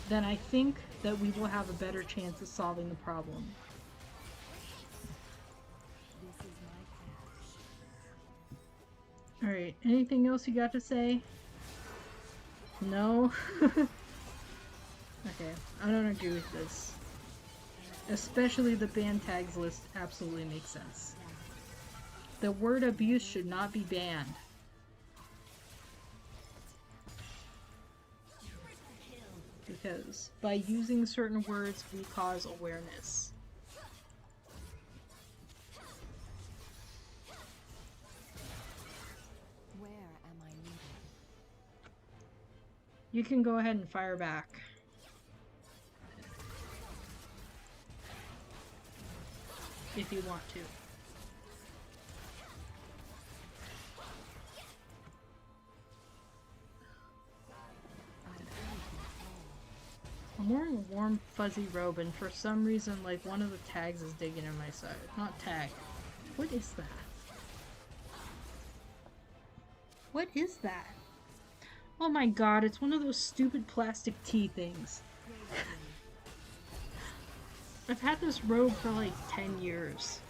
then I think that we will have a better chance of solving the problem. Alright, anything else you got to say? No? Okay, I don't agree with this. Especially the ban tags list absolutely makes sense. The word abuse should not be banned. Because by using certain words, we cause awareness. Where am I needed? You can go ahead and fire back. if you want to. I'm wearing a warm, fuzzy robe, and for some reason, like, one of the tags is digging in my side. Not tag. What is that? What is that? Oh my god, it's one of those stupid plastic tea things. I've had this robe for like 10 years.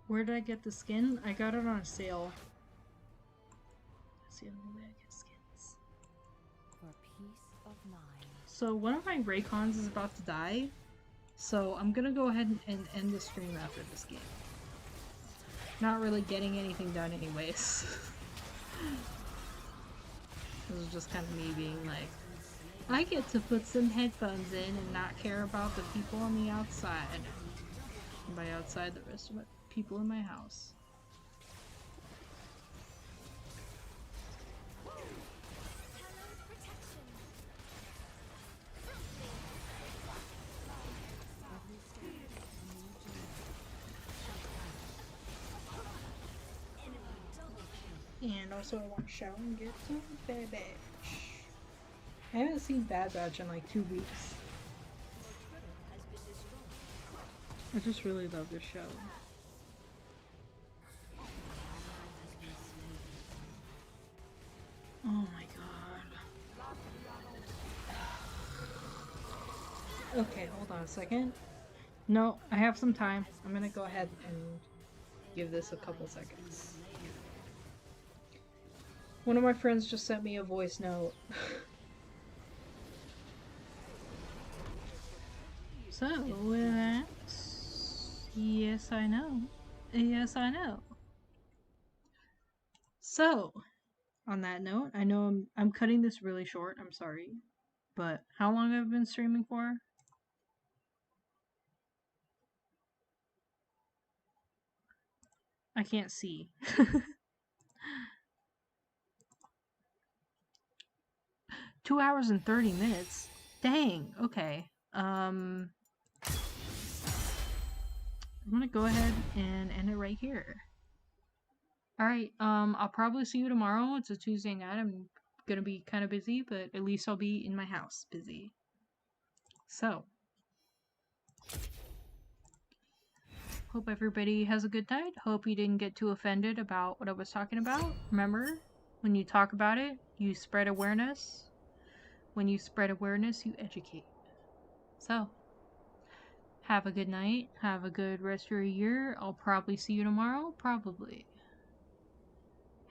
Where did I get the skin? I got it on a sale. That's the only way I get skins. For peace of mind. So one of my Raycons is about to die, so I'm gonna go ahead and end the stream after this game. Not really getting anything done anyways. This is just kind of me being like, I get to put some headphones in and not care about the people on the outside. And by outside, the rest of the people in my house. And also I want to shower and get some Bad Batch. I haven't seen Bad Batch in like 2 weeks. I just really love this show. Oh my god. Okay, hold on a second. No, I have some time. I'm gonna go ahead and give this a couple seconds. One of my friends just sent me a voice note. So, yes, I know. Yes, I know. So, on that note, I know I'm cutting this really short. I'm sorry, but how long have I been streaming for? I can't see. 2 hours and 30 minutes. Dang. Okay. I'm gonna go ahead and end it right here. Alright, I'll probably see you tomorrow. It's a Tuesday night. I'm gonna be kind of busy, but at least I'll be in my house busy. So, hope everybody has a good night. Hope you didn't get too offended about what I was talking about. Remember, when you talk about it, you spread awareness. When you spread awareness, you educate. So, have a good night. Have a good rest of your year. I'll probably see you tomorrow. Probably.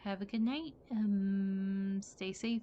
Have a good night. Stay safe.